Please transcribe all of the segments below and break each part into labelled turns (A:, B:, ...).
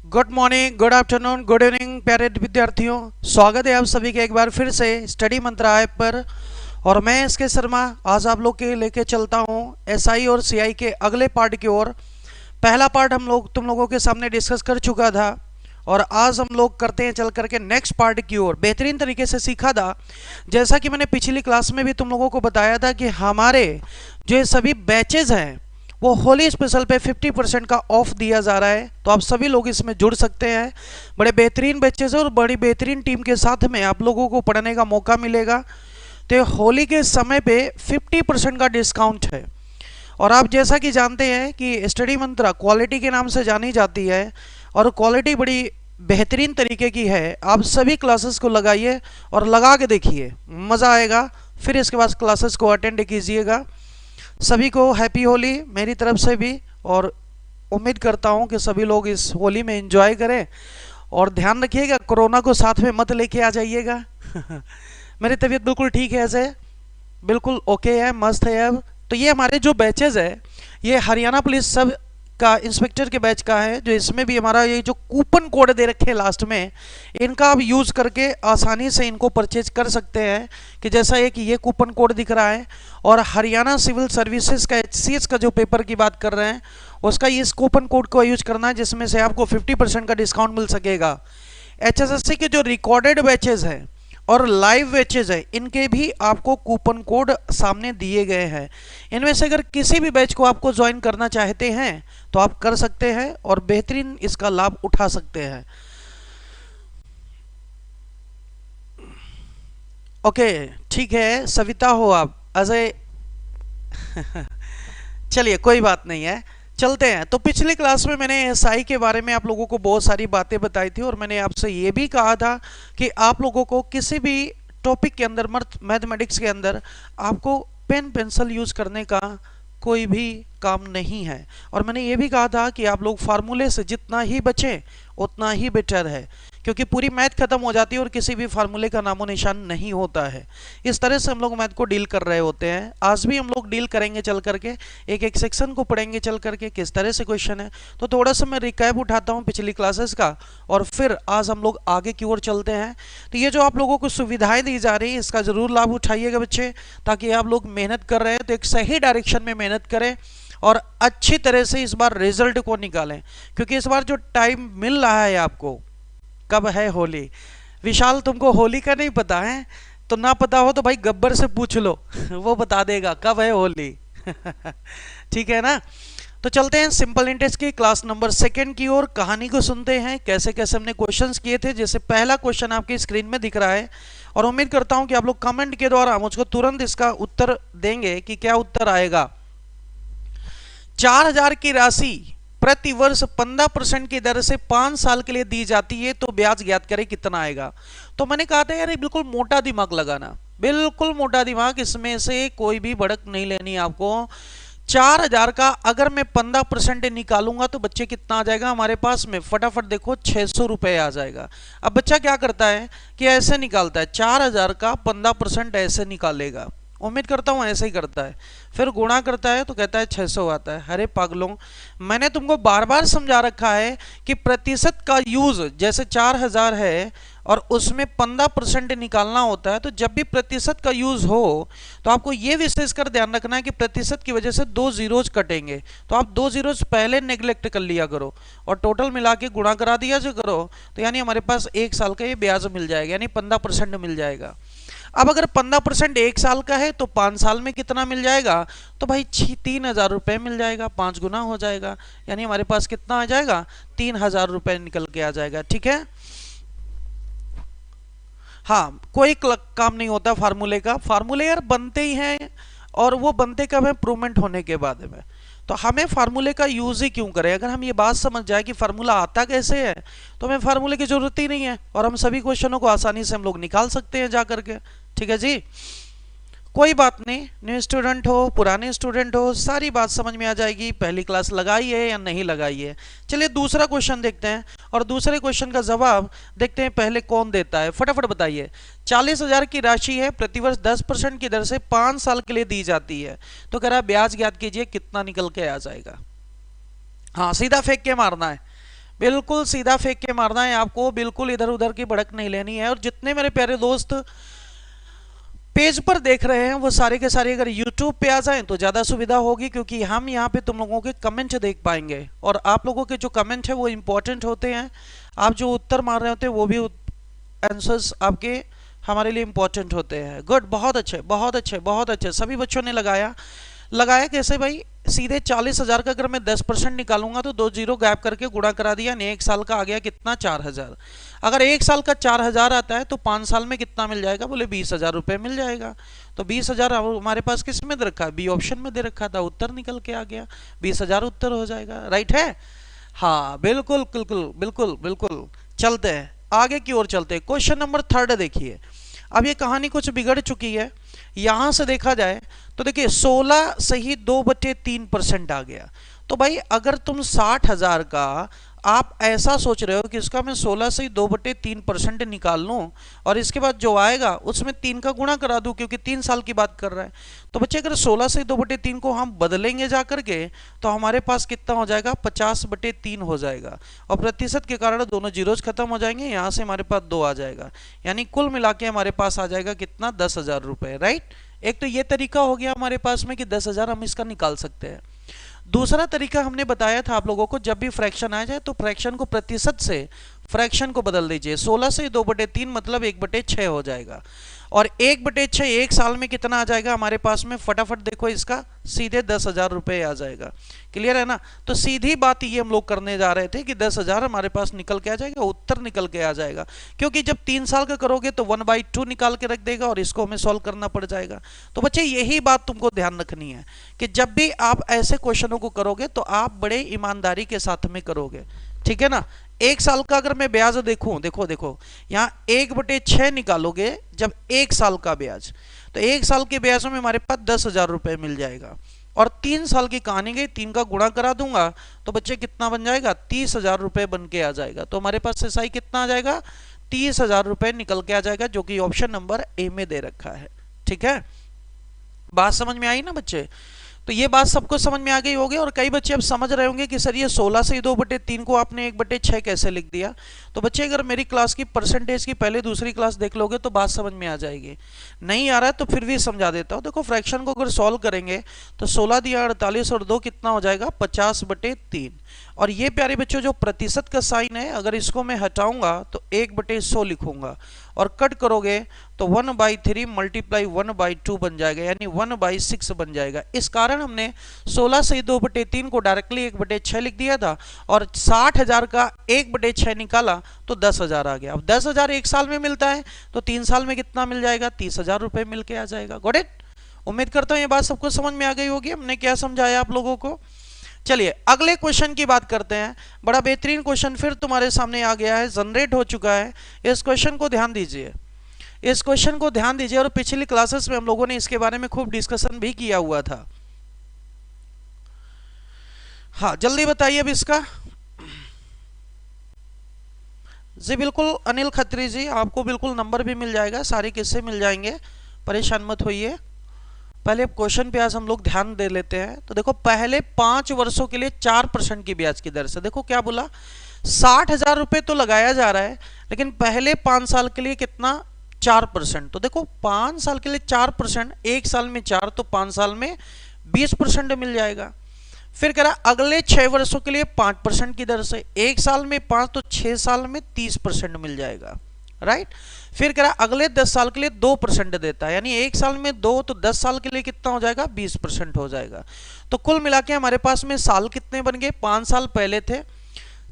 A: Good morning, good afternoon, good evening प्यारे विद्यार्थियों। स्वागत है आप सभी के एक बार फिर से स्टडी मंत्र ऐप पर। और मैं इसके शर्मा आज आप लोग के लेके चलता हूँ एसआई और सीआई के अगले पार्ट की ओर। पहला पार्ट हम लोग तुम लोगों के सामने डिस्कस कर चुका था और आज हम लोग करते हैं चल करके नेक्स्ट पार्ट की ओर। बेहतरीन तरीके से सीखा था। जैसा कि मैंने पिछली क्लास में भी तुम लोगों को बताया था कि हमारे जो ये सभी बैचेज हैं वो होली स्पेशल पे 50% का ऑफ दिया जा रहा है, तो आप सभी लोग इसमें जुड़ सकते हैं। बड़े बेहतरीन बैचेज और बड़ी बेहतरीन टीम के साथ में आप लोगों को पढ़ने का मौका मिलेगा। तो होली के समय पे 50% का डिस्काउंट है। और आप जैसा कि जानते हैं कि स्टडी मंत्रा क्वालिटी के नाम से जानी जाती है और क्वालिटी बड़ी बेहतरीन तरीके की है। आप सभी क्लासेस को लगाइए और लगा के देखिए, मज़ा आएगा। फिर इसके बाद क्लासेस को अटेंड कीजिएगा। सभी को हैप्पी होली मेरी तरफ से भी, और उम्मीद करता हूँ कि सभी लोग इस होली में एंजॉय करें। और ध्यान रखिएगा, कोरोना को साथ में मत लेके आ जाइएगा। मेरी तबीयत बिल्कुल ठीक है, ऐसे बिल्कुल ओके है, मस्त है अब। तो ये हमारे जो बैचेज है ये हरियाणा पुलिस सब का इंस्पेक्टर के बैच का है, जो इसमें भी हमारा ये जो कूपन कोड दे रखे हैं लास्ट में, इनका आप यूज़ करके आसानी से इनको परचेज कर सकते हैं। कि जैसा एक ये कूपन कोड दिख रहा है और हरियाणा सिविल सर्विसेज का HCS का जो पेपर की बात कर रहे हैं उसका इस कूपन कोड को यूज करना है, जिसमें से आपको 50% का डिस्काउंट मिल सकेगा। HSSC के जो रिकॉर्डेड बैचेज हैं और लाइव बैचेज है इनके भी आपको कूपन कोड सामने दिए गए हैं। इनमें से अगर किसी भी बैच को आपको ज्वाइन करना चाहते हैं तो आप कर सकते हैं और बेहतरीन इसका लाभ उठा सकते हैं। ओके, ठीक है, सविता हो आप, अजय। चलिए कोई बात नहीं है, चलते हैं। तो पिछली क्लास में मैंने एसआई के बारे में आप लोगों को बहुत सारी बातें बताई थी और मैंने आपसे ये भी कहा था कि आप लोगों को किसी भी टॉपिक के अंदर, मैथमेटिक्स के अंदर आपको पेन पेंसिल यूज करने का कोई भी काम नहीं है। और मैंने ये भी कहा था कि आप लोग फार्मूले से जितना ही बचें उतना ही बेटर है, क्योंकि पूरी मैथ खत्म हो जाती है और किसी भी फार्मूले का नामो निशान नहीं होता है। इस तरह से हम लोग मैथ को डील कर रहे होते हैं। आज भी हम लोग डील करेंगे चल करके, एक एक सेक्शन को पढ़ेंगे चल करके किस तरह से क्वेश्चन है। तो थोड़ा सा मैं रिकैप उठाता हूँ पिछली क्लासेस का और फिर आज हम लोग आगे की ओर चलते हैं। तो ये जो आप लोगों को सुविधाएं दी जा रही है इसका जरूर लाभ उठाइएगा बच्चे, ताकि आप लोग मेहनत कर रहे हैं तो एक सही डायरेक्शन में मेहनत करें और अच्छी तरह से इस बार रिजल्ट को निकालें। क्योंकि इस बार जो टाइम मिल रहा है आपको, कब है होली। विशाल, तुमको होली का नहीं पता है? तो ना पता हो तो भाई गब्बर से पूछ लो, वो बता देगा कब है होली। ठीक है ना। तो चलते हैं सिंपल इंटेस्ट की क्लास नंबर 2 की ओर। कहानी को सुनते हैं कैसे कैसे हमने क्वेश्चंस किए थे। जैसे पहला क्वेश्चन आपकी स्क्रीन में दिख रहा है और उम्मीद करता हूं कि आप लोग कमेंट के द्वारा मुझको तुरंत इसका उत्तर देंगे कि क्या उत्तर आएगा। 4000 की राशि प्रति वर्ष 15% की दर से 5 साल के लिए दी जाती है, तो ब्याज ज्ञात करें कितना आएगा। तो मैंने कहा था यार बिल्कुल मोटा दिमाग लगाना, बिल्कुल मोटा दिमाग, इसमें से कोई भी भड़क नहीं लेनी आपको। 4000 का अगर मैं 15% निकालूंगा तो बच्चे कितना आ जाएगा हमारे पास में, फटाफट देखो 600 रुपए आ जाएगा। अब बच्चा क्या करता है कि ऐसे निकालता है, 4000 का 15% ऐसे निकालेगा, उम्मीद करता हूं ऐसे ही करता है, फिर गुणा करता है तो कहता है 600 आता है। अरे पागलों, मैंने तुमको बार बार समझा रखा है कि प्रतिशत का यूज, जैसे 4000 है और उसमें 15% निकालना होता है, तो जब भी प्रतिशत का यूज हो तो आपको ये विशेषकर ध्यान रखना है कि प्रतिशत की वजह से 2 जीरोज कटेंगे, तो आप 2 जीरोज पहले नेग्लेक्ट कर लिया करो और टोटल मिला के गुणा करा दिया जो करो, तो यानी हमारे पास 1 साल का ये ब्याज मिल जाएगा, यानी 15% मिल जाएगा। अब अगर 15% 1 साल का है तो 5 साल में कितना मिल जाएगा, तो भाई 3000 रुपये मिल जाएगा, 5 गुना हो जाएगा, यानी हमारे पास कितना आ जाएगा, 3000 रुपये निकल के आ जाएगा। ठीक है। हाँ, कोई काम नहीं होता फार्मूले का, फार्मूले यार बनते ही हैं और वो बनते कब है, प्रूवमेंट होने के बाद में। तो हमें फार्मूले का यूज ही क्यों करें। अगर हम ये बात समझ जाए कि फार्मूला आता कैसे है तो हमें फार्मूले की जरूरत ही नहीं है और हम सभी क्वेश्चनों को आसानी से हम लोग निकाल सकते हैं जा करके। ठीक है जी, कोई बात नहीं, न्यू स्टूडेंट हो पुराने स्टूडेंट हो सारी बात समझ में आ जाएगी। पहली क्लास लगाई है या नहीं लगाई है। चलिए दूसरा क्वेश्चन देखते हैं और दूसरे क्वेश्चन का जवाब देखते हैं पहले कौन देता है, फटाफट बताइए। 40,000 की राशि है, प्रतिवर्ष 10% की दर से 5 साल के लिए दी जाती है, तो कह रहा है ब्याज ज्ञात कीजिए कितना निकल के आ जाएगा। हाँ, सीधा फेंक के मारना है, बिल्कुल सीधा फेंक के मारना है आपको, बिल्कुल इधर उधर की भड़क नहीं लेनी है। और जितने मेरे प्यारे दोस्त पेज पर देख रहे हैं वो सारे के सारे अगर YouTube पे आ जाएं तो ज़्यादा सुविधा होगी, क्योंकि हम यहाँ पे तुम लोगों के कमेंट देख पाएंगे और आप लोगों के जो कमेंट है वो इम्पोर्टेंट होते हैं। आप जो उत्तर मार रहे होते हैं वो भी आंसर्स आपके हमारे लिए इम्पोर्टेंट होते हैं। गुड, बहुत अच्छे बहुत अच्छे बहुत अच्छे, सभी बच्चों ने लगाया। लगाया कैसे भाई? सीधे 40,000 का अगर मैं 10% निकालूंगा तो 2 जीरो गैप करके गुणा करा दिया, यानी 1 साल का आ गया कितना? 4,000। अगर 1 साल का 4,000 आता है तो 5 साल में कितना मिल जाएगा? बोले 20,000 रुपये मिल जाएगा। तो 20,000 हमारे पास किस में दे रखा है? बी ऑप्शन में दे रखा था, उत्तर निकल के आ गया, 20,000 उत्तर हो जाएगा। राइट है? हाँ बिल्कुल बिल्कुल बिल्कुल बिल्कुल। चलते हैं आगे की ओर, चलते हैं। क्वेश्चन नंबर 3 देखिए। अब ये कहानी कुछ बिगड़ चुकी है। यहां से देखा जाए तो देखिए 16 सही 2/3% आ गया। तो भाई अगर तुम 60,000 का आप ऐसा सोच रहे हो कि इसका मैं 16 से 2/3% निकाल लूं और इसके बाद जो आएगा उसमें 3 का गुणा करा दूं, क्योंकि 3 साल की बात कर रहा है। तो बच्चे अगर 16 से 2/3 को हम बदलेंगे जा करके तो हमारे पास कितना हो जाएगा? 50/3 हो जाएगा। और प्रतिशत के कारण दोनों जीरोज खत्म हो जाएंगे, यहाँ से हमारे पास 2 आ जाएगा, यानी कुल मिला के हमारे पास आ जाएगा कितना? 10,000 रुपये। राइट? एक तो ये तरीका हो गया हमारे पास में कि 10,000 हम इसका निकाल सकते हैं। दूसरा तरीका हमने बताया था आप लोगों को, जब भी फ्रैक्शन आ जाए तो फ्रैक्शन को प्रतिशत से फ्रैक्शन को बदल दीजिए। 16 से 2/3 मतलब 1/6 हो जाएगा। और 1/6 1 साल में कितना आ जाएगा हमारे पास में? फटाफट देखो इसका, सीधे 10,000 रुपये आ जाएगा। क्लियर है ना? तो सीधी बात ये हम लोग करने जा रहे थे कि 10,000 हमारे पास निकल के आ जाएगा, उत्तर निकल के आ जाएगा। क्योंकि जब 3 साल का करोगे तो 1/2 निकाल के रख देगा और इसको हमें सॉल्व करना पड़ जाएगा। तो बच्चे यही बात तुमको ध्यान रखनी है कि जब भी आप ऐसे क्वेश्चनों को करोगे तो आप बड़े ईमानदारी के साथ में करोगे। ठीक है ना? 1 साल का अगर मैं ब्याज देखूं, देखो देखो यहाँ 1/6 निकालोगे जब 1 साल का ब्याज, तो 1 साल के ब्याज में हमारे पास 10,000 रुपये मिल जाएगा। और 3 साल की कहानी गई, 3 का गुणा करा दूंगा तो बच्चे कितना बन जाएगा? 30,000 रुपये बन के आ जाएगा। तो हमारे पास एसआई कितना आ जाएगा? 30,000 रुपये निकल के आ जाएगा, जो कि ऑप्शन नंबर ए में दे रखा है। ठीक है? बात समझ में आई ना बच्चे? तो ये बात सबको समझ में आ गई होगी। और कई बच्चे अब समझ रहे होंगे कि सर ये 16 से 2/3 को आपने 1/6 कैसे लिख दिया। तो बच्चे अगर मेरी क्लास की परसेंटेज की पहले दूसरी क्लास देख लोगे तो बात समझ में आ जाएगी। नहीं आ रहा है तो फिर भी समझा देता हूँ। देखो फ्रैक्शन को अगर सॉल्व करेंगे तो 16 दिया 48 और 2 कितना हो जाएगा? 50/3। और ये प्यारे बच्चों जो प्रतिशत का साइन है, अगर इसको मैं हटाऊंगा तो 1/100 लिखूंगा और कट करोगे तो 1/3 मल्टीप्लाई 1/2 बन जाएगा, यानी 1/6 बन जाएगा। इस कारण हमने 16 से 2/3 को डायरेक्टली 1/6 लिख दिया था और 60,000 का 1/6 निकाला तो 10,000 आ गया। अब 10,000 1 साल में मिलता है तो 3 साल में कितना मिल जाएगा? 30,000 रुपये मिल के आ जाएगा। Got it? उम्मीद करता हूँ ये बात सबको समझ में आ गई होगी। हमने क्या समझाया आप लोगों को। चलिए अगले क्वेश्चन की बात करते हैं। बड़ा बेहतरीन क्वेश्चन फिर तुम्हारे सामने आ गया है, जनरेट हो चुका है। इस क्वेश्चन को ध्यान दीजिए, इस क्वेश्चन को ध्यान दीजिए। और पिछली क्लासेस में हम लोगों ने इसके बारे में खूब डिस्कशन भी किया हुआ था। हाँ जल्दी बताइए अब इसका। जी बिल्कुल अनिल खत्री जी, आपको बिल्कुल नंबर भी मिल जाएगा, सारे किस्से मिल जाएंगे, परेशान मत होइए। पहले क्वेश्चन पे आज हम लोग ध्यान दे लेते हैं। तो देखो पहले 5 वर्षों के लिए 4% की ब्याज की दर से, देखो क्या बोला, 60,000 रुपये तो लगाया जा रहा है, लेकिन पहले 5 साल के लिए कितना? 4%। तो देखो 5 साल के लिए 4%, 1 साल में 4 तो 5 साल में 20% मिल जाएगा। फिर कह रहा अगले 6 वर्षों के लिए 5% की दर से, 1 साल में 5 तो 6 साल में 30% मिल जाएगा। राइट? फिर कह रहा अगले 10 साल के लिए 2% देता है, यानी 1 साल में 2 तो 10 साल के लिए कितना हो जाएगा? 20% हो जाएगा। तो कुल मिला के हमारे पास में साल कितने बन गए? 5 साल पहले थे,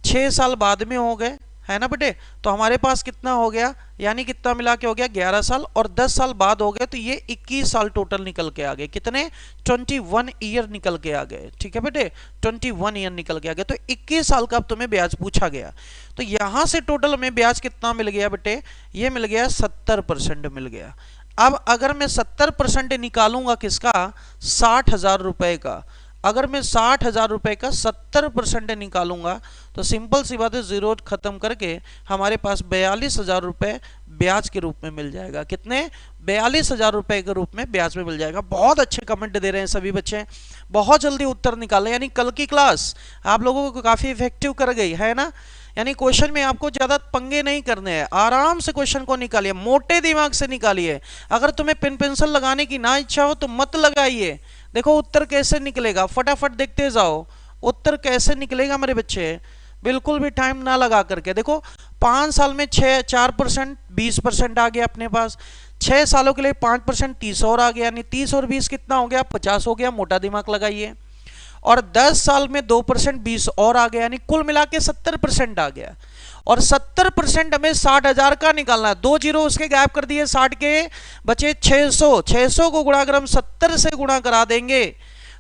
A: 6 साल बाद में हो गए, है ना बेटे? तो हमारे पास कितना हो गया, यानी कितना मिला के हो गया? 11 साल। और 10 साल बाद हो गए तो ये 21 साल टोटल निकल के आ गए। कितने? 21 ईयर निकल के आ गए। ठीक है बेटे? 21 ईयर निकल के आ गए। तो 21 साल का अब तुम्हें ब्याज पूछा गया। तो यहां से टोटल हमें ब्याज कितना मिल गया बेटे? ये मिल गया 70% मिल गया। अब अगर मैं 70% निकालूंगा किसका? 60,000 रुपए का। अगर मैं 60,000 रुपए का 70% निकालूंगा तो सिंपल सी बात है, जीरो खत्म करके हमारे पास 42,000 रुपए ब्याज के रूप में मिल जाएगा। कितने? 42,000 रुपए के रूप में ब्याज में मिल जाएगा। बहुत अच्छे कमेंट दे रहे हैं सभी बच्चे, बहुत जल्दी उत्तर निकाले। यानी कल की क्लास आप लोगों को काफी इफेक्टिव कर गई है ना। यानी क्वेश्चन में आपको ज्यादा पंगे नहीं करने हैं, आराम से क्वेश्चन को निकालिए, मोटे दिमाग से निकालिए। अगर तुम्हें पेन पेंसिल लगाने की ना इच्छा हो तो मत लगाइए। देखो उत्तर कैसे निकलेगा, फटाफट देखते जाओ उत्तर कैसे निकलेगा मेरे बच्चे, बिल्कुल भी टाइम ना लगा करके। देखो 5 साल में 4% 20% आ गया अपने पास, 6 सालों के लिए 5% 30 और आ गया, यानी 30 और 20 कितना हो गया? 50 हो गया। मोटा दिमाग लगाइए। और 10 साल में 2% 20 और आ गया, यानी कुल मिला के 70% आ गया। और 70% हमें 60,000 का निकालना है। 2 जीरो उसके गायब कर दिए, 60 के बचे 600। 600 को गुणा अगर हम 70 से गुणा करा देंगे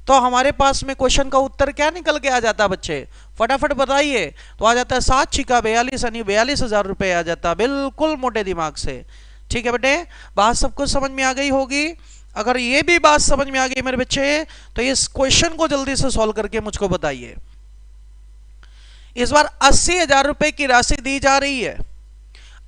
A: तो हमारे पास में क्वेश्चन का उत्तर क्या निकल के आ जाता है बच्चे? फटाफट बताइए। तो आ जाता है 7 छिका 42, यानी 42,000 रुपए आ जाता है, बिल्कुल मोटे दिमाग से। ठीक है बेटे, बात सबको समझ में आ गई होगी। अगर ये भी बात समझ में आ गई मेरे बच्चे तो इस क्वेश्चन को जल्दी से सॉल्व करके मुझको बताइए। इस बार 80,000 रुपए की राशि दी जा रही है।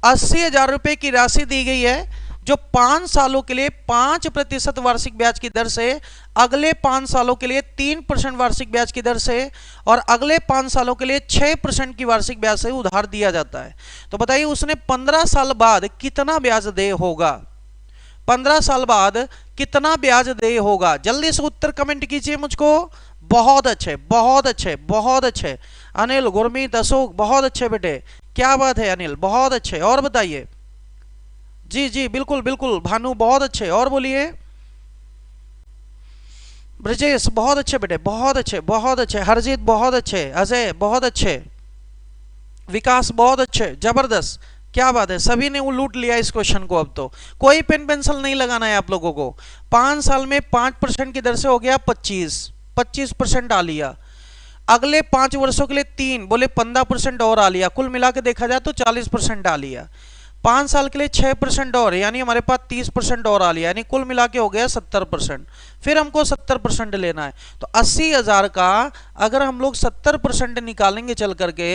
A: 80,000 रुपए की राशि दी गई है जो 5 सालों के लिए 5% वार्षिक ब्याज की दर से, अगले 5 सालों के लिए 3% वार्षिक ब्याज की दर से और अगले 5 सालों के लिए 6% की वार्षिक ब्याज से उधार दिया जाता है। तो बताइए उसने 15 साल बाद कितना ब्याज दे होगा? 15 साल बाद कितना ब्याज दे होगा? जल्दी से उत्तर कमेंट कीजिए मुझको। बहुत अच्छे, बहुत अच्छे, बहुत अच्छे। अनिल, गुरमीत, अशोक, बहुत अच्छे बेटे, क्या बात है अनिल, बहुत अच्छे। और बताइए। जी जी बिल्कुल बिल्कुल। भानु बहुत अच्छे। और बोलिए। ब्रजेश बहुत अच्छे बेटे, बहुत अच्छे, बहुत अच्छे। हरजीत बहुत अच्छे। अजय बहुत अच्छे। विकास बहुत अच्छे, जबरदस्त, क्या बात है। सभी ने वो लूट लिया इस क्वेश्चन को। अब तो कोई पेन पेंसिल नहीं लगाना है आप लोगों को। 5 साल में 5% की दर से हो गया 25% आ लिया। अगले 5 वर्षों के लिए 3 बोले 15% और आ लिया। कुल मिला के देखा जाए तो 40% आ लिया। 5 साल के लिए 6% और, यानी हमारे पास 30% और आ लिया, यानी कुल मिला के हो गया 70%। फिर हमको 70% लेना है। तो 80,000 का अगर हम लोग 70% निकालेंगे चल करके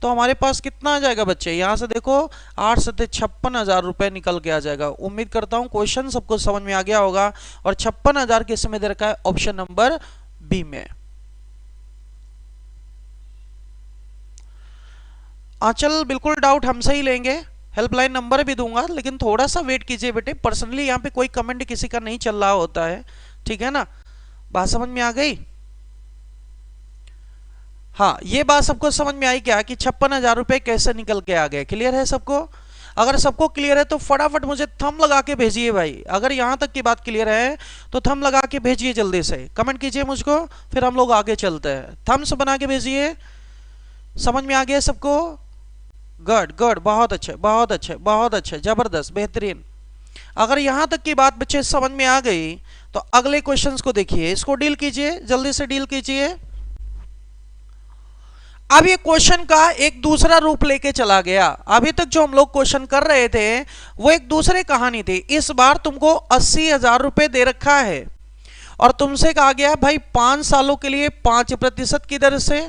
A: तो हमारे पास कितना आ जाएगा बच्चे? यहां से देखो 8 से 56,000 रुपए निकल के आ जाएगा। उम्मीद करता हूं क्वेश्चन सबको समझ में आ गया होगा। और 56,000 किस में दे रखा है? ऑप्शन नंबर बी में। आंचल बिल्कुल डाउट हमसे ही लेंगे, हेल्पलाइन नंबर भी दूंगा, लेकिन थोड़ा सा वेट कीजिए बेटे। पर्सनली यहाँ पे कोई कमेंट किसी का नहीं चल रहा होता है, ठीक है ना। बात समझ में आ गई? हाँ, ये बात सबको समझ में आई क्या कि 56,000 रुपए कैसे निकल के आ गए? क्लियर है सबको? अगर सबको क्लियर है तो फटाफट मुझे थंब लगा के भेजिए भाई। अगर यहां तक की बात क्लियर है तो थंब लगा के भेजिए, जल्दी से कमेंट कीजिए मुझको, फिर हम लोग आगे चलते हैं। थम्स बना के भेजिए। समझ में आ गया सबको? गुड गुड, बहुत अच्छे, बहुत अच्छे, बहुत अच्छे, जबरदस्त, बेहतरीन। अगर यहां तक की बात बच्चे समझ में आ गई तो अगले क्वेश्चंस को देखिए, इसको डील कीजिए, जल्दी से डील कीजिए। अब ये क्वेश्चन का एक दूसरा रूप लेके चला गया। अभी तक जो हम लोग क्वेश्चन कर रहे थे वो एक दूसरे कहानी थी। इस बार तुमको 80,000 रुपए दे रखा है और तुमसे कहा गया भाई 5 सालों के लिए 5% की दर से,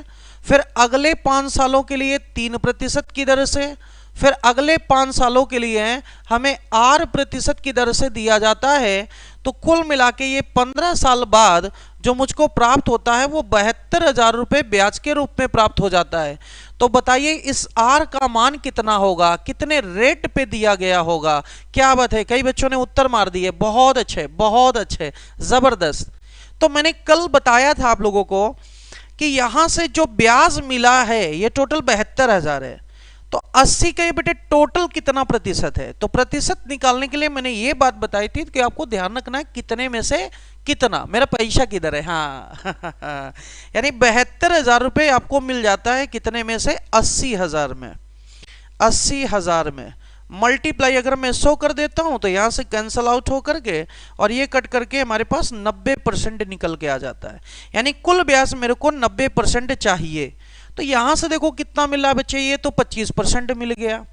A: फिर अगले 5 सालों के लिए 3% की दर से, फिर अगले 5 सालों के लिए हमें 8% की दर से दिया जाता है। तो कुल मिला के ये 15 साल बाद जो मुझको प्राप्त होता है वो 72,000 रुपए ब्याज के रूप में प्राप्त हो जाता है। तो बताइए इस आर का मान कितना होगा, कितने रेट पे दिया गया होगा? क्या बात है, कई बच्चों ने उत्तर मार दिए। बहुत अच्छे, बहुत अच्छे, जबरदस्त। तो मैंने कल बताया था आप लोगों को कि यहां से जो ब्याज मिला है ये टोटल 72,000 है। तो 80 का ये बेटे टोटल कितना प्रतिशत है? तो प्रतिशत निकालने के लिए मैंने ये बात बताई थी कि आपको ध्यान रखना है कितने में से कितना, मेरा पैसा किधर है। हाँ यानी 72,000 रुपए आपको मिल जाता है कितने में से? 80,000 में। 80,000 में मल्टीप्लाई अगर मैं 100 कर देता हूं तो यहां से कैंसल आउट हो करके और ये कट करके हमारे पास 90% निकल के आ जाता है। यानी कुल ब्याज मेरे को 90% चाहिए। तो यहां से देखो कितना मिला बच्चे, ये तो 25% मिल गया।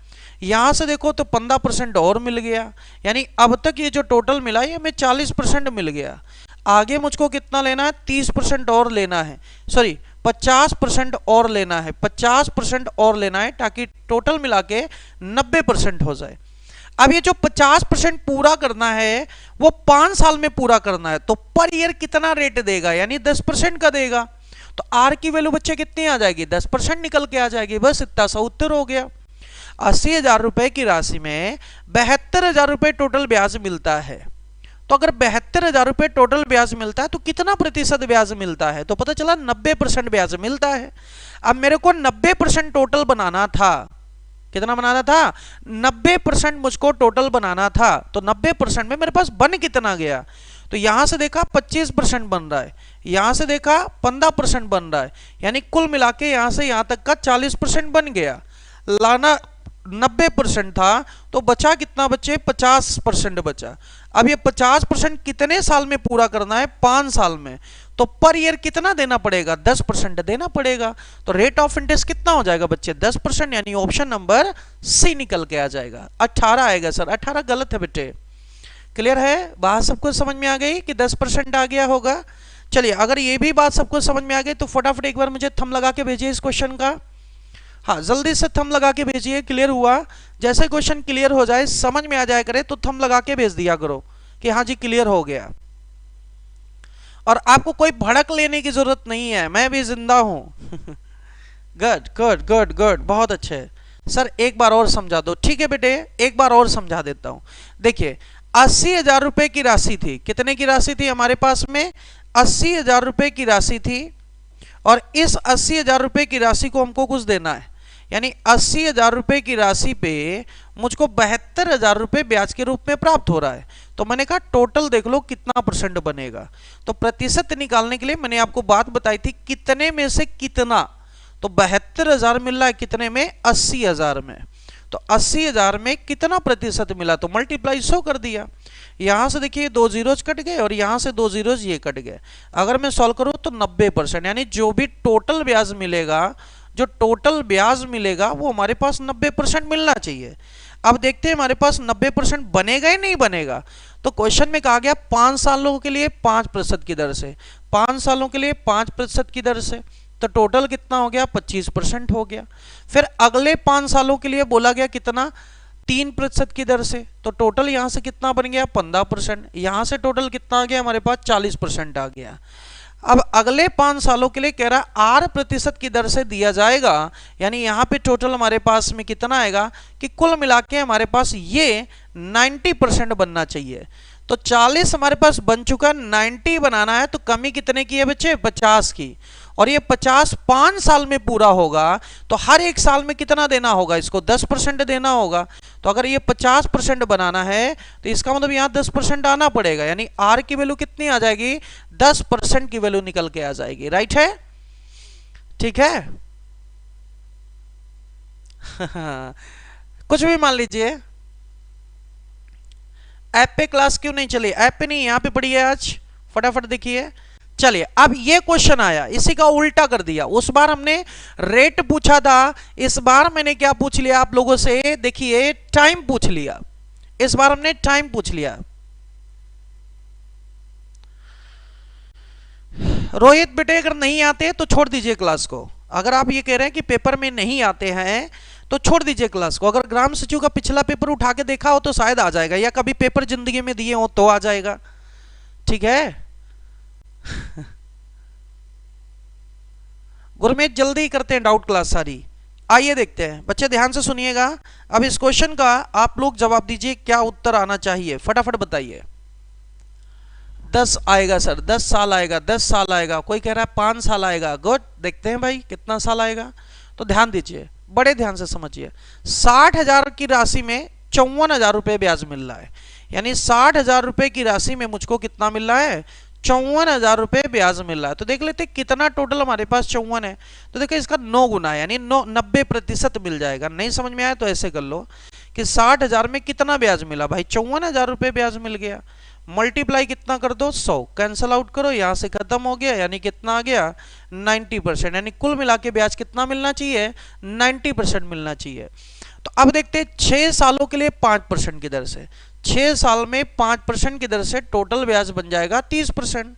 A: यहां से देखो तो 15% और मिल गया। यानी अब तक ये जो टोटल मिला ये हमें 40% मिल गया। आगे मुझको कितना लेना है, 30% और लेना है, सॉरी 50% और लेना है, 50% और लेना है, ताकि टोटल मिला के 90% हो जाए। अब ये जो 50% पूरा करना है वो 5 साल में पूरा करना है, तो पर ईयर कितना रेट देगा, यानी 10% का देगा। तो आर की वैल्यू बच्चे कितनी आ जाएगी, 10% निकल के आ जाएगी। बस इतना सा उत्तर हो गया। 80,000 रुपए की राशि में 72,000 रुपए टोटल ब्याज मिलता है। तो अगर 72,000 रुपए टोटल ब्याज मिलता है तो कितना प्रतिशत ब्याज मिलता है, तो पता चला 90% ब्याज मिलता है। अब मेरे को 90% टोटल बनाना था, कितना बनाना था, 90% मुझको टोटल बनाना था। तो 90% में मेरे पास बन कितना गया, तो यहां से देखा 25% बन रहा है, यहां से देखा 15% बन रहा है, यानी कुल मिला के यहां से यहां तक का 40% बन गया। लाना 90% था तो बचा कितना, बचे 50% बचा। अब ये 50% कितने साल में पूरा करना है, 5 साल में। तो पर ईयर कितना देना पड़ेगा, 10% देना पड़ेगा। तो रेट ऑफ इंटरेस्ट कितना हो जाएगा बच्चे, 10%, यानी ऑप्शन नंबर सी निकल के आ जाएगा। 18 आएगा सर, 18 गलत है बेटे। क्लियर है, बात सबको समझ में आ गई कि 10% आ गया होगा। चलिए, अगर ये भी बात सबको समझ में आ गई तो फटाफट एक बार मुझे थंब लगा के भेजिए इस क्वेश्चन का। हाँ, जल्दी से थंब लगा के भेजिए। क्लियर हुआ, जैसे क्वेश्चन क्लियर हो जाए, समझ में आ जाए करे, तो थंब लगा के भेज दिया करो कि हाँ जी क्लियर हो गया। और आपको कोई भड़क लेने की जरूरत नहीं है, मैं भी जिंदा हूं। गुड गुड गुड गुड, बहुत अच्छे सर। एक बार और समझा दो। ठीक है बेटे, एक बार और समझा देता हूं। देखिए, 80,000 रुपए की राशि थी। कितने की राशि थी हमारे पास में, 80,000 रुपए की राशि थी। और इस 80,000 रुपए की राशि को हमको कुछ देना है, यानी 80,000 रुपए की राशि पे मुझको 72,000 रुपए ब्याज के रूप में प्राप्त हो रहा है। तो मैंने कहा टोटल देख लो कितना परसेंट बनेगा। तो प्रतिशत निकालने के लिए मैंने आपको बात बताई थी, कितने में से कितना। तो 72,000 मिल रहा है कितने में, 80,000 में। तो 80,000 में कितना प्रतिशत मिला, तो मल्टीप्लाई 100 कर दिया। यहां से देखिए 2 जीरोज कट गए और यहां से 2 जीरोज ये कट गए। अगर मैं सॉल्व करूं तो 90%, यानी जो भी टोटल ब्याज मिलेगा, जो टोटल ब्याज मिलेगा वो हमारे पास 90% मिलना चाहिए। अब देखते हैं हमारे पास 90% बनेगा या नहीं बनेगा। तो क्वेश्चन में कहा गया 5 सालों के लिए 5% की दर से, 5 सालों के लिए 5% की दर से। तो टोटल कितना हो गया, 25% हो गया। फिर अगले 5 सालों के लिए बोला गया कितना, 3% की दर से। तो टोटल यहां से कितना बन गया, 15%। यहां से टोटल कितना आ गया हमारे पास, 40% आ गया। अब अगले 5 सालों के लिए कह रहा 8% की दर से दिया जाएगा, यानी यहां पे टोटल हमारे पास में कितना आएगा कि कुल मिला के हमारे पास ये 90% बनना चाहिए। तो 40 हमारे पास बन चुका, 90 बनाना है। तो कमी कितने की है बच्चे, 50 की। और ये 50 5 साल में पूरा होगा, तो हर एक साल में कितना देना होगा, इसको 10% देना होगा। तो अगर ये 50% बनाना है तो इसका मतलब यहाँ 10% आना पड़ेगा, यानी आर की वैल्यू कितनी आ जाएगी, 10% की वैल्यू निकल के आ जाएगी। राइट है, ठीक है। कुछ भी मान लीजिए। ऐप पे क्लास क्यों नहीं चली, ऐप पे नहीं, यहां पे पड़ी है आज, फटाफट देखिए। चलिए, अब ये क्वेश्चन आया, इसी का उल्टा कर दिया। उस बार हमने रेट पूछा था, इस बार मैंने क्या पूछ लिया आप लोगों से, देखिए टाइम पूछ लिया। इस बार हमने टाइम पूछ लिया। रोहित बेटे अगर नहीं आते तो छोड़ दीजिए क्लास को। अगर आप ये कह रहे हैं कि पेपर में नहीं आते हैं तो छोड़ दीजिए क्लास को। अगर ग्राम सचिव का पिछला पेपर उठा के देखा हो तो शायद आ जाएगा, या कभी पेपर जिंदगी में दिए हो तो आ जाएगा। ठीक है गुरमीत, जल्दी करते हैं डाउट क्लास सारी। आइए देखते हैं बच्चे, ध्यान से सुनिएगा। अब इस क्वेश्चन का आप लोग जवाब दीजिए, क्या उत्तर आना चाहिए, फटाफट बताइए। 10 आएगा सर, 10 साल आएगा, 10 साल आएगा। कोई कह रहा है 5 साल आएगा। गुड, देखते हैं भाई कितना साल आएगा। तो ध्यान दीजिए, बड़े ध्यान से समझिए। 60,000 की राशि में 54,000 रुपए ब्याज मिल रहा है, यानी 60,000 रुपए की राशि में मुझको कितना मिल रहा है, 54,000 रुपए ब्याज मिल रहा है। तो देख लेते कितना टोटल हमारे पास 54 है। तो देखो इसका 9 गुना है, यानी 90% मिल जाएगा। नहीं समझ में आया तो ऐसे कर लो कि 60,000 में कितना ब्याज मिला भाई, 54,000 रुपए ब्याज मिल गया। मल्टीप्लाई कितना कर दो, 100, कैंसल आउट करो, यहां से खत्म हो गया, यानी कितना आ गया, 90%। यानी कुल मिला के ब्याज कितना मिलना चाहिए, 90% मिलना चाहिए। तो अब देखते हैं 6 सालों के लिए 5% की दर से, 6 साल में 5% की दर से टोटल ब्याज बन जाएगा 30%।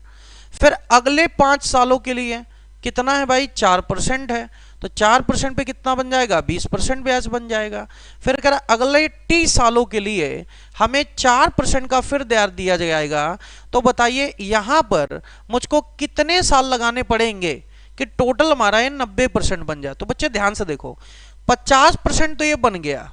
A: फिर अगले 5 सालों के लिए कितना है भाई, 4% है, तो 4% पे कितना बन जाएगा, 20% ब्याज बन जाएगा। फिर अगर अगले 30 सालों के लिए हमें 4% का फिर ब्याज दिया जाएगा, तो बताइए यहां पर मुझको कितने साल लगाने पड़ेंगे कि टोटल हमारा ये 90% बन जाए। तो बच्चे ध्यान से देखो, 50% तो ये बन गया,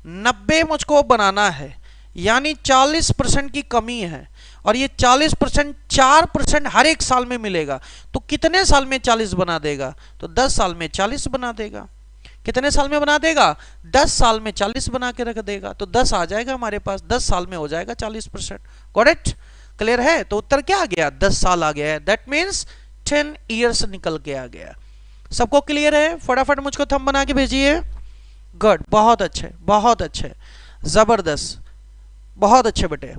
A: 90 मुझको बनाना है, यानी 40% की कमी है, और ये 40% 4% हर एक साल में मिलेगा। तो कितने साल में 40 बना देगा, तो 10 साल में 40 बना देगा। कितने साल में बना देगा, 10 साल में 40 बना के रख देगा। तो 10 आ जाएगा हमारे पास, 10 साल में हो जाएगा 40%। करेक्ट, क्लियर है। तो उत्तर क्या आ गया, 10 साल आ गया है। दैट मीन्स 10 ईयर्स निकल के आ गया। सबको क्लियर है, फटाफट मुझको थंब बना के भेजिए। गुड, बहुत अच्छे, बहुत अच्छे, जबरदस्त, बहुत अच्छे बेटे।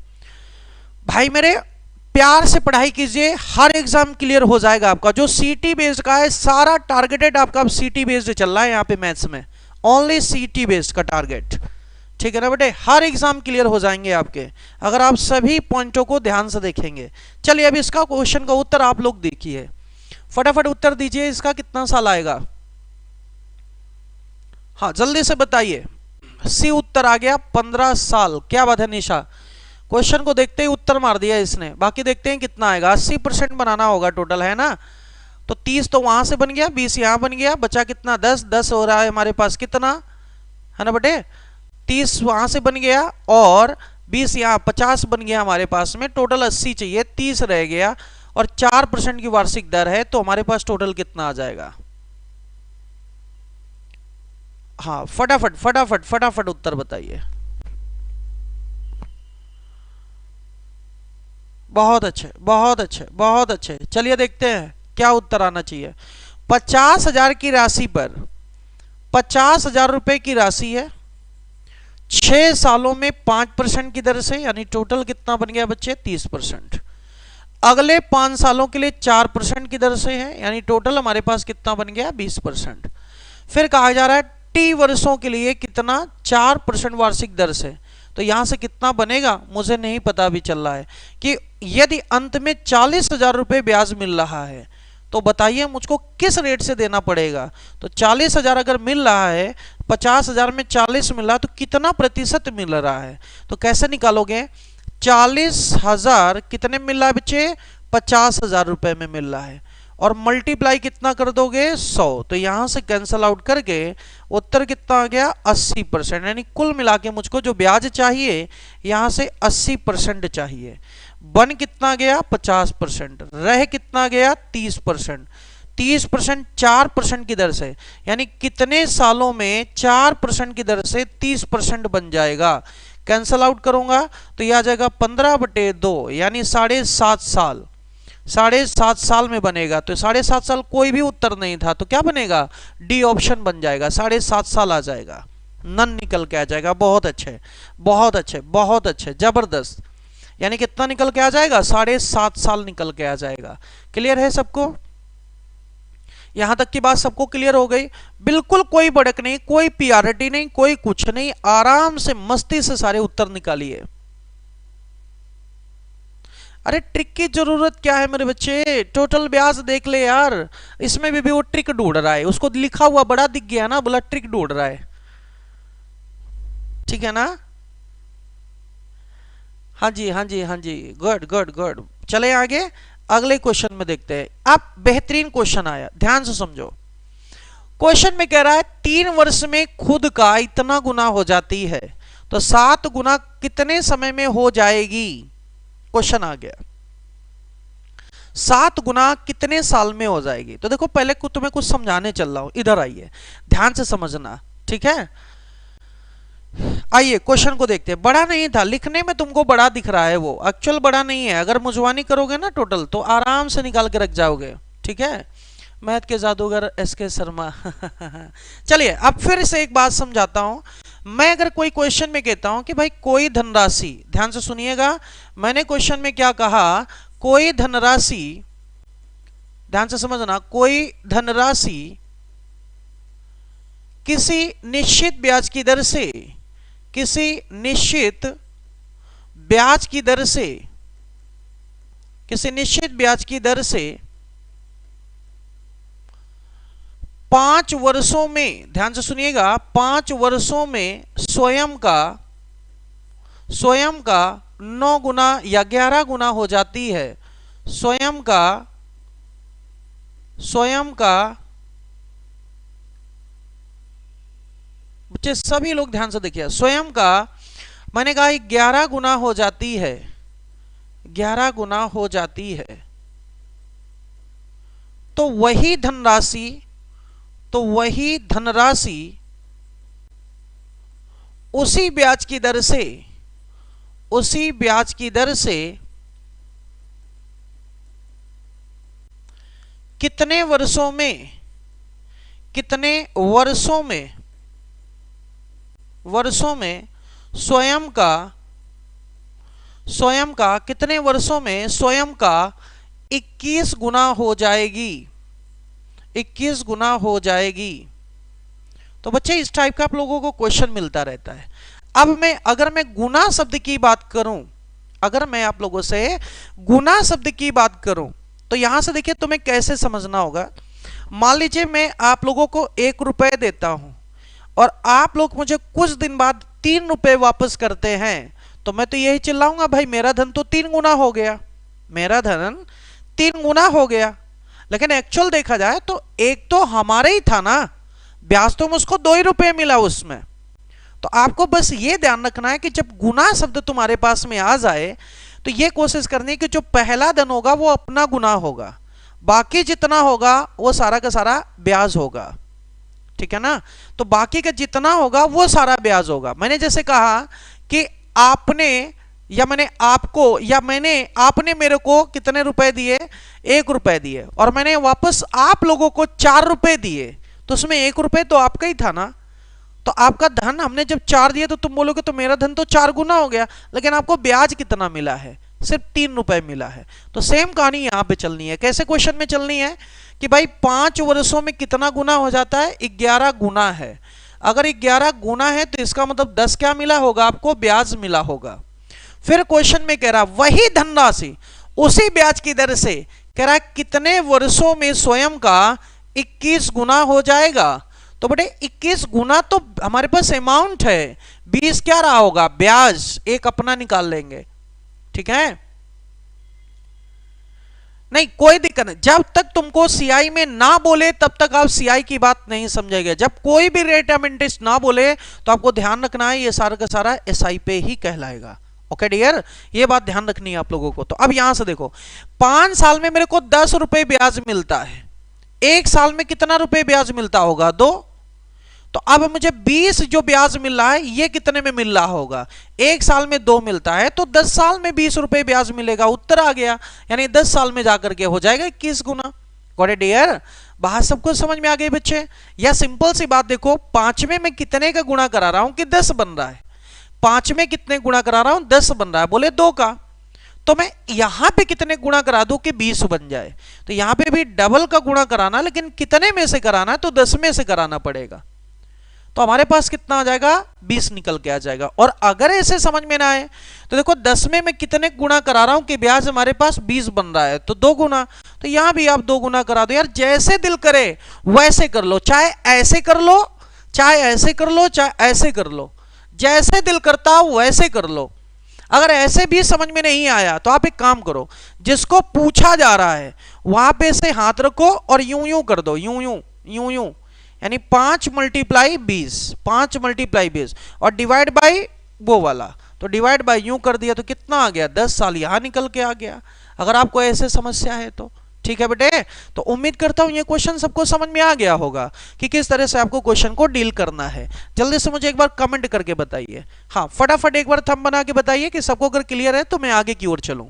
A: भाई मेरे प्यार से पढ़ाई कीजिए, हर एग्जाम क्लियर हो जाएगा आपका। जो सीटी बेस्ड का है सारा टारगेटेड आपका सीटी बेस्ड चल रहा है यहाँ पे मैथ्स में, ओनली सीटी बेस्ड का टारगेट, ठीक है ना बेटे। हर एग्जाम क्लियर हो जाएंगे आपके अगर आप सभी पॉइंटों को ध्यान से देखेंगे। चलिए अब इसका क्वेश्चन का उत्तर आप लोग देखिए, फटाफट उत्तर दीजिए। इसका कितना साल आएगा, हाँ जल्दी से बताइए। सी उत्तर आ गया 15 साल। क्या बात है निशा, क्वेश्चन को देखते ही उत्तर मार दिया इसने। बाकी देखते हैं कितना आएगा, 80% बनाना होगा टोटल, है ना। तो 30 तो वहां से बन गया, 20 यहां बन गया, बचा कितना, 10। 10 हो रहा है हमारे पास कितना, है ना बेटे, 30 वहां से बन गया और 20 यहाँ, 50 बन गया हमारे पास में। टोटल 80 चाहिए, 30 रह गया और 4% की वार्षिक दर है, तो हमारे पास टोटल कितना आ जाएगा। हाँ फटाफट फटाफट फटाफट उत्तर बताइए। बहुत अच्छे, बहुत अच्छे, बहुत अच्छे। चलिए देखते हैं क्या उत्तर आना चाहिए। 50,000 की राशि पर 50,000 रुपए की राशि है, 6 सालों में 5% की दर से, यानी टोटल कितना बन गया बच्चे, 30%। अगले 5 सालों के लिए 4% की दर से है, यानी टोटल हमारे पास कितना बन गया, 20%। फिर कहा जा रहा है टी वर्षों के लिए कितना, 4% वार्षिक दर से। तो यहां से कितना बनेगा मुझे नहीं पता, अभी चल रहा है कि यदि अंत में 40,000 रुपए ब्याज मिल रहा है तो बताइए मुझको किस रेट से देना पड़ेगा। तो 40,000 अगर मिल रहा है, 50,000 में 40 मिल रहा है, तो कितना प्रतिशत मिल रहा है। तो कैसे निकालोगे, 40,000 कितने मिल रहा है बच्चे, 50,000 रुपए में मिल रहा है, और मल्टीप्लाई कितना कर दोगे, 100। तो यहां से कैंसल आउट करके उत्तर कितना आ गया, 80%। यानी कुल मिला के मुझको जो ब्याज चाहिए यहां से 80% चाहिए। बन कितना गया, 50%, रह कितना गया, 30%। 30% 4% की दर से, यानी कितने सालों में 4% की दर से 30% बन जाएगा। कैंसल आउट करूंगा तो यह आ जाएगा 15/2, यानी 7.5 साल। 7.5 साल में बनेगा। तो 7.5 साल कोई भी उत्तर नहीं था, तो क्या बनेगा, डी ऑप्शन बन जाएगा, 7.5 साल आ जाएगा, नन निकल के आ जाएगा। बहुत अच्छे, बहुत अच्छे, बहुत अच्छे, जबरदस्त। यानी कितना निकल के आ जाएगा, 7.5 साल निकल के आ जाएगा। क्लियर है सबको, यहां तक की बात सबको क्लियर हो गई। बिल्कुल कोई भड़क नहीं, कोई पीआरटी नहीं, कोई कुछ नहीं, आराम से मस्ती से सारे उत्तर निकालिए। अरे ट्रिक की जरूरत क्या है मेरे बच्चे, टोटल ब्याज देख ले यार। इसमें भी वो ट्रिक ढूंढ रहा है, उसको लिखा हुआ बड़ा दिख गया ना, बोला ट्रिक ढूंढ रहा है, ठीक है ना। हाँ जी, हाँ जी, हाँ जी, गुड गुड गुड। चले आगे अगले क्वेश्चन में देखते हैं। अब बेहतरीन क्वेश्चन आया, ध्यान से समझो। क्वेश्चन में कह रहा है 3 वर्ष में खुद का इतना गुना हो जाती है, तो 7 गुना कितने समय में हो जाएगी। क्वेश्चन आ गया 7 गुना कितने साल में हो जाएगी। तो देखो पहले तुम्हें कुछ समझाने चल रहा हूं, इधर आइए, ध्यान से समझना, ठीक है। आइए क्वेश्चन को देखते हैं। बड़ा नहीं था, लिखने में तुमको बड़ा दिख रहा है, वो एक्चुअल बड़ा नहीं है। अगर मुजवानी करोगे ना टोटल तो आराम से निकाल के रख जाओगे, ठीक है। मैथ के जादूगर एसके शर्मा। चलिए अब फिर से एक बात समझाता हूं। मैं अगर कोई क्वेश्चन में कहता हूं कि भाई कोई धनराशि, ध्यान से सुनिएगा, मैंने क्वेश्चन में क्या कहा, कोई धनराशि, ध्यान से समझना, कोई धनराशि किसी निश्चित ब्याज की दर से, किसी निश्चित ब्याज की दर से, किसी निश्चित ब्याज की दर से 5 वर्षों में, ध्यान से सुनिएगा, 5 वर्षों में स्वयं का 9 गुना या 11 गुना हो जाती है। स्वयं का बच्चे सभी लोग ध्यान से देखिए, स्वयं का मैंने कहा 11 गुना हो जाती है, 11 गुना हो जाती है। तो वही धनराशि उसी ब्याज की दर से कितने वर्षों में स्वयं का कितने वर्षों में स्वयं का 21 गुना हो जाएगी, 21 गुना हो जाएगी। तो बच्चे इस टाइप का आप लोगों को क्वेश्चन मिलता रहता है। अब अगर मैं गुना शब्द की बात करूं, अगर मैं आप लोगों से गुना शब्द की बात करूं, तो यहां से देखिए तुम्हें कैसे समझना होगा। मान लीजिए मैं आप लोगों को 1 रुपए देता हूं और आप लोग मुझे कुछ दिन बाद 3 रुपए वापस करते हैं, तो मैं तो यही चिल्लाऊंगा, भाई मेरा धन तो 3 गुना हो गया, मेरा धन 3 गुना हो गया। लेकिन एक्चुअल देखा जाए तो एक तो हमारे ही था ना, ब्याज तो मुझको 2 ही रुपए मिला उसमें। तो आपको बस ये ध्यान रखना है कि जब गुना शब्द तुम्हारे पास में आ जाए तो ये कोशिश करनी है कि जो पहला धन होगा वो अपना गुना होगा, बाकी जितना होगा वो सारा का सारा ब्याज होगा, ठीक है ना। तो बाकी का जितना होगा वो सारा ब्याज होगा। मैंने जैसे कहा कि आपने या मैंने आपको या आपने मेरे को कितने रुपए दिए, 1 रुपए दिए, और मैंने वापस आप लोगों को 4 रुपए दिए, तो उसमें 1 रुपए तो आपका ही था ना। तो आपका धन हमने जब 4 दिए तो तुम बोलोगे तो मेरा धन तो 4 गुना हो गया, लेकिन आपको ब्याज कितना मिला है, सिर्फ 3 रुपए मिला है। तो सेम कहानी यहां पे चलनी है। कैसे क्वेश्चन में चलनी है कि भाई 5 वर्षों में कितना गुना हो जाता है, 11 गुना है। अगर 11 गुना है तो इसका मतलब 10 क्या मिला होगा, आपको ब्याज मिला होगा। फिर क्वेश्चन में कह रहा वही धनराशि उसी ब्याज की दर से कह रहा कितने वर्षों में स्वयं का 21 गुना हो जाएगा। तो बेटे 21 गुना तो हमारे पास अमाउंट है, 20 क्या रहा होगा, ब्याज, एक अपना निकाल लेंगे, ठीक है। नहीं कोई दिक्कत नहीं, जब तक तुमको सीआई में ना बोले तब तक आप सीआई की बात नहीं समझेंगे। जब कोई भी रेट ऑफ इंटरेस्ट ना बोले तो आपको ध्यान रखना है ये सारा का सारा एसआई पे ही कहलाएगा। ओके डियर, ये बात ध्यान रखनी है आप लोगों को। तो अब यहां से देखो, 5 साल में मेरे को 10 रुपए ब्याज मिलता है, 1 साल में कितना रुपए ब्याज मिलता होगा, 2। तो अब मुझे 20 जो ब्याज मिल रहा है ये कितने में मिल रहा होगा, 1 साल में 2 मिलता है, तो 10 साल में 20 रुपए ब्याज मिलेगा। उत्तर आ गया, यानी 10 साल में जाकर के हो जाएगा 21 गुना। गॉट इट डियर, बात सबको समझ में आ गई बच्चे। या सिंपल सी बात देखो, 5 में मैं कितने का गुणा करा रहा हूं कि 10 बन रहा है, 5 में कितने गुणा करा रहा हूं, 10 बन रहा है, बोले 2 का। तो मैं यहां पे कितने गुणा करा दूं कि 20 बन जाए। तो यहां पे भी डबल का गुणा कराना, लेकिन कितने में से कराना है, तो 10 में से कराना पड़ेगा। तो हमारे पास कितना आ जाएगा, 20 निकल के आ जाएगा। और अगर ऐसे समझ में ना आए तो देखो 10 में मैं कितने गुणा करा रहा हूं कि ब्याज हमारे पास 20 बन रहा है, तो 2 गुना। तो यहां भी आप 2 गुना करा दो। यार जैसे दिल करे वैसे कर लो, चाहे ऐसे कर लो, चाहे ऐसे कर लो, चाहे ऐसे कर लो, जैसे दिल करता हो वैसे कर लो। अगर ऐसे भी समझ में नहीं आया तो आप एक काम करो, जिसको पूछा जा रहा है वहां पे से हाथ रखो और यूं यूं कर दो, यूं यूं यूं यूं, यानी 5 × 20, 5 × 20 और डिवाइड बाई वो वाला। तो डिवाइड बाई यूं कर दिया तो कितना आ गया, 10 साल यहां निकल के आ गया। अगर आपको ऐसे समस्या है तो ठीक है बेटे। तो उम्मीद करता हूं ये क्वेश्चन सबको समझ में आ गया होगा कि किस तरह से आपको क्वेश्चन को डील करना है। जल्दी से मुझे एक बार कमेंट करके बताइए, हाँ फटाफट एक बार थंब बना के बताइए कि सबको अगर क्लियर है तो मैं आगे की ओर चलूं।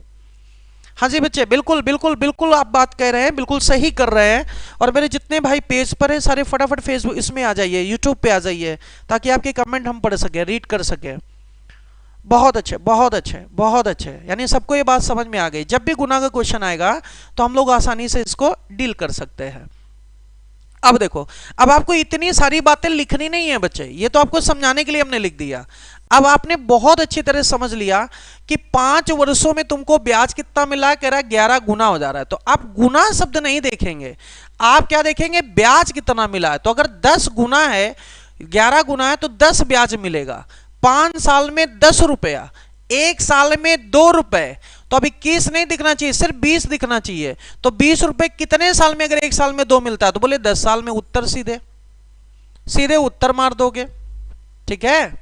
A: हाँ जी बच्चे, बिल्कुल बिल्कुल बिल्कुल आप बात कह रहे हैं, बिल्कुल सही कर रहे हैं। और मेरे जितने भाई पेज पर है सारे फटाफट फेसबुक इसमें आ जाइए, यूट्यूब पे आ जाइए, ताकि आपके कमेंट हम पढ़ सके, रीड कर सके। बहुत अच्छे बहुत अच्छे बहुत अच्छे, यानी सबको ये बात समझ में आ गई। जब भी गुना का क्वेश्चन आएगा तो हम लोग आसानी से इसको डील कर सकते हैं। अब देखो, अब आपको इतनी सारी बातें लिखनी नहीं है बच्चे, ये तो आपको समझाने के लिए हमने लिख दिया। अब आपने बहुत अच्छी तरह समझ लिया कि 5 वर्षों में तुमको ब्याज कितना मिला है, कह रहा है 11 गुना हो जा रहा है। तो आप गुना शब्द नहीं देखेंगे, आप क्या देखेंगे, ब्याज कितना मिला है। तो अगर 10 गुना है, 11 गुना है तो 10 ब्याज मिलेगा। 5 साल में 10 रुपया, 1 साल में 2 रुपए। तो अब 21 नहीं दिखना चाहिए, सिर्फ 20 दिखना चाहिए। तो 20 रुपए कितने साल में, अगर 1 साल में 2 मिलता है तो बोले 10 साल में। उत्तर सीधे सीधे उत्तर मार दोगे। ठीक है,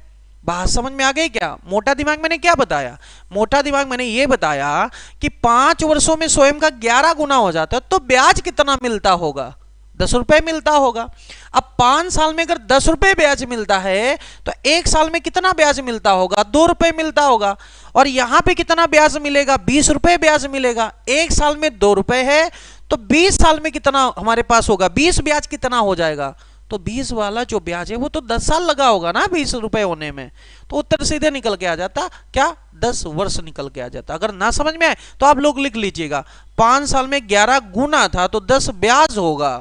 A: बात समझ में आ गई क्या? मोटा दिमाग मैंने क्या बताया? मोटा दिमाग मैंने ये बताया कि 5 वर्षों में स्वयं का 11 गुना हो जाता है तो ब्याज कितना मिलता होगा, 10 रुपए मिलता होगा। अब 5 साल में अगर 10 रुपए ब्याज मिलता है तो 1 साल में कितना ब्याज मिलता होगा, 2 रुपए मिलता होगा। और यहां पे कितना ब्याज मिलेगा, 20 रुपए ब्याज मिलेगा। 1 साल में 2 रुपए है तो 20 साल में कितना हमारे पास होगा, 20 ब्याज कितना हो जाएगा। तो 20 वाला जो ब्याज है वो तो 10 साल लगा होगा ना 20 रुपए होने में। तो उत्तर सीधे निकल के आ जाता, क्या, 10 वर्ष निकल के आ जाता। अगर ना समझ में आए तो आप लोग लिख लीजिएगा, 5 साल में 11 गुना था तो 10 ब्याज होगा।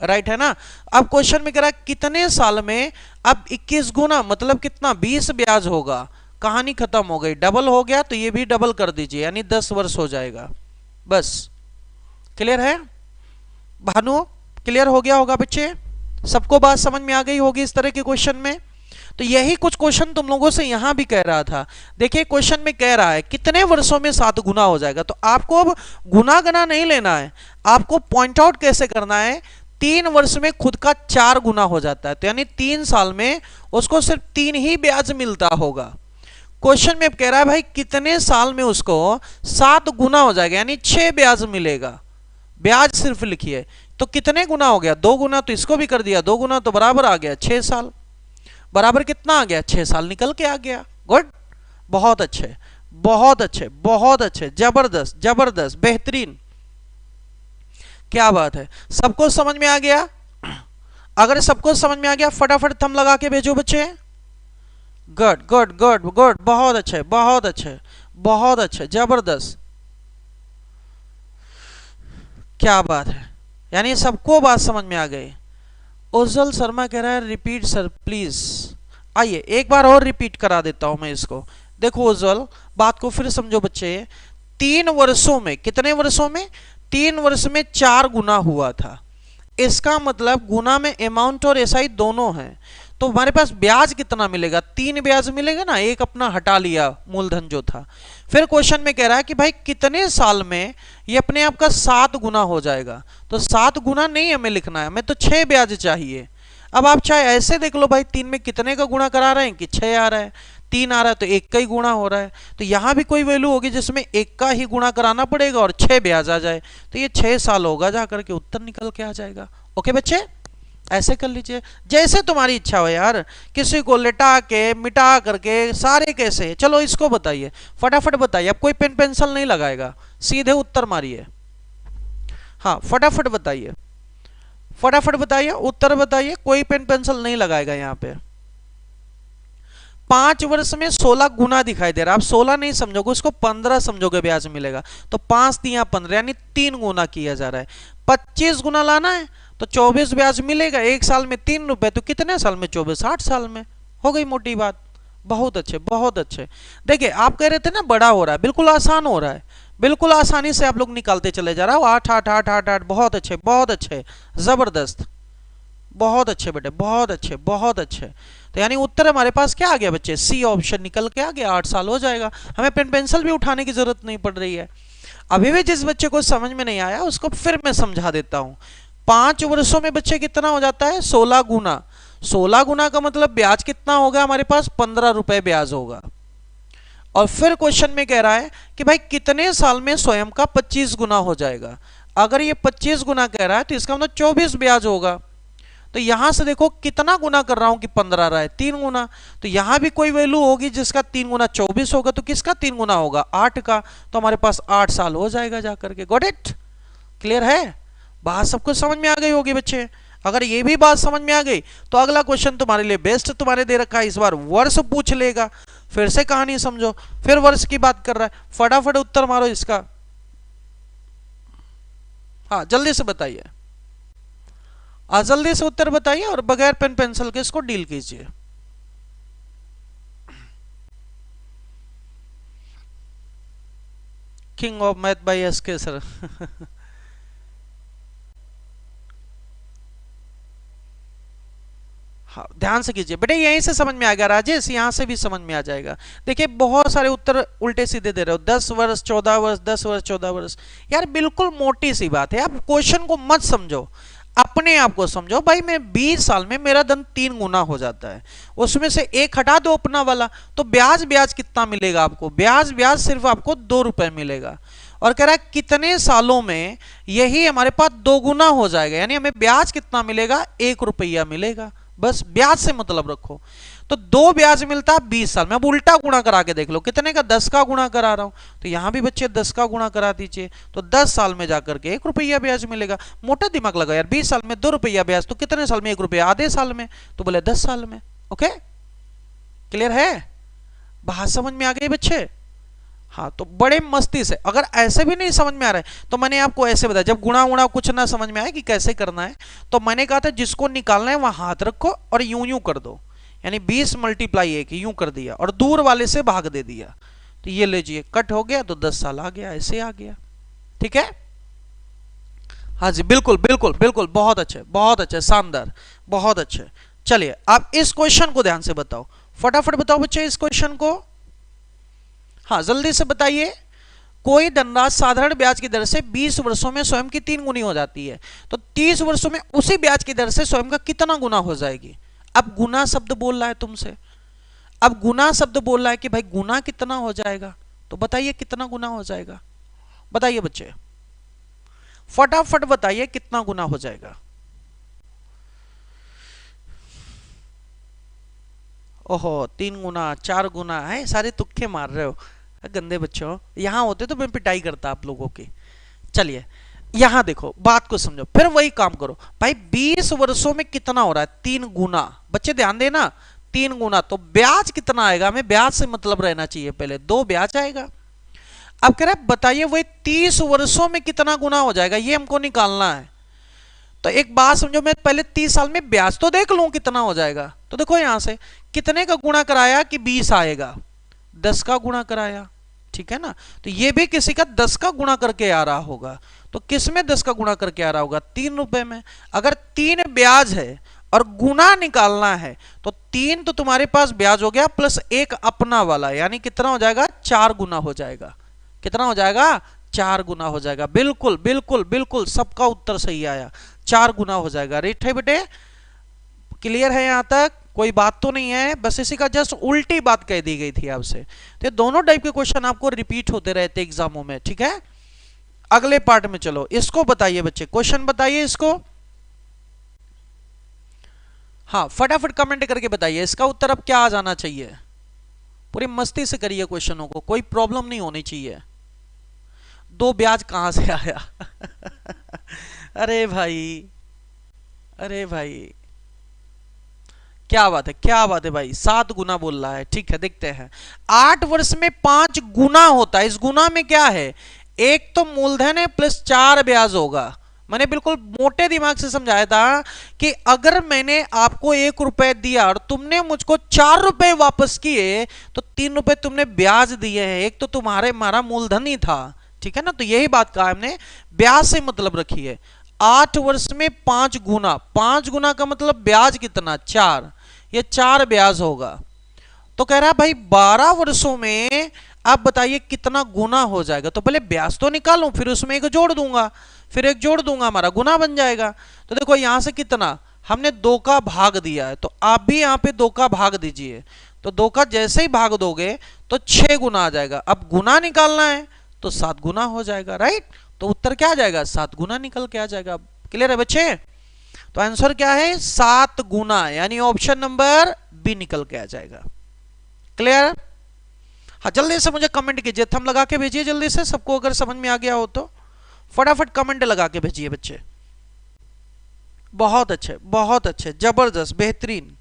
A: राइट है ना। अब क्वेश्चन में कह रहा है कितने साल में, अब 21 गुना मतलब कितना, 20 ब्याज होगा। कहानी खत्म हो गई, डबल हो गया तो ये भी डबल कर दीजिए, यानी 10 वर्ष हो जाएगा। बस क्लियर है भानु? क्लियर हो गया होगा बच्चे, सबको बात समझ में आ गई होगी इस तरह के क्वेश्चन में। तो यही कुछ क्वेश्चन तुम लोगों से यहां भी कह रहा था। देखिए क्वेश्चन में कह रहा है कितने वर्षों में 7 गुना हो जाएगा। तो आपको अब गुना गना नहीं लेना है, आपको पॉइंट आउट कैसे करना है। 3 वर्ष में खुद का 4 गुना हो जाता है, तो यानी 3 साल में उसको सिर्फ 3 ही ब्याज मिलता होगा। क्वेश्चन में कह रहा है भाई कितने साल में उसको 7 गुना हो जाएगा, यानी 6 ब्याज मिलेगा। ब्याज सिर्फ लिखिए, तो कितने गुना हो गया, 2 गुना। तो इसको भी कर दिया 2 गुना, तो बराबर आ गया 6 साल। बराबर कितना आ गया, 6 साल निकल के आ गया। गुड, बहुत अच्छे बहुत अच्छे बहुत अच्छे, जबरदस्त जबरदस्त, बेहतरीन, क्या बात है। सबको समझ में आ गया? अगर सबको समझ में आ गया फटाफट थंब लगा के भेजो बच्चे। गुड गुड गुड गुड, बहुत अच्छे बहुत अच्छे बहुत अच्छे, जबरदस्त, क्या बात है। यानी सबको बात समझ में आ गई। उज्जवल शर्मा कह रहा है रिपीट सर प्लीज। आइए एक बार और रिपीट करा देता हूं मैं इसको। देखो उज्जवल, बात को फिर समझो बच्चे। 3 वर्षों में, कितने वर्षों में, 3 वर्ष में 4 गुना हुआ था। इसका मतलब गुना में अमाउंट और एसआई दोनों हैं। तो हमारे पास ब्याज कितना मिलेगा, 3 ब्याज मिलेगा ना, एक अपना हटा लिया मूलधन जो था। फिर क्वेश्चन में कह रहा है कि भाई कितने साल में ये अपने आप का 7 गुना हो जाएगा। तो 7 गुना नहीं हमें लिखना है, हमें तो 6 ब्याज चाहिए। अब आप चाहे ऐसे देख लो भाई, 3 में कितने का गुणा करा रहे हैं कि 6 आ रहा है, 3 आ रहा है तो 1 का ही गुणा हो रहा है। तो यहां भी कोई वैल्यू होगी जिसमें 1 का ही गुणा कराना पड़ेगा और 6 ब्याज आ जाए, तो ये 6 साल होगा, जाकर के उत्तर निकल के आ जाएगा। ओके बच्चे, ऐसे कर लीजिए जैसे तुम्हारी इच्छा हो यार। किसी को लिटा के मिटा करके सारे कैसे, चलो इसको बताइए, फटाफट बताइए। अब कोई पेन पेंसिल नहीं लगाएगा, सीधे उत्तर मारिए। हाँ फटाफट बताइए, फटाफट बताइए, उत्तर बताइए, कोई पेन पेंसिल नहीं लगाएगा यहाँ पे। 5 वर्ष में 16 गुना दिखाई दे रहा है। आप 16 नहीं समझोगे, उसको 15 समझोगे, ब्याज मिलेगा। तो 5 दिया 15, यानी 3 गुना किया जा रहा है। 25 गुना लाना है तो 24 ब्याज मिलेगा। 1 साल में 3 रुपए, तो कितने साल में 24, 8 साल में। हो गई मोटी बात। बहुत अच्छे बहुत अच्छे। देखिए आप कह रहे थे ना बड़ा हो रहा है, बिल्कुल आसान हो रहा है, बिल्कुल आसानी से आप लोग निकालते चले जा रहा हो। 8 8 8 8 8, बहुत अच्छे बहुत अच्छे, जबरदस्त, बहुत अच्छे बेटे, बहुत अच्छे बहुत अच्छे। तो यानी उत्तर हमारे पास क्या आ गया बच्चे, सी ऑप्शन निकल के आ गया। 8 साल हो जाएगा, हमें पेन पेंसिल भी उठाने की जरूरत नहीं पड़ रही है। अभी भी जिस बच्चे को समझ में नहीं आया उसको फिर मैं समझा देता हूं। 5 वर्षों में बच्चे कितना हो जाता है, 16 गुना। 16 गुना का मतलब ब्याज कितना होगा हमारे पास, 15 रुपए ब्याज होगा। और फिर क्वेश्चन में कह रहा है कि भाई कितने साल में स्वयं का 25 गुना हो जाएगा। अगर ये 25 गुना कह रहा है तो इसका मतलब 24 ब्याज होगा। तो यहां से देखो कितना गुना कर रहा हूं कि 15 रहा है, 3 गुना। तो यहां भी कोई वैल्यू होगी जिसका 3 गुना 24 होगा, तो किसका 3 गुना होगा, 8 का। तो हमारे पास 8 साल हो जाएगा जाकर के। गॉट इट, क्लियर है बात, सबको समझ में आ गई होगी बच्चे। अगर ये भी बात समझ में आ गई तो अगला क्वेश्चन तुम्हारे लिए बेस्ट तुम्हारे दे रखा है, इस बार वर्ष पूछ लेगा। फिर से कहानी समझो, फिर वर्ष की बात कर रहा है, फटाफट उत्तर मारो इसका। हाँ जल्दी से बताइए, जल्दी से उत्तर बताइए और बगैर पेन पेंसिल के इसको डील कीजिए। King of math by S के सर। हाँ ध्यान से कीजिए बेटे, यहीं से समझ में आ गया राजेश, यहां से भी समझ में आ जाएगा। देखिए बहुत सारे उत्तर उल्टे सीधे दे रहे हो, 10 वर्ष 14 वर्ष 10 वर्ष 14 वर्ष, यार बिल्कुल मोटी सी बात है। आप क्वेश्चन को मत समझो, अपने आप को समझो। भाई मैं 20 साल में मेरा धन 3 गुना हो जाता है, उसमें से एक हटा दो अपना वाला, तो ब्याज ब्याज कितना मिलेगा आपको? ब्याज ब्याज सिर्फ आपको 2 रुपए मिलेगा। और कह रहा है कितने सालों में यही हमारे पास 2 गुना हो जाएगा, यानी हमें ब्याज कितना मिलेगा? 1 रुपया मिलेगा। बस ब्याज से मतलब रखो। तो 2 ब्याज मिलता है 20 साल में। अब उल्टा गुणा करा के देख लो, कितने का? 10 का गुणा करा रहा हूं, तो यहां भी बच्चे 10 का गुणा करा दीजिए, तो 10 साल में जाकर के 1 रुपया ब्याज मिलेगा। मोटा दिमाग लगा यार, 20 साल में 2 रुपया ब्याज, तो कितने साल में 1 रुपया? आधे साल में, तो बोले 10 साल में। ओके क्लियर है? बात समझ में आ गई बच्चे? हाँ तो बड़े मस्ती से, अगर ऐसे भी नहीं समझ में आ रहा है तो मैंने आपको ऐसे बताया, जब गुणा उणा कुछ ना समझ में आए कि कैसे करना है, तो मैंने कहा था जिसको निकालना है वहां हाथ रखो और यूं यूं कर दो, यानी 20 मल्टीप्लाई 1 यूं कर दिया और दूर वाले से भाग दे दिया, तो ये लीजिए कट हो गया, तो 10 साल आ गया, ऐसे आ गया। ठीक है? हाँ जी बिल्कुल बिल्कुल बिल्कुल, बहुत अच्छे शानदार, बहुत अच्छे। चलिए आप इस क्वेश्चन को ध्यान से बताओ, फटाफट बताओ बच्चे इस क्वेश्चन को। हाँ जल्दी से बताइए। कोई धनराशि साधारण ब्याज की दर से 20 वर्षों में स्वयं की 3 गुनी हो जाती है, तो 30 वर्षों में उसी ब्याज की दर से स्वयं का कितना गुना हो जाएगी? अब गुना शब्द बोल रहा है तुमसे, अब गुना शब्द बोल रहा है कि भाई गुना कितना हो जाएगा, तो बताइए कितना गुना हो जाएगा? बताइए बच्चे, फटाफट बताइए कितना गुना हो जाएगा। ओहो 3 गुना 4 गुना है, सारे तुक्के मार रहे हो गंदे बच्चों। यहां होते तो मैं पिटाई करता आप लोगों की। चलिए यहां देखो, बात को समझो, फिर वही काम करो भाई। 20 वर्षों में कितना हो रहा है? 3 गुना। बच्चे ध्यान देना, 3 गुना, तो ब्याज कितना आएगा? हमें ब्याज से मतलब रहना चाहिए, पहले 2 ब्याज आएगा। अब कह रहे हैं बताइए वही 30 वर्षों में कितना गुना हो जाएगा, ये हमको निकालना है। तो एक बात समझो, मैं पहले 30 साल में ब्याज तो देख लूं कितना हो जाएगा। तो देखो यहां से कितने का गुणा कराया कि 20 आएगा, 10 का गुणा कराया, ठीक है ना? तो ये भी किसी का 10 का गुणा करके आ रहा होगा, तो किस में 10 का गुणा करके आ रहा होगा? 3 रुपए में। अगर 3 ब्याज है और गुना निकालना है, तो 3 तो तुम्हारे पास ब्याज हो गया प्लस 1 अपना वाला, यानी कितना हो जाएगा? 4 गुना हो जाएगा। कितना हो जाएगा? 4 गुना हो जाएगा। बिल्कुल बिल्कुल बिल्कुल, सबका उत्तर सही आया, 4 गुना हो जाएगा। रेट है बेटे? क्लियर है यहां तक? कोई बात तो नहीं है? बस इसी का जस्ट उल्टी बात कह दी गई थी आपसे। तो दोनों टाइप के क्वेश्चन आपको रिपीट होते रहते एग्जामों में। ठीक है, अगले पार्ट में चलो, इसको बताइए बच्चे, क्वेश्चन बताइए इसको। हाँ फटाफट कमेंट करके बताइए इसका उत्तर अब क्या आ जाना चाहिए। पूरी मस्ती से करिए क्वेश्चनों को, कोई प्रॉब्लम नहीं होनी चाहिए। 2 ब्याज कहां से आया? अरे भाई, अरे भाई क्या बात है, क्या बात है भाई, 7 गुना बोल रहा है। ठीक है देखते हैं, 8 वर्ष में 5 गुना होता है। इस गुना में क्या है? एक तो मूलधन है प्लस 4 ब्याज होगा। मैंने बिल्कुल मोटे दिमाग से समझाया था कि अगर मैंने आपको 1 रुपए दिया और तुमने मुझको 4 रुपए वापस किए, तो 3 रुपए तुमने ब्याज दिए हैं, एक तो हमारा मूलधन ही था। ठीक है ना? तो यही बात कहा हमने, ब्याज से मतलब रखी है। 8 वर्ष में 5 गुना, 5 गुना का मतलब ब्याज कितना? 4, ये 4 ब्याज होगा। तो कह रहा है भाई 12 वर्षों में आप बताइए कितना गुना हो जाएगा। तो पहले ब्याज तो निकालूं, फिर उसमें एक जोड़ दूंगा, फिर एक जोड़ दूंगा, हमारा गुना बन जाएगा। तो देखो यहां से कितना हमने 2 का भाग दिया है, तो आप भी यहां पे 2 का भाग दीजिए। तो 2 का जैसे ही भाग दोगे तो 6 गुना आ जाएगा। अब गुना निकालना है तो 7 गुना हो जाएगा। राइट? तो उत्तर क्या आ जाएगा? 7 गुना निकल के आ जाएगा। क्लियर है बच्चे? तो आंसर क्या है? 7 गुना, यानी ऑप्शन नंबर बी निकल के आ जाएगा। क्लियर? हाँ जल्दी से मुझे कमेंट कीजिए, थंब लगा के भेजिए जल्दी से, सबको अगर समझ में आ गया हो तो फटाफट कमेंट लगा के भेजिए बच्चे। बहुत अच्छे, जबरदस्त, बेहतरीन।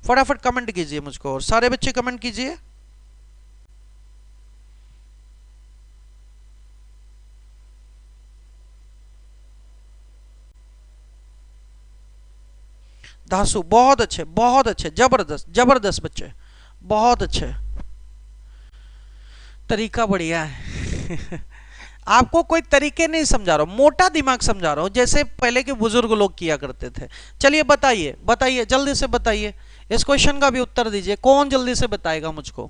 A: फटाफट कमेंट कीजिए मुझको, और सारे बच्चे कमेंट कीजिए। धासु बहुत अच्छे, जबरदस्त जबरदस्त बच्चे, बहुत अच्छे, तरीका बढ़िया है। आपको कोई तरीके नहीं समझा रहा हूं, मोटा दिमाग समझा रहा हूं, जैसे पहले के बुजुर्ग लोग किया करते थे। चलिए बताइए बताइए, जल्दी से बताइए, इस क्वेश्चन का भी उत्तर दीजिए। कौन जल्दी से बताएगा मुझको?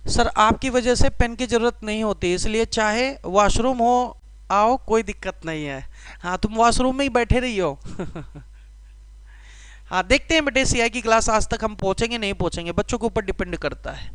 A: सर आपकी वजह से पेन की जरूरत नहीं होती, इसलिए चाहे वॉशरूम हो आओ, कोई दिक्कत नहीं है। हाँ तुम वॉशरूम में ही बैठे रही हो। हाँ देखते हैं बेटे सीआई की क्लास आज तक हम पहुंचेंगे नहीं पहुंचेंगे, बच्चों के ऊपर डिपेंड करता है।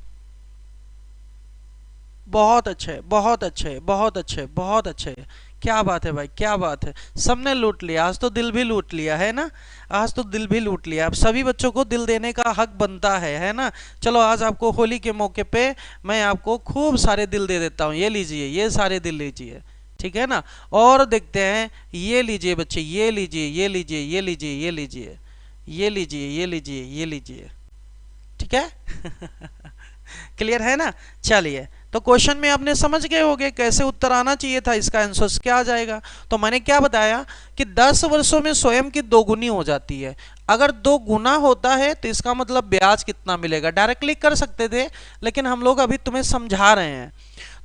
A: बहुत अच्छे बहुत अच्छे बहुत अच्छे बहुत अच्छे, क्या बात है भाई, क्या बात है, सबने लूट लिया आज तो, दिल भी लूट लिया है ना, आज तो दिल भी लूट लिया। अब सभी बच्चों को दिल देने का हक बनता है ना। चलो आज आपको होली के मौके पे मैं आपको खूब सारे दिल दे देता हूँ, ये लीजिए, ये सारे दिल लीजिए, ठीक है ना। और देखते हैं, ये लीजिए बच्चे, ये लीजिए, ये लीजिए, ये लीजिए, ये लीजिए, ये लीजिए, ये लीजिए, ये लीजिए, ठीक है। क्लियर है ना। चलिए तो क्वेश्चन में आपने समझ गए होंगे कैसे उत्तर आना चाहिए था, इसका आंसर क्या आ जाएगा। तो मैंने क्या बताया कि 10 वर्षों में स्वयं की दोगुनी हो जाती है। अगर 2 गुना होता है तो इसका मतलब ब्याज कितना मिलेगा, डायरेक्टली कर सकते थे, लेकिन हम लोग अभी तुम्हें समझा रहे हैं।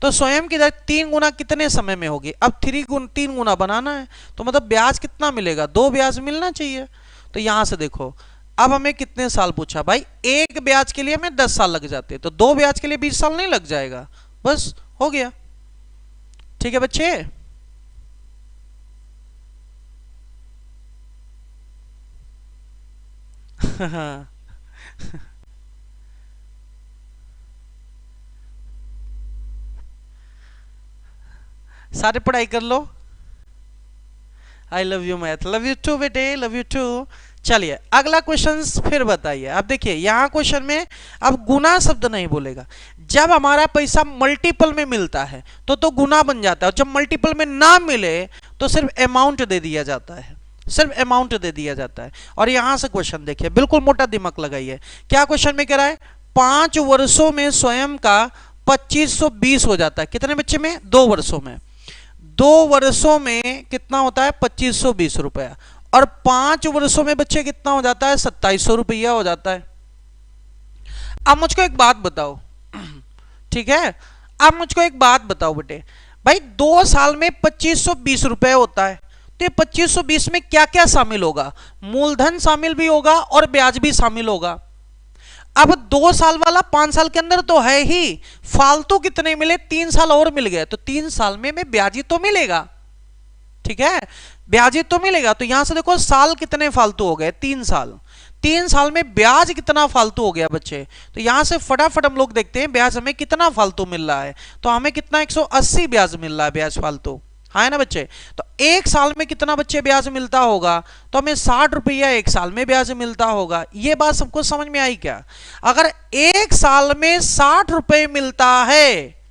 A: तो स्वयं की दर 3 गुना कितने समय में होगी, अब 3 गुना बनाना है, तो मतलब ब्याज कितना मिलेगा, 2 ब्याज मिलना चाहिए। तो यहां से देखो, अब हमें कितने साल पूछा भाई, एक ब्याज के लिए हमें 10 साल लग जाते, तो 2 ब्याज के लिए 20 साल नहीं लग जाएगा, बस हो गया। ठीक है बच्चे। सारे पढ़ाई कर लो। I love you math, love you too बेटे, लव यू टू। चलिए अगला क्वेश्चन फिर बताइए। अब देखिए यहाँ क्वेश्चन में अब गुना शब्द नहीं बोलेगा। जब हमारा पैसा मल्टीपल में मिलता है तो गुना बन जाता है, और जब मल्टीपल में ना मिले तो सिर्फ अमाउंट दे दिया जाता है, सिर्फ अमाउंट दे दिया जाता है। और यहां से क्वेश्चन देखिए, बिल्कुल मोटा दिमाग लगाइए। क्या क्वेश्चन में कह रहा है, 5 वर्षों में स्वयं का 2520 हो जाता है। कितने बच्चे में, 2 वर्षों में। 2 वर्षों में कितना होता है, 2520 रुपया। और 5 वर्षों में बच्चे कितना हो जाता है, 2700 रुपया हो जाता है। अब मुझको एक बात बताओ, ठीक है, अब मुझको एक बात बताओ बेटे, भाई 2 साल में 2520 रुपए होता है, तो ये 2520 में क्या क्या शामिल होगा, मूलधन शामिल भी होगा और ब्याज भी शामिल होगा। अब 2 साल वाला 5 साल के अंदर तो है ही, फालतू कितने मिले, 3 साल और मिल गए, तो 3 साल में ब्याजी तो मिलेगा, ठीक है, ब्याजी तो मिलेगा। तो यहां से देखो साल कितने फालतू हो गए, 3 साल, 3 साल में ब्याज कितना फालतू हो गया बच्चे। तो यहां से फटाफट हम लोग देखते हैं ब्याज हमें कितना फालतू मिल रहा है। तो हमें कितना 180 ब्याज मिल रहा है, ब्याज फालतू, है ना बच्चे। तो 1 साल में कितना बच्चे ब्याज मिलता होगा, तो हमें 60 रुपया 1 साल में ब्याज मिलता होगा। ये बात सबको समझ में आई क्या? अगर 1 साल में 60 रुपए मिलता है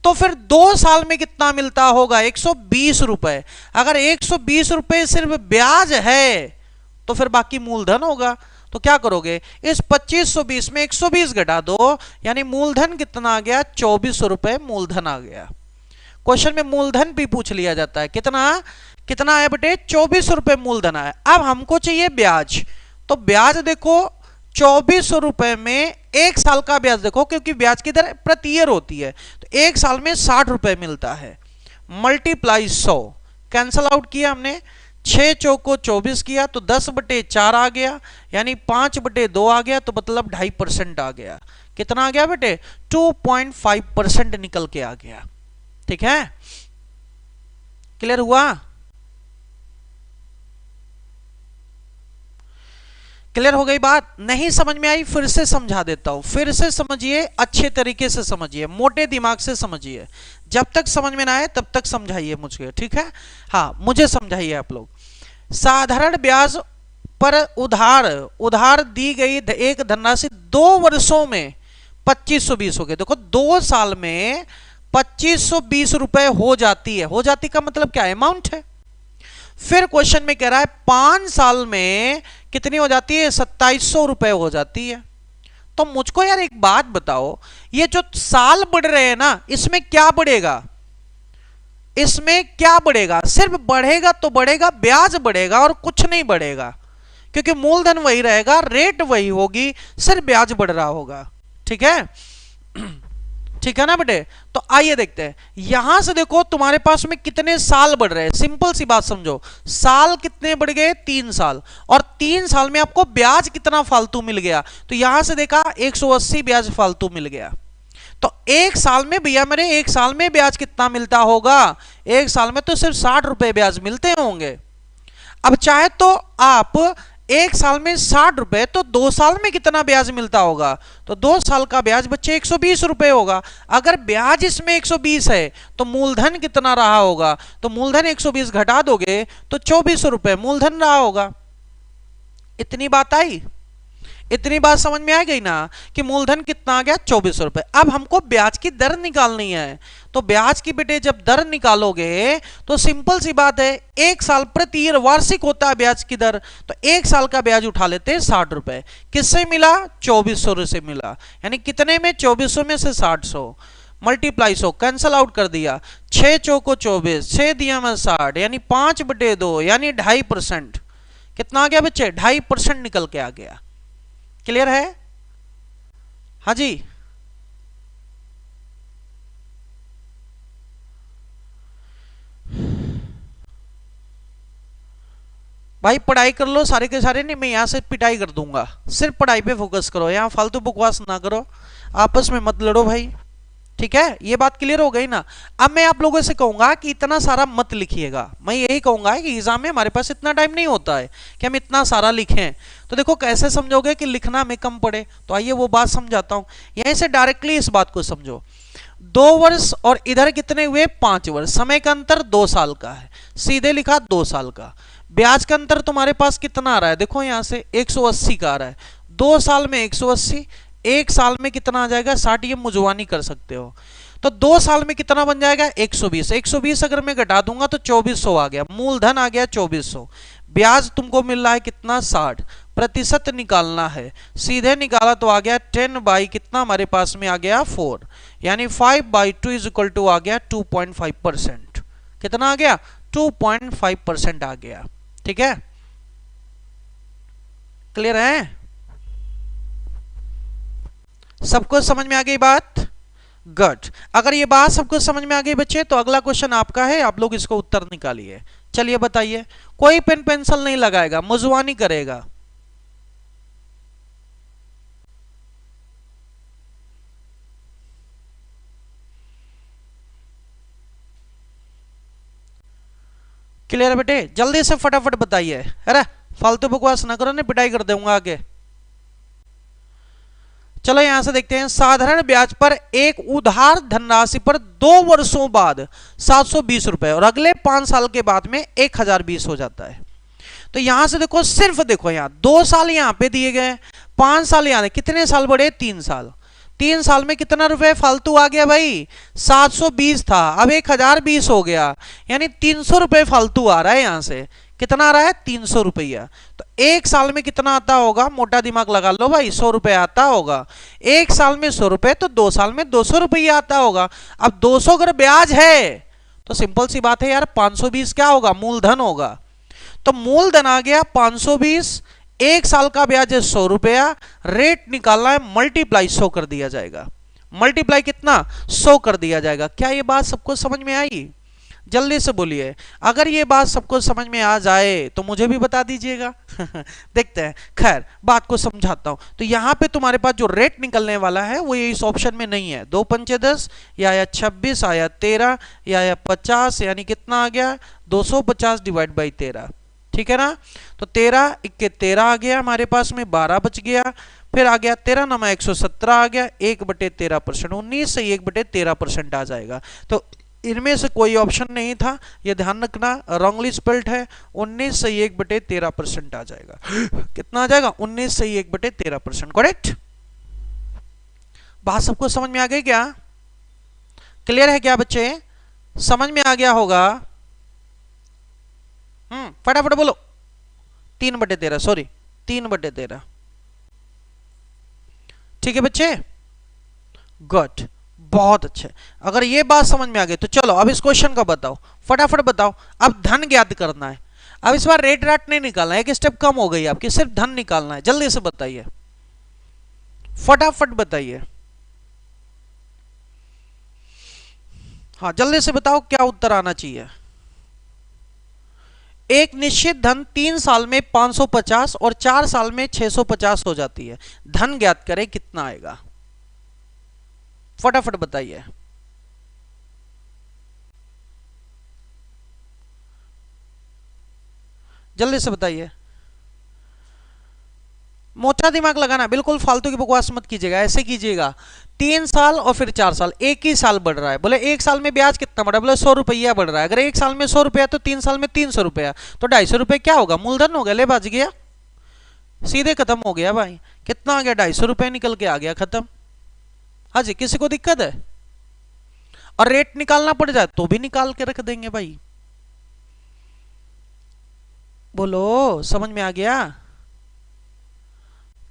A: तो फिर 2 साल में कितना मिलता होगा, 120 रुपए। अगर 120 रुपए सिर्फ ब्याज है तो फिर बाकी मूलधन होगा। तो क्या करोगे, इस 2520 में 120 घटा दो, यानी मूलधन कितना आ गया, 2400 रुपए मूलधन आ गया। क्वेश्चन में मूलधन भी पूछ लिया जाता है, कितना कितना है बेटे, 2400 रुपए मूलधन आया। अब हमको चाहिए ब्याज, तो ब्याज देखो 2400 रुपए में 1 साल का ब्याज देखो, क्योंकि ब्याज की दर प्रति ईयर होती है, तो 1 साल में 60 रुपए मिलता है, मल्टीप्लाई 100, कैंसल आउट किया हमने, 6 चौको 24 किया तो 10/4 आ गया, यानी 5/2 आ गया, तो मतलब 2.5% आ गया। कितना आ गया बेटे, 2.5% निकल के आ गया। ठीक है, क्लियर हुआ? क्लियर हो गई बात? नहीं समझ में आई फिर से समझा देता हूं, फिर से समझिए, अच्छे तरीके से समझिए, मोटे दिमाग से समझिए। जब तक समझ में ना आए तब तक समझाइए मुझे, ठीक है। हाँ मुझे समझाइए आप लोग। साधारण ब्याज पर उधार दी गई एक धनराशि 2 वर्षों में 2520 हो गए। देखो 2 साल में 2520 रुपए हो जाती है, हो जाती का मतलब क्या, अमाउंट है। फिर क्वेश्चन में कह रहा है 5 साल में कितनी हो जाती है, 2700 रुपए हो जाती है। तो मुझको यार एक बात बताओ, ये जो साल बढ़ रहे हैं ना, इसमें क्या बढ़ेगा, इसमें क्या बढ़ेगा, सिर्फ बढ़ेगा तो बढ़ेगा, ब्याज बढ़ेगा और कुछ नहीं बढ़ेगा, क्योंकि मूलधन वही रहेगा, रेट वही होगी, सिर्फ ब्याज बढ़ रहा होगा। ठीक है, ठीक है ना बेटे। तो आइए देखते हैं, यहां से देखो तुम्हारे पास में कितने साल बढ़ रहे हैं। सिंपल सी बात समझो, साल कितने बढ़ गए, 3 साल, और 3 साल में आपको ब्याज कितना फालतू मिल गया। तो यहां से देखा 180 ब्याज फालतू मिल गया। तो एक साल में भैया मेरे, एक साल में ब्याज कितना मिलता होगा, एक साल में तो सिर्फ 60 रुपए ब्याज मिलते होंगे। अब चाहे तो आप एक साल में 60 रुपए, तो 2 साल में कितना ब्याज मिलता होगा, तो 2 साल का ब्याज बच्चे 120 रुपए होगा। अगर ब्याज इसमें 120 है तो मूलधन कितना रहा होगा, तो मूलधन 120 घटा दोगे तो 24 रुपए मूलधन रहा होगा। इतनी बात आई, इतनी बात समझ में आ गई ना कि मूलधन कितना आ गया, 24 रुपए। अब हमको ब्याज की दर निकालनी है। तो ब्याज की बेटे जब दर निकालोगे तो सिंपल सी बात है, एक साल प्रति ईयर वार्षिक होता है ब्याज की दर, तो एक साल का ब्याज उठा लेते हैं 60 रुपए। किससे मिला, 2400 से मिला। यानी कितने में, 2400 में से 60 मल्टीप्लाई 100 कैंसल आउट कर दिया, 6 चौको 24, 6 दिया मैं 60, यानी 5/2 यानी 2.5%। कितना आ गया बच्चे, 2.5% निकल के आ गया। क्लियर है, हाँ जी। भाई पढ़ाई कर लो सारे के सारे, नहीं मैं यहां से पिटाई कर दूंगा। सिर्फ पढ़ाई पे फोकस करो, यहां फालतू बकवास ना करो, आपस में मत लड़ो भाई। ठीक है, ये बात क्लियर हो गई ना। अब मैं आप लोगों से कहूंगा कि इतना सारा मत लिखिएगा। मैं यही कहूंगा कि एग्जाम में हमारे पास इतना टाइम नहीं होता है कि हम इतना सारा लिखें। तो देखो कैसे समझोगे कि लिखना में कम पड़े, तो आइए वो बात समझाता हूं। यहीं से डायरेक्टली इस बात को समझो, 2 वर्ष और इधर कितने हुए, 5 वर्ष, समय का अंतर 2 साल का है, सीधे लिखा 2 साल का। ब्याज का अंतर तुम्हारे पास कितना आ रहा है, देखो यहां से 180 का आ रहा है। 2 साल में 180, एक साल में कितना आ जाएगा, 60। ये मुजवानी कर सकते हो। तो 2 साल में कितना बन जाएगा, 120। 120 अगर मैं घटा दूंगा तो 2400 आ गया, मूलधन आ गया 2400। ब्याज तुमको मिल रहा है कितना, 60। प्रतिशत निकालना है, सीधे निकाला तो आ गया 10 बाई कितना हमारे पास में आ गया 4, यानी 5/2 इज इक्वल टू आ गया 2.5%। कितना आ गया, 2.5% आ गया। ठीक है, क्लियर है, सबको समझ में आ गई बात, गुड। अगर ये बात सबको समझ में आ गई बच्चे, तो अगला क्वेश्चन आपका है, आप लोग इसको उत्तर निकालिए। चलिए बताइए, कोई पेन पेंसिल नहीं लगाएगा, मुजवानी करेगा। क्लियर है बेटे, जल्दी से फटाफट बताइए। अरे फालतू बकवास ना करो, नहीं पिटाई कर दूंगा आगे। चलो यहां से देखते हैं, साधारण ब्याज पर एक उधार धनराशि पर 2 वर्षों बाद 720 रुपए और अगले 5 साल के बाद में 1020 हो जाता है। तो यहां से देखो, सिर्फ देखो यहां 2 साल यहां पे दिए गए, 5 साल यहां, कितने साल बढ़े, 3 साल। 3 साल में कितना रुपए फालतू आ गया भाई, 720 था, अब 1020 हो गया, यानी 300 रुपए फालतू आ रहा है। यहां से कितना आ रहा है, 300 रुपया। तो एक साल में कितना आता होगा, मोटा दिमाग लगा लो भाई, 100 रुपए आता होगा। एक साल में 100 रुपए, तो 2 साल में 200 रुपया आता होगा। अब 200 अगर ब्याज है तो सिंपल सी बात है यार, 520 क्या होगा, मूलधन होगा। तो मूलधन आ गया 520, एक साल का ब्याज है 100 रुपया, रेट निकालना है, मल्टीप्लाई 100 कर दिया जाएगा। मल्टीप्लाई कितना, 100 कर दिया जाएगा। क्या ये बात सबको समझ में आई, जल्दी से बोलिए। अगर ये बात सबको समझ में आ जाए तो मुझे भी बता दीजिएगा। देखते हैं, खैर बात को समझाता हूं। तो यहां पे तुम्हारे पास जो रेट निकलने वाला है वो इस ऑप्शन में नहीं है। 2 पंचे 10, या 26, या 13, या 50, यानी कितना आ गया, 250 डिवाइड बाई 13। ठीक है ना, तो 13 इक्के 13 आ गया हमारे पास में, 12 बच गया। फिर आ गया 13 नमा 117 आ गया, 1/13%, 19 से 1/13% आ जाएगा। तो इनमें से कोई ऑप्शन नहीं था, यह ध्यान रखना, रॉन्गली स्पेल्ड है। 19 से 1/13% आ जाएगा। कितना आ जाएगा, 19 से 1/13%। करेक्ट, बात सबको समझ में आ गई क्या, क्लियर है क्या बच्चे, समझ में आ गया होगा। फटाफट बोलो, 3/13, सॉरी 3/13। ठीक है बच्चे, गुड, बहुत अच्छे। अगर ये बात समझ में आ गई तो चलो अब इस क्वेश्चन का बताओ, फटाफट बताओ। अब धन ज्ञात करना है, अब इस बार रेट राट नहीं निकालना है, एक स्टेप कम हो गई आपकी, सिर्फ धन निकालना है। जल्दी से बताइए, फटाफट बताइए। हाँ जल्दी से बताओ क्या उत्तर आना चाहिए। एक निश्चित धन 3 साल में 550 और 4 साल में 650 हो जाती है। धन ज्ञात करें कितना आएगा, फटाफट बताइए। जल्दी से बताइए, मोटा दिमाग लगाना, बिल्कुल फालतू की बकवास मत कीजिएगा। ऐसे कीजिएगा 3 साल और फिर 4 साल, एक ही साल बढ़ रहा है। बोले एक साल में ब्याज कितना बढ़ा, बोले 100 रुपया बढ़ रहा है। अगर एक साल में 100 रुपया तो 3 साल में 300 रुपया, तो 250 रुपये क्या होगा, मूलधन हो गया। ले बच गया, सीधे खत्म हो गया भाई। कितना आ गया, 250 रुपये निकल के आ गया, खत्म। हाँ जी, किसी को दिक्कत है? और रेट निकालना पड़ जाए तो भी निकाल के रख देंगे भाई। बोलो, समझ में आ गया?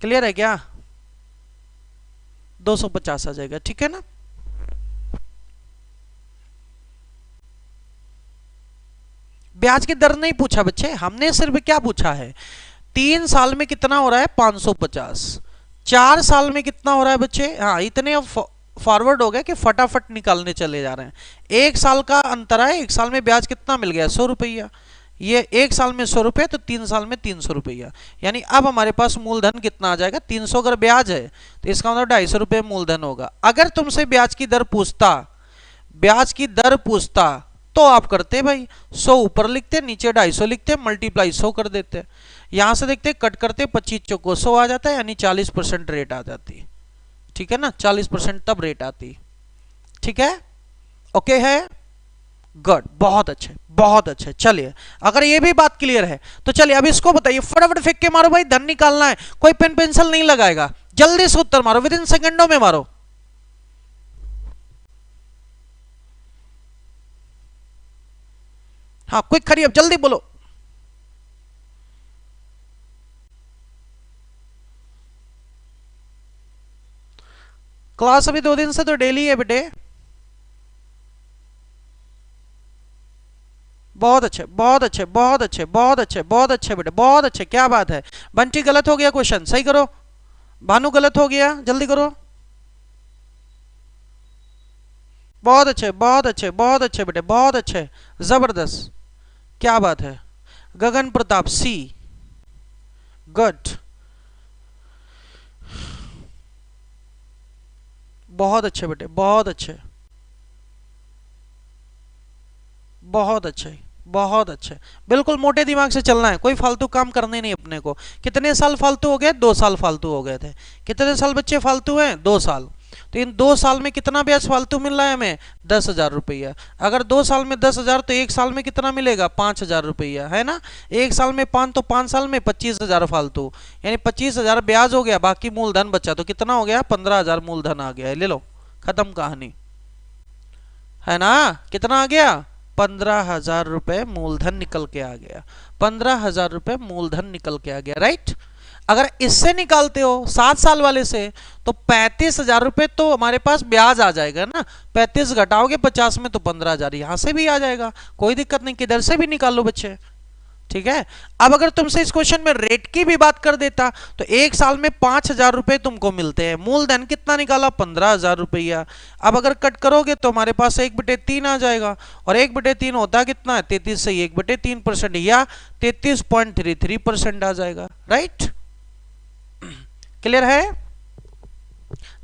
A: क्लियर है क्या? 250 आ जाएगा, ठीक है ना। ब्याज की दर नहीं पूछा बच्चे, हमने सिर्फ क्या पूछा है, 3 साल में कितना हो रहा है 550, 4 साल में कितना हो रहा है बच्चे। हाँ इतने फॉरवर्ड हो गए कि फटाफट निकालने चले जा रहे हैं। एक साल का अंतर है, एक साल में ब्याज कितना मिल गया, 100 रुपया। ये एक साल में 100 रुपये तो 3 साल में 300 रुपया। यानी अब हमारे पास मूलधन कितना आ जाएगा, 300 अगर ब्याज है तो इसका मतलब 250 रुपये मूलधन होगा। अगर तुमसे ब्याज की दर पूछता, ब्याज की दर पूछता तो आप करते भाई 100 ऊपर लिखते, नीचे 250 लिखते, मल्टीप्लाई 100 कर देते। यहां से देखते कट करते 25 चौको 100 आ जाता है, यानी 40% रेट आ जाती। ठीक है ना, 40% तब रेट आती। ठीक है, ओके है, गुड, बहुत अच्छे बहुत अच्छे। चलिए अगर ये भी बात क्लियर है तो चलिए अब इसको बताइए, फटाफट फेंक के मारो भाई, धन निकालना है, कोई पेन पेंसिल नहीं लगाएगा, जल्दी से उत्तर मारो, विद इन सेकंडों में मारो। हाँ क्विक खड़ी, अब जल्दी बोलो। क्लास अभी 2 दिन से तो डेली है बेटे। बहुत अच्छे बहुत अच्छे बहुत अच्छे बहुत अच्छे बहुत अच्छे बेटे, बहुत अच्छे, क्या बात है। बंटी गलत हो गया क्वेश्चन, सही करो। भानु गलत हो गया, जल्दी करो। बहुत अच्छे बहुत अच्छे बहुत अच्छे बेटे, बहुत अच्छे, जबरदस्त, क्या बात है। गगन प्रताप सी, गुड, बहुत अच्छे बेटे, बहुत अच्छे बहुत अच्छे बहुत अच्छे। बिल्कुल मोटे दिमाग से चलना है, कोई फालतू काम करने नहीं अपने को। कितने साल फालतू हो गए, 2 साल फालतू हो गए थे। कितने साल बच्चे फालतू हैं, 2 साल। तो इन 2 साल में कितना ब्याज फालतू मिल रहा है हमें, 10,000 रुपया। अगर 2 साल में 10,000 तो 1 साल में कितना मिलेगा, 5,000 रुपया, है ना। 1 साल में 5 तो 5 साल में 25,000 फालतू, यानी 25,000 ब्याज हो गया, बाकी मूलधन बचा तो कितना हो गया, 15,000 मूलधन आ गया। ले लो, खत्म कहानी, है ना। कितना आ गया, 15,000 रुपए मूलधन निकल के आ गया। 15,000 रुपए मूलधन निकल के आ गया, राइट। अगर इससे निकालते हो 7 साल वाले से तो 35,000 रुपए तो हमारे पास ब्याज आ जाएगा ना। 35 घटाओगे 50 में तो 15,000 यहां से भी आ जाएगा, कोई दिक्कत नहीं, किधर से भी निकाल लो बच्चे। ठीक है, अब अगर तुमसे इस क्वेश्चन में रेट की भी बात कर देता तो 1 साल में 5,000 रुपए तुमको मिलते हैं, मूलधन कितना निकाला, 15,000 रुपया। अब अगर कट करोगे तो हमारे पास 1/3 आ जाएगा, और 1/3 होता कितना है, 33 से 1/3% या 33.33% आ जाएगा, राइट। क्लियर है।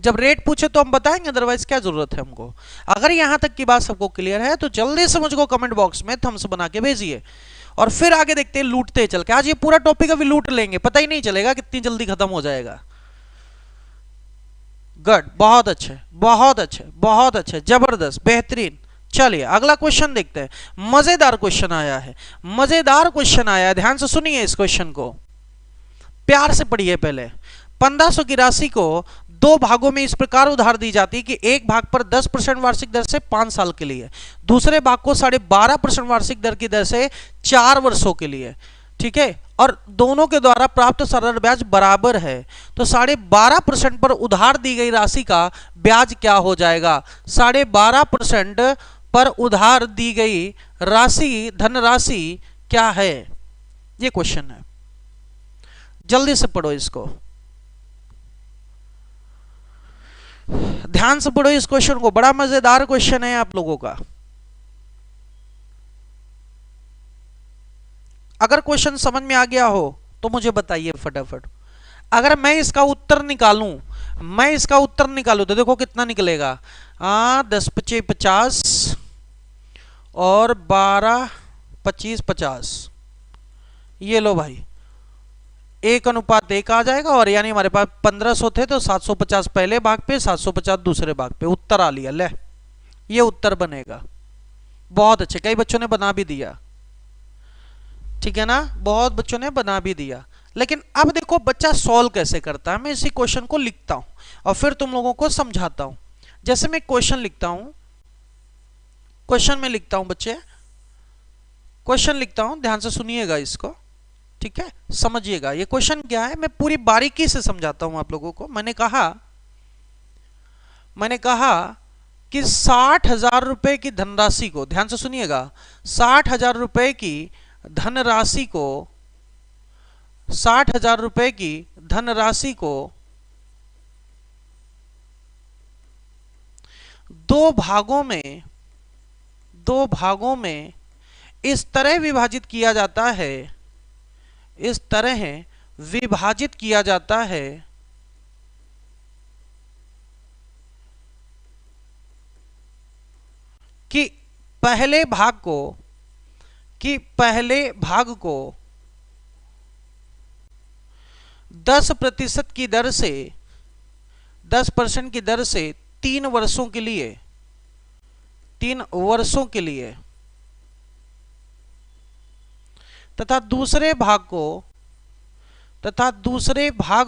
A: जब रेट पूछे तो हम बताएंगे, अदरवाइज क्या जरूरत है हमको। अगर यहां तक की बात सबको क्लियर है तो जल्दी से मुझको कमेंट बॉक्स में थम्स बना के भेजिए, और फिर आगे देखते हैं, लूटते चल के। आज ये पूरा टॉपिक अभी लूट लेंगे, पता ही नहीं चलेगा कितनी जल्दी खत्म हो जाएगा। गुड, बहुत अच्छे बहुत अच्छे बहुत अच्छे, जबरदस्त, बेहतरीन। चलिए अगला क्वेश्चन देखते हैं। मजेदार क्वेश्चन आया है, मजेदार क्वेश्चन आया है, ध्यान से सुनिए इस क्वेश्चन को, प्यार से पढ़िए। पहले 1500 की राशि को 2 भागों में इस प्रकार उधार दी जाती है कि एक भाग पर 10% वार्षिक दर से 5 साल के लिए, दूसरे भाग को 12.5% वार्षिक दर की दर से 4 वर्षों के लिए। ठीक है, और दोनों के द्वारा प्राप्त सरल ब्याज बराबर है, तो 12.5% पर उधार दी गई राशि का ब्याज क्या हो जाएगा। 12.5% पर उधार दी गई राशि, धनराशि क्या है, ये क्वेश्चन है। जल्दी से पढ़ो इसको, ध्यान से पढ़ो इस क्वेश्चन को, बड़ा मजेदार क्वेश्चन है आप लोगों का। अगर क्वेश्चन समझ में आ गया हो तो मुझे बताइए फटाफट। अगर मैं इसका उत्तर निकालूं तो देखो कितना निकलेगा। 10 पचे 50 और 12 25 50। ये लो भाई 1:1 आ जाएगा, और यानी हमारे पास 1500 थे तो 750 पहले भाग पे 750 दूसरे भाग पे, उत्तर आ लिया। ले ये उत्तर बनेगा। बहुत अच्छे, कई बच्चों ने बना भी दिया, ठीक है ना, बहुत बच्चों ने बना भी दिया। लेकिन अब देखो बच्चा सॉल्व कैसे करता है। मैं इसी क्वेश्चन को लिखता हूं और फिर तुम लोगों को समझाता हूं। जैसे मैं क्वेश्चन लिखता हूं, क्वेश्चन में लिखता हूं बच्चे, क्वेश्चन लिखता हूं, ध्यान से सुनिएगा इसको, ठीक है, समझिएगा। ये क्वेश्चन क्या है मैं पूरी बारीकी से समझाता हूं आप लोगों को। मैंने कहा कि 60,000 रुपए की धनराशि को, ध्यान से सुनिएगा, 60,000 रुपए की धनराशि को, 60,000 रुपए की धनराशि को दो भागों में इस तरह विभाजित किया जाता है, इस तरह विभाजित किया जाता है कि पहले भाग को 10% की दर से 10% की दर से 3 वर्षों के लिए तथा दूसरे भाग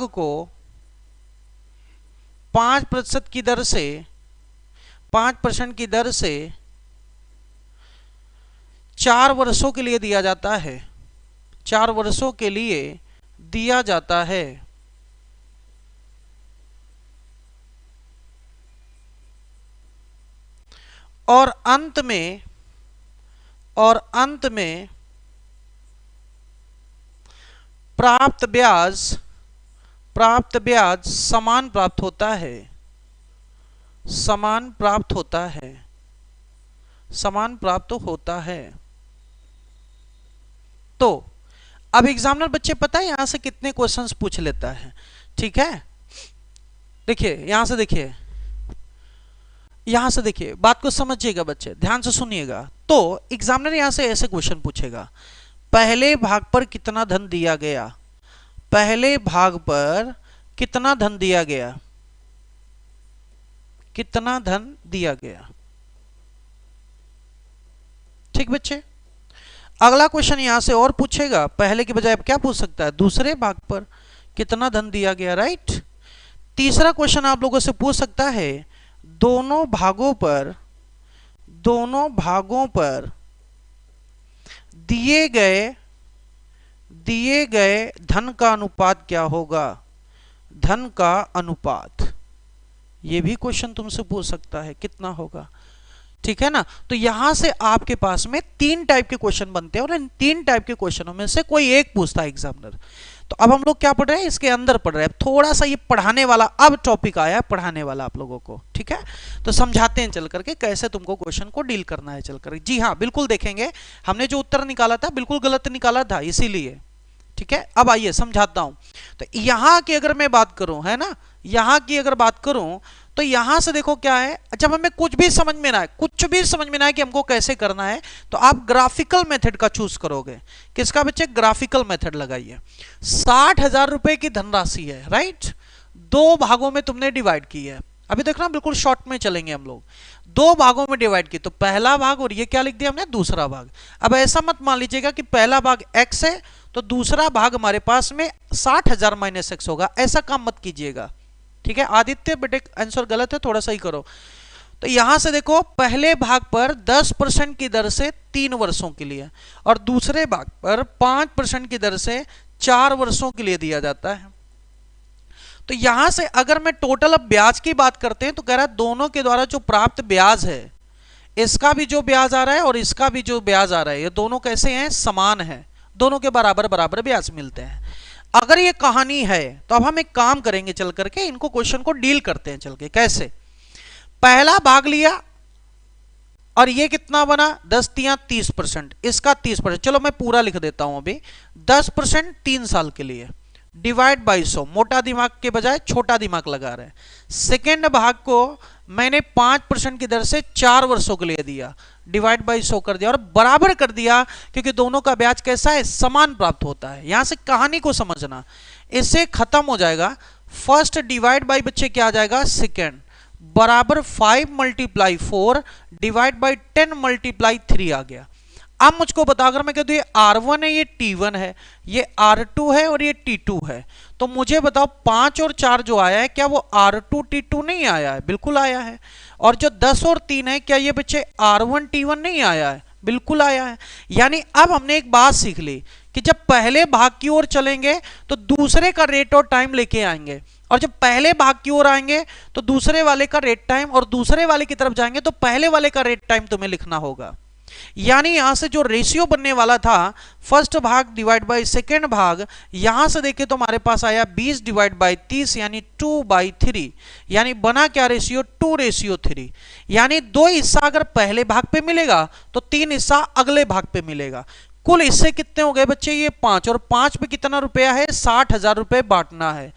A: को 5% की दर से 5% की दर से 4 वर्षों के लिए दिया जाता है, 4 वर्षों के लिए दिया जाता है। और अंत में प्राप्त ब्याज समान प्राप्त होता है, समान प्राप्त होता है। तो अब एग्जामिनर बच्चे पता है यहां से कितने क्वेश्चंस पूछ लेता है, ठीक है। देखिए यहां से देखिए, बात को समझिएगा बच्चे, ध्यान से सुनिएगा। तो एग्जामिनर यहां से ऐसे क्वेश्चन पूछेगा, पहले भाग पर कितना धन दिया गया, पहले भाग पर कितना धन दिया गया, कितना धन दिया गया, ठीक बच्चे। अगला क्वेश्चन यहां से और पूछेगा, पहले की बजाय अब क्या पूछ सकता है, दूसरे भाग पर कितना धन दिया गया, राइट। तीसरा क्वेश्चन आप लोगों से पूछ सकता है, दोनों भागों पर दिए गए धन का अनुपात क्या होगा, धन का अनुपात। यह भी क्वेश्चन तुमसे पूछ सकता है कितना होगा, ठीक है ना। तो यहां से आपके पास में 3 टाइप के क्वेश्चन बनते हैं और इन 3 टाइप के क्वेश्चनों में से कोई एक पूछता है एग्जामिनर। तो अब हम लोग क्या पढ़ रहे हैं, इसके अंदर पढ़ रहे हैं। थोड़ा सा ये पढ़ाने वाला अब टॉपिक आया है, पढ़ाने वाला आप लोगों को, ठीक है। तो समझाते हैं चल करके कैसे तुमको क्वेश्चन को डील करना है चल कर। जी हाँ बिल्कुल देखेंगे, हमने जो उत्तर निकाला था बिल्कुल गलत निकाला था इसीलिए, ठीक है। अब आइए समझाता हूं। तो यहां की अगर मैं बात करूं, है ना, यहां की अगर बात करूं तो यहां से देखो क्या है, जब हमें कुछ भी समझ में ना आए कि हमको कैसे करना है, तो आप ग्राफिकल मेथड का चूज करोगे। किसका बच्चे, ग्राफिकल मेथड लगाइए। 60,000 रुपए की धनराशि है, राइट, 2 भागों में तुमने डिवाइड की है। अभी देखना बिल्कुल शॉर्ट में चलेंगे हम लोग। 2 भागों में डिवाइड की, तो पहला भाग और ये क्या लिख दिया हमने, दूसरा भाग। अब ऐसा मत मान लीजिएगा कि पहला भाग x है तो दूसरा भाग हमारे पास में 60,000 माइनस x होगा, ऐसा काम मत कीजिएगा, ठीक है। आदित्य बेटे आंसर गलत है, थोड़ा सा ही करो। तो यहां से देखो पहले भाग पर 10% की दर से 3 वर्षों के लिए और दूसरे भाग पर 5% की दर से 4 वर्षों के लिए दिया जाता है। तो यहां से अगर मैं टोटल अब ब्याज की बात करते हैं तो कह रहा है दोनों के द्वारा जो प्राप्त ब्याज है, इसका भी जो ब्याज आ रहा है और इसका भी जो ब्याज आ रहा है, ये दोनों कैसे हैं, समान है, दोनों के बराबर बराबर ब्याज मिलते हैं। अगर ये कहानी है तो अब हम एक काम करेंगे चल करके, इनको क्वेश्चन को डील करते हैं चल के। कैसे, पहला भाग लिया और ये कितना बना 10 तिया 30%, इसका 30%, चलो मैं पूरा लिख देता हूं अभी, 10% 3 साल के लिए डिवाइड बाई 100, मोटा दिमाग के बजाय छोटा दिमाग लगा रहे हैं। सेकेंड भाग को मैंने 5% की दर से 4 वर्षों के लिए दिया, डिवाइड बाई 100 कर दिया और बराबर कर दिया, क्योंकि दोनों का ब्याज कैसा है, समान प्राप्त होता है। यहां से कहानी को समझना, इससे खत्म हो जाएगा। फर्स्ट डिवाइड बाई बच्चे क्या आ जाएगा, सेकेंड, बराबर 5 मल्टीप्लाई 4 डिवाइड बाई 10 मल्टीप्लाई 3 आ गया। अब मुझको बता, अगर मैं कह दूं ये R1 है, ये T1 है, ये R2 है और ये T2 है, तो मुझे बताओ 5 और 4 जो आया है, क्या वो R2 T2 नहीं आया है? बिल्कुल आया है। और जो 10 और 3 है, क्या ये बच्चे R1 T1 नहीं आया है? बिल्कुल आया है। यानी अब हमने एक बात सीख ली कि जब पहले भाग की ओर चलेंगे तो दूसरे का रेट और टाइम लेके आएंगे, और जब पहले भाग की ओर आएंगे तो दूसरे वाले का रेट टाइम, और दूसरे वाले की तरफ जाएंगे तो पहले वाले का रेट टाइम तुम्हें लिखना होगा। यानी यहां से जो रेशियो बनने वाला था, फर्स्ट भाग डिवाइड बाय सेकेंड भाग, यहां से देखे तो हमारे पास आया 20 डिवाइड बाय 30 यानी 2/3, यानी बना क्या रेशियो, 2:3। यानी 2 हिस्सा अगर पहले भाग पे मिलेगा तो 3 हिस्सा अगले भाग पे मिलेगा। कुल हिस्से कितने हो गए बच्चे, ये 5, और 5 पे कितना रुपया है, 60,000 रुपए बांटना है।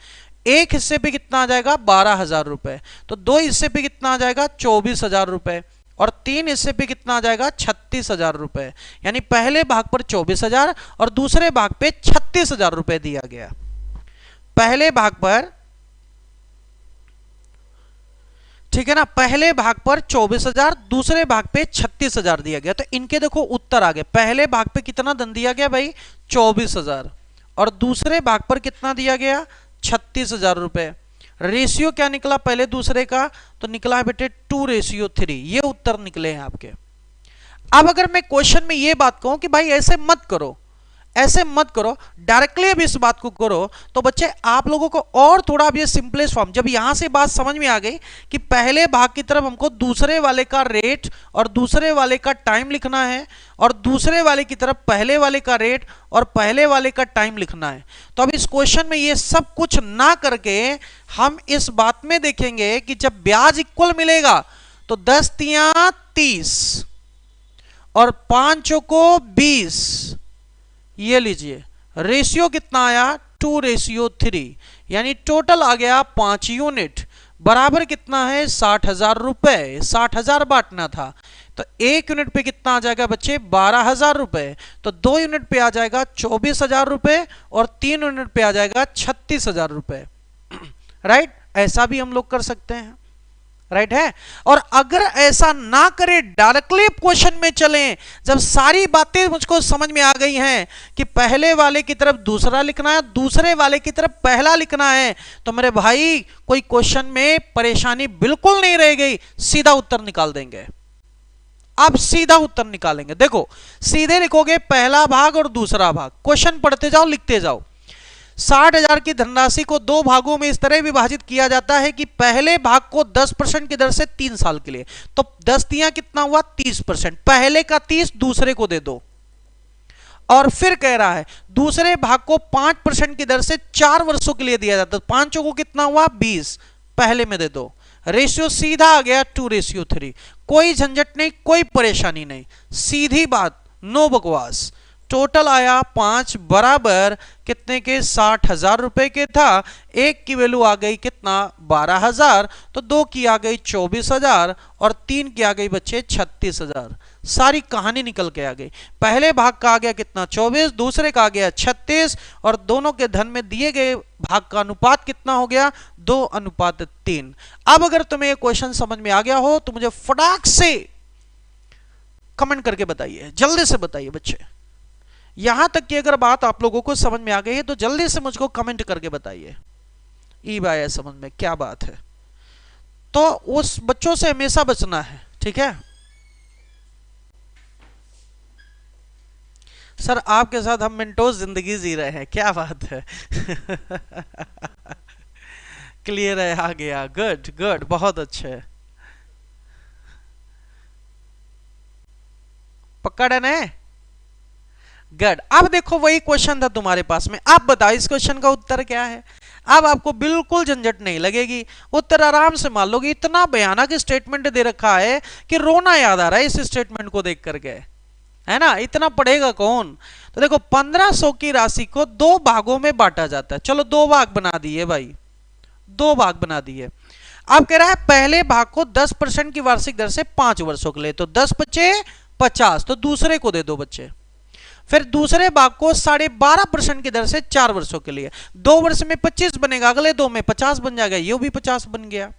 A: एक हिस्से पे कितना आ जाएगा, 12,000 रुपए, तो 2 हिस्से पे कितना आ जाएगा, 24,000 रुपए, और 3 हिस्से पे कितना आ जाएगा, 36,000 रुपए। यानी पहले भाग पर 24,000 और दूसरे भाग पे 36,000 रुपए दिया गया। पहले भाग पर, ठीक है ना, पहले भाग पर 24,000, दूसरे भाग पे 36,000 दिया गया। तो इनके देखो उत्तर आ गए। पहले भाग पे कितना धन दिया गया भाई, 24,000, और दूसरे भाग पर कितना दिया गया, 36,000 रुपए। रेशियो क्या निकला पहले दूसरे का, तो निकला है बेटे 2:3। ये उत्तर निकले हैं आपके। अब अगर मैं क्वेश्चन में ये बात कहूं कि भाई ऐसे मत करो, ऐसे मत करो, डायरेक्टली अब इस बात को करो, तो बच्चे आप लोगों को और थोड़ा अब ये सिंपलेस्ट फॉर्म, जब यहां से बात समझ में आ गई कि पहले भाग की तरफ हमको दूसरे वाले का रेट और दूसरे वाले का टाइम लिखना है, और दूसरे वाले की तरफ पहले वाले का रेट और पहले वाले का टाइम लिखना है, तो अब इस क्वेश्चन में ये सब कुछ ना करके हम इस बात में देखेंगे कि जब ब्याज इक्वल मिलेगा तो 10 तिया 30 और 5 चौको 20, ये लीजिए रेशियो कितना आया, 2:3, यानी टोटल आ गया 5 यूनिट, बराबर कितना है, 60,000 रुपए। 60,000 बांटना था, तो 1 यूनिट पे कितना आ जाएगा बच्चे, 12,000 रुपए। तो 2 यूनिट पे आ जाएगा 24,000 रुपए, और 3 यूनिट पे आ जाएगा 36,000 रुपए। राइट, ऐसा भी हम लोग कर सकते हैं, राइट है। और अगर ऐसा ना करें, डायरेक्टली क्वेश्चन में चलें, जब सारी बातें मुझको समझ में आ गई हैं कि पहले वाले की तरफ दूसरा लिखना है, दूसरे वाले की तरफ पहला लिखना है, तो मेरे भाई कोई क्वेश्चन में परेशानी बिल्कुल नहीं रह गई, सीधा उत्तर निकाल देंगे। अब सीधा उत्तर निकालेंगे। देखो सीधे लिखोगे पहला भाग और दूसरा भाग, क्वेश्चन पढ़ते जाओ लिखते जाओ। 60,000 की धनराशि को 2 भागों में इस तरह विभाजित किया जाता है कि पहले भाग को 10% की दर से 3 साल के लिए, तो 10 तिया कितना हुआ, 30%, पहले का 30 दूसरे को दे दो। और फिर कह रहा है दूसरे भाग को 5% की दर से 4 वर्षों के लिए दिया जाता है, 5 को कितना हुआ, 20, पहले में दे दो। रेशियो सीधा आ गया 2:3, कोई झंझट नहीं, कोई परेशानी नहीं, सीधी बात, नो बकवास। टोटल आया 5 बराबर कितने के, 60,000 रुपए के था। एक की वैल्यू आ गई कितना, 12,000, तो 2 की आ गई 24,000 और 3 की आ गई बच्चे 36,000। सारी कहानी निकल के आ गई। पहले भाग का आ गया कितना, 24, दूसरे का आ गया 36, और दोनों के धन में दिए गए भाग का अनुपात कितना हो गया, 2:3। अब अगर तुम्हें ये क्वेश्चन समझ में आ गया हो तो मुझे फटाक से कमेंट करके बताइए, जल्दी से बताइए बच्चे। यहां तक कि अगर बात आप लोगों को समझ में आ गई है तो जल्दी से मुझको कमेंट करके बताइए, ई बाय समझ में क्या बात है। तो उस बच्चों से हमेशा बचना है, ठीक है। सर आपके साथ हम मिनटों जिंदगी जी रहे हैं, क्या बात है। क्लियर है, आ गया, गुड गुड, बहुत अच्छे, पक्का डन है, गुड। अब देखो वही क्वेश्चन था तुम्हारे पास में, अब बताओ इस क्वेश्चन का उत्तर क्या है। अब आपको बिल्कुल झंझट नहीं लगेगी, उत्तर आराम से मान लोगे। इतना भयानक स्टेटमेंट दे रखा है कि रोना याद आ रहा है इस स्टेटमेंट को देख करके, है ना। इतना पढ़ेगा कौन। तो देखो 1500 की राशि को दो भागों में बांटा जाता है। चलो दो भाग बना दिए भाई, दो भाग बना दिए। अब कह रहा है पहले भाग को 10% की वार्षिक दर से 5 वर्षों के लिए, तो 10 बचे 50, तो दूसरे को दे दो बच्चे। फिर दूसरे भाग को 12.5% की दर से 4 वर्षों के लिए, 2 वर्ष में 25 बनेगा, अगले 2 में 50 बन जाएगा, ये भी 50 बन गया,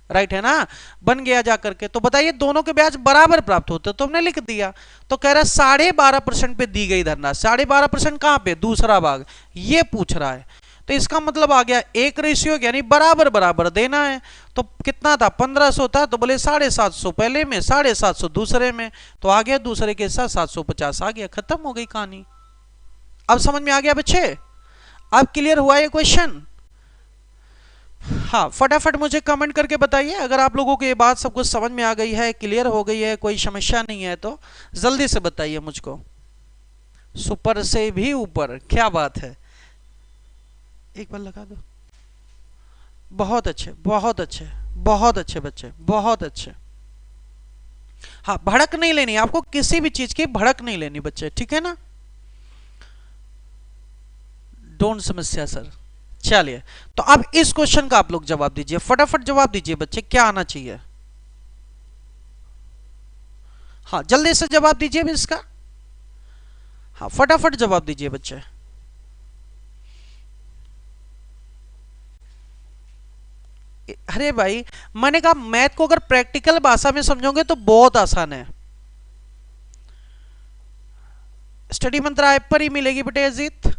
A: राइट है ना, बन गया जाकर के। तो बताइए दोनों के ब्याज बराबर प्राप्त होते, तो हमने लिख दिया। तो कह रहा है 12.5% पे दी गई धनराशि, 12.5% कहां पे, दूसरा भाग, ये पूछ रहा है। तो इसका मतलब आ गया 1 यानी बराबर बराबर देना है। तो कितना था, 1500 था, तो बोले 750 पहले में, 750 दूसरे में, तो आ गया दूसरे के साथ 750 आ गया, खत्म हो गई कहानी। अब समझ में आ गया बच्चे, अब क्लियर हुआ ये क्वेश्चन। हाँ फटाफट मुझे कमेंट करके बताइए अगर आप लोगों को ये बात सब कुछ समझ में आ गई है, क्लियर हो गई है, कोई समस्या नहीं है तो जल्दी से बताइए मुझको। सुपर से भी ऊपर, क्या बात है, एक बार लगा दो। बहुत अच्छे बहुत अच्छे बहुत अच्छे बच्चे, बहुत अच्छे। हाँ भड़क नहीं लेनी आपको, किसी भी चीज की भड़क नहीं लेनी बच्चे, ठीक है ना। डोंट समस्या सर। चलिए तो अब इस क्वेश्चन का आप लोग जवाब दीजिए, फटाफट जवाब दीजिए बच्चे, क्या आना चाहिए। हाँ जल्दी से जवाब दीजिए भी इसका, हाँ फटाफट जवाब दीजिए बच्चे। अरे भाई मैंने कहा मैथ को अगर प्रैक्टिकल भाषा में समझोगे तो बहुत आसान है। स्टडी मंत्र ऐप पर ही मिलेगी बेटे अजीत।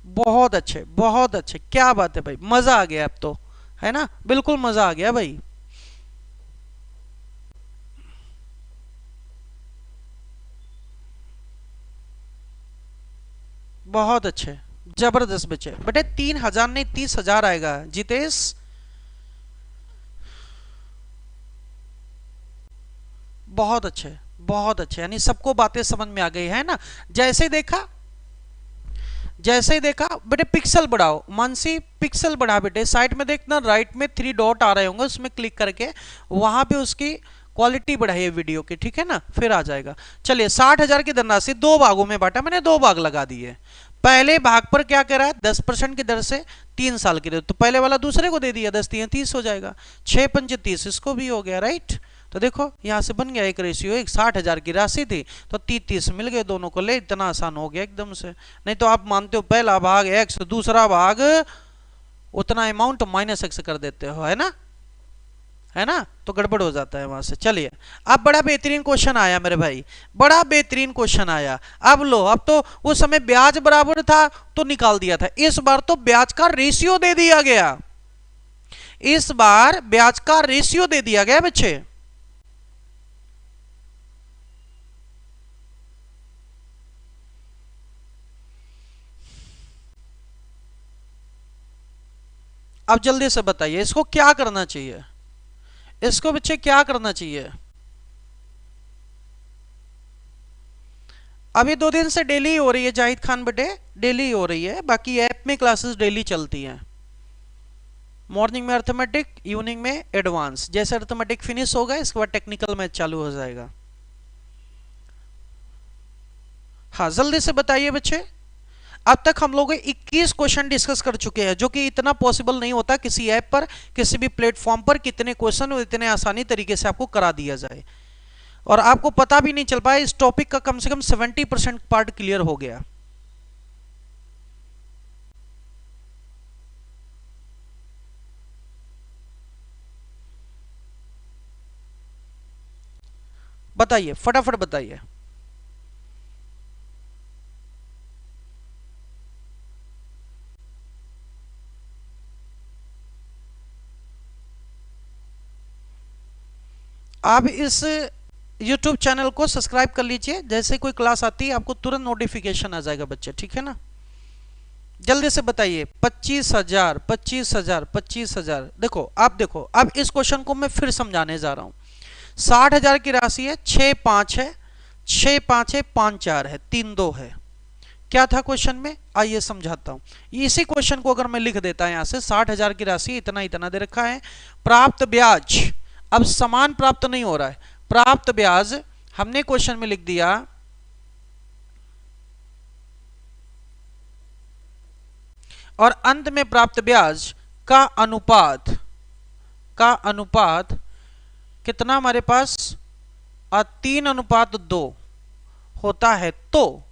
A: बहुत अच्छे, क्या बात है भाई, मजा आ गया अब तो, है ना, बिल्कुल मजा आ गया भाई। बहुत अच्छे, जबरदस्त बच्चे। बेटे 3000 नहीं 30,000 आएगा जितेश। बहुत अच्छे, यानी सबको बातें समझ में आ गई है ना। जैसे ही देखा बेटे पिक्सल बढ़ाओ, मानसी पिक्सल बढ़ा बेटे, साइड में देखना राइट में 3 डॉट आ रहे होंगे, उसमें क्लिक करके वहां पे उसकी क्वालिटी बढ़ाइए वीडियो की, ठीक है ना, फिर आ जाएगा। चलिए 60,000 की धनराशि दो भागों में बांटा, मैंने दो भाग लगा दिए। पहले भाग पर क्या कह रहा है, 10% की दर से 3 साल की दर, तो पहले वाला दूसरे को दे दिया, 10 3 30 हो जाएगा, 6 5 30, इसको भी हो गया, राइट। तो देखो यहां से बन गया 1:1, 60,000 की राशि थी तो 30 मिल गए दोनों को, ले इतना आसान हो गया एकदम से। नहीं तो आप मानते हो पहला भाग एक्स, दूसरा भाग उतना अमाउंट माइनस एक्स कर देते हो, है ना, तो गड़बड़ हो जाता है वहां से। चलिए अब बड़ा बेहतरीन क्वेश्चन आया मेरे भाई, बड़ा बेहतरीन क्वेश्चन आया। अब लो, अब तो उस समय ब्याज बराबर था तो निकाल दिया था, इस बार तो ब्याज का रेशियो दे दिया गया, इस बार ब्याज का रेशियो दे दिया गया बच्चे। अब जल्दी से बताइए इसको क्या करना चाहिए, इसको बच्चे क्या करना चाहिए। अभी 2 दिन से डेली हो रही है जाहिद खान बेटे, डेली हो रही है, बाकी ऐप में क्लासेस डेली चलती हैं। मॉर्निंग में अर्थमेटिक, इवनिंग में एडवांस, जैसे अर्थमेटिक फिनिश होगा इसके बाद टेक्निकल मैथ चालू हो जाएगा। हाँ जल्दी से बताइए बच्चे। अब तक हम लोग 21 क्वेश्चन डिस्कस कर चुके हैं, जो कि इतना पॉसिबल नहीं होता किसी ऐप पर, किसी भी प्लेटफॉर्म पर कितने क्वेश्चन और इतने आसानी तरीके से आपको करा दिया जाए, और आपको पता भी नहीं चल पाया इस टॉपिक का कम से कम 70% पार्ट क्लियर हो गया। बताइए फटाफट बताइए। आप इस YouTube चैनल को सब्सक्राइब कर लीजिए, जैसे कोई क्लास आती है आपको तुरंत नोटिफिकेशन आ जाएगा बच्चे, ठीक है ना। जल्दी से बताइए 25,000 25,000 25,000। देखो अब इस क्वेश्चन को मैं फिर समझाने जा रहा हूं। 60,000 की राशि है, 6 5 है, 6 5 है, 5 4 है, 3 2 है, क्या था क्वेश्चन में, आइए समझाता हूं। इसी क्वेश्चन को अगर मैं लिख देता यहां से 60,000 की राशि इतना इतना दे रखा है, प्राप्त ब्याज, अब समान प्राप्त नहीं हो रहा है, प्राप्त ब्याज हमने क्वेश्चन में लिख दिया और अंत में प्राप्त ब्याज का अनुपात कितना हमारे पास 3:2 होता है, तो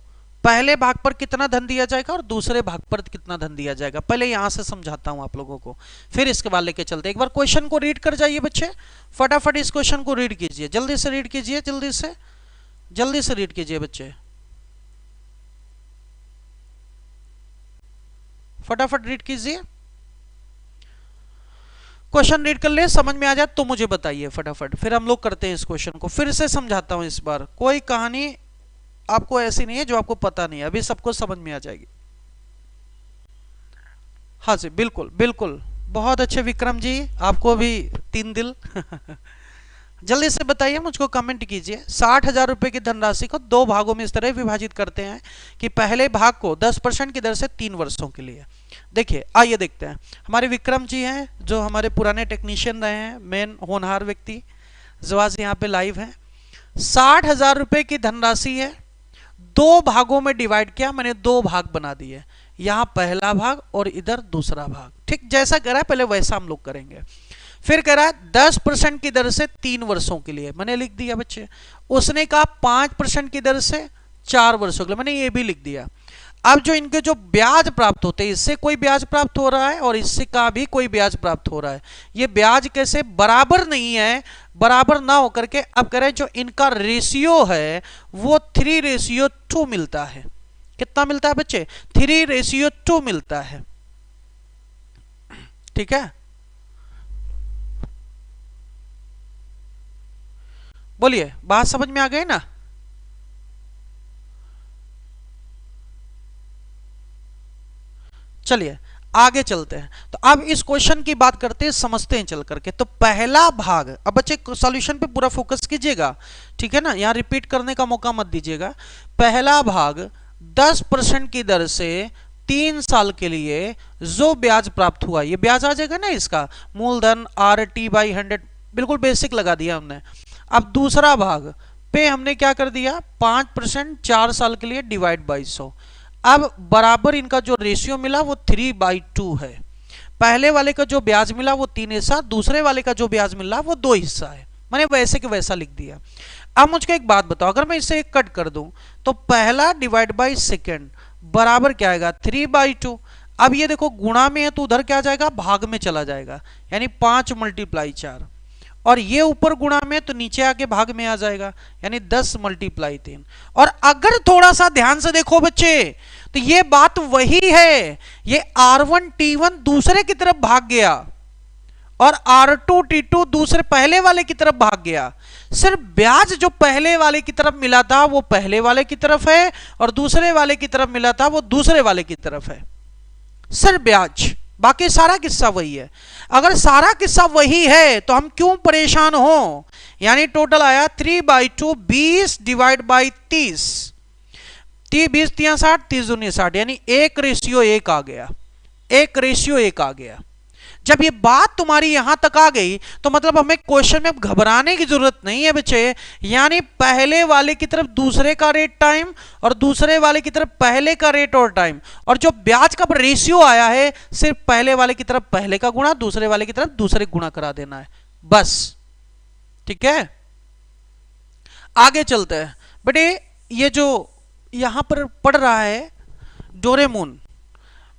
A: पहले भाग पर कितना धन दिया जाएगा और दूसरे भाग पर कितना धन दिया जाएगा। पहले यहां से समझाता हूं आप लोगों को, फिर इसके बाद लेके चलते। एक बार क्वेश्चन को रीड कर जाइए बच्चे, फटाफट इस क्वेश्चन को रीड कीजिए, जल्दी से रीड कीजिए, जल्दी से रीड कीजिए बच्चे, फटाफट रीड कीजिए। क्वेश्चन रीड कर ले, समझ में आ जाए तो मुझे बताइए फटाफट, फिर हम लोग करते हैं इस क्वेश्चन को। फिर से समझाता हूं, इस बार कोई कहानी आपको ऐसी नहीं है जो आपको पता नहीं है, अभी सबको समझ में आ जाएगी। हाँ जी, बिल्कुल बिल्कुल, बहुत अच्छे विक्रम जी, आपको भी 3 दिल जल्दी से बताइए, मुझको कमेंट कीजिए। 60,000 रुपए की धनराशि को 2 भागों में इस तरह विभाजित करते हैं कि पहले भाग को 10% की दर से 3 वर्षों के लिए। देखिए, आइए देखते हैं। हमारे विक्रम जी हैं जो हमारे पुराने टेक्नीशियन रहे हैं, मेन होनहार व्यक्ति, जो आज यहाँ पे लाइव हैं। 60,000 रुपए की धनराशि है, 2 भागों में डिवाइड किया, मैंने 2 भाग बना दिए, यहाँ पहला भाग और इधर दूसरा भाग। ठीक जैसा कह रहा है पहले वैसा हम लोग करेंगे। फिर कह रहा है 10% की दर से 3 वर्षों के लिए, मैंने लिख दिया बच्चे। उसने कहा 5% की दर से 4 वर्षों के लिए, मैंने ये भी लिख दिया। अब जो इनके जो ब्याज प्राप्त होते हैं, इससे कोई ब्याज प्राप्त हो रहा है और इससे का भी कोई ब्याज प्राप्त हो रहा है। ये ब्याज कैसे बराबर नहीं है, बराबर ना होकर के अब कह रहे हैं जो इनका रेशियो है वो 3:2 मिलता है। कितना मिलता है बच्चे? 3:2 मिलता है। ठीक है, बोलिए, बात समझ में आ गई ना? चलिए आगे चलते हैं। तो अब इस क्वेश्चन की बात करते हैं, समझते हैं चल करके। तो पहला भाग, अब बच्चे सॉल्यूशन पे पूरा फोकस कीजिएगा, ठीक है ना, यहां रिपीट करने का मौका मत दीजिएगा। पहला भाग 10% की दर से 3 साल के लिए जो ब्याज प्राप्त हुआ, ये ब्याज आ जाएगा ना इसका, मूलधन RT/100, बिल्कुल बेसिक लगा दिया हमने। अब दूसरा भाग पे हमने क्या कर दिया, 5% 4 साल के लिए डिवाइड बाई 100। अब बराबर इनका जो रेशियो मिला वो 3/2 है। पहले वाले का जो ब्याज मिला वो 3 हिस्सा, दूसरे वाले का जो ब्याज मिला वो 2 हिस्सा है। मैंने वैसे के वैसा लिख दिया। अब मुझको एक बात बताओ, अगर मैं इसे कट कर दूं तो पहला डिवाइड बाई सेकेंड बराबर क्या आएगा, 3/2। अब ये देखो गुणा में है तो उधर क्या जाएगा, भाग में चला जाएगा, यानी 5 × 4, और ये ऊपर गुणा में तो नीचे आके भाग में आ जाएगा, यानी 10 × 3। और अगर थोड़ा सा ध्यान से देखो बच्चे तो ये बात वही है, ये R1T1 दूसरे की तरफ भाग गया और R2T2 दूसरे पहले वाले की तरफ भाग गया। सिर्फ ब्याज जो पहले वाले की तरफ मिला था वो पहले वाले की तरफ है और दूसरे वाले की तरफ मिला था वो दूसरे वाले की तरफ है, सिर्फ ब्याज, बाकी सारा किस्सा वही है। अगर सारा किस्सा वही है तो हम क्यों परेशान हो, यानी टोटल आया 3/2, 20 डिवाइड बाई 30, 20 × 60, 30 × 60, यानी 1:1 आ गया, 1:1 आ गया। जब ये बात तुम्हारी यहां तक आ गई तो मतलब हमें क्वेश्चन में घबराने की जरूरत नहीं है बच्चे, यानी पहले वाले की तरफ दूसरे का रेट टाइम और दूसरे वाले की तरफ पहले का रेट और टाइम, और जो ब्याज का रेशियो आया है सिर्फ पहले वाले की तरफ पहले का गुणा, दूसरे वाले की तरफ दूसरे गुणा करा देना है बस। ठीक है, आगे चलते हैं बेटे। ये जो यहां पर पढ़ रहा है डोरेमोन,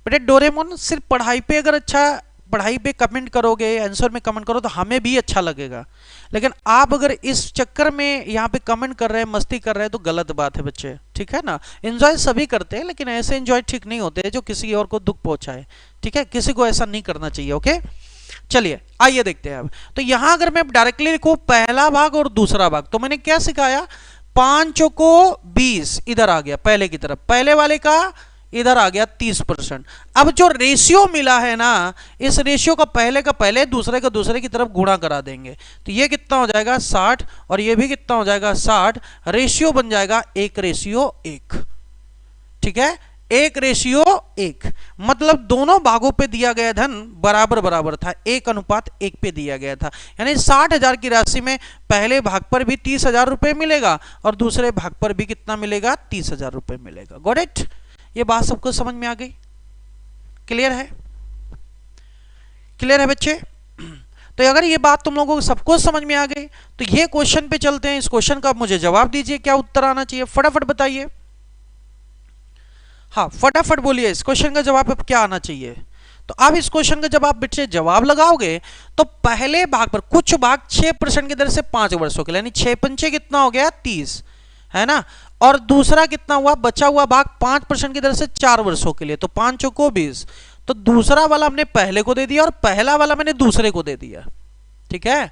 A: बेटे डोरेमोन सिर्फ पढ़ाई पे अगर अच्छा, पढ़ाई पे कमेंट करोगे, आंसर में कमेंट करो तो हमें भी अच्छा लगेगा, लेकिन आप अगर इस चक्कर में यहाँ पे कमेंट कर रहे हैं, मस्ती कर रहे हैं तो गलत बात है बच्चे। ठीक है ना, एंजॉय सभी करते हैं लेकिन ऐसे एंजॉय ठीक नहीं होते जो किसी और को दुख पहुंचाए। ठीक है, किसी को ऐसा नहीं करना चाहिए। ओके, चलिए आइए देखते हैं। अब तो यहां अगर मैं डायरेक्टली लिखूं पहला भाग और दूसरा भाग, तो मैंने क्या सिखाया, 5 को 20 इधर आ गया पहले की तरफ, पहले वाले का इधर आ गया 30%। अब जो रेशियो मिला है ना, इस रेशियो का पहले दूसरे का दूसरे की तरफ गुणा करा देंगे तो ये कितना हो जाएगा 60, और ये भी कितना हो जाएगा 60, रेशियो बन जाएगा 1:1। ठीक है, 1:1, मतलब दोनों भागों पे दिया गया धन बराबर बराबर था, 1:1 पे दिया गया था। यानी 60,000 की राशि में पहले भाग पर भी 30,000 रुपए मिलेगा और दूसरे भाग पर भी कितना मिलेगा, 30,000 रुपए मिलेगा। Got it? ये बात सबको समझ में आ गई? क्लियर है? क्लियर है बच्चे? तो अगर ये बात तुम लोगों को सबको समझ में आ गई तो ये क्वेश्चन पे चलते हैं। इस क्वेश्चन का आप मुझे जवाब दीजिए, क्या उत्तर आना चाहिए, फटाफट बताइए। हाँ फटाफट बोलिए, इस क्वेश्चन का जवाब अब क्या आना चाहिए। तो अब इस क्वेश्चन का जब आप बच्चे जवाब लगाओगे तो पहले भाग पर कुछ भाग 6% की दर से 5 वर्षों के लिए, यानी 6 पंचे कितना हो गया, 30, है ना। और दूसरा कितना हुआ, बचा हुआ भाग 5% की दर से 4 वर्षों के लिए, तो 5 चौको 20। तो दूसरा वाला हमने पहले को दे दिया और पहला वाला मैंने दूसरे को दे दिया। ठीक है,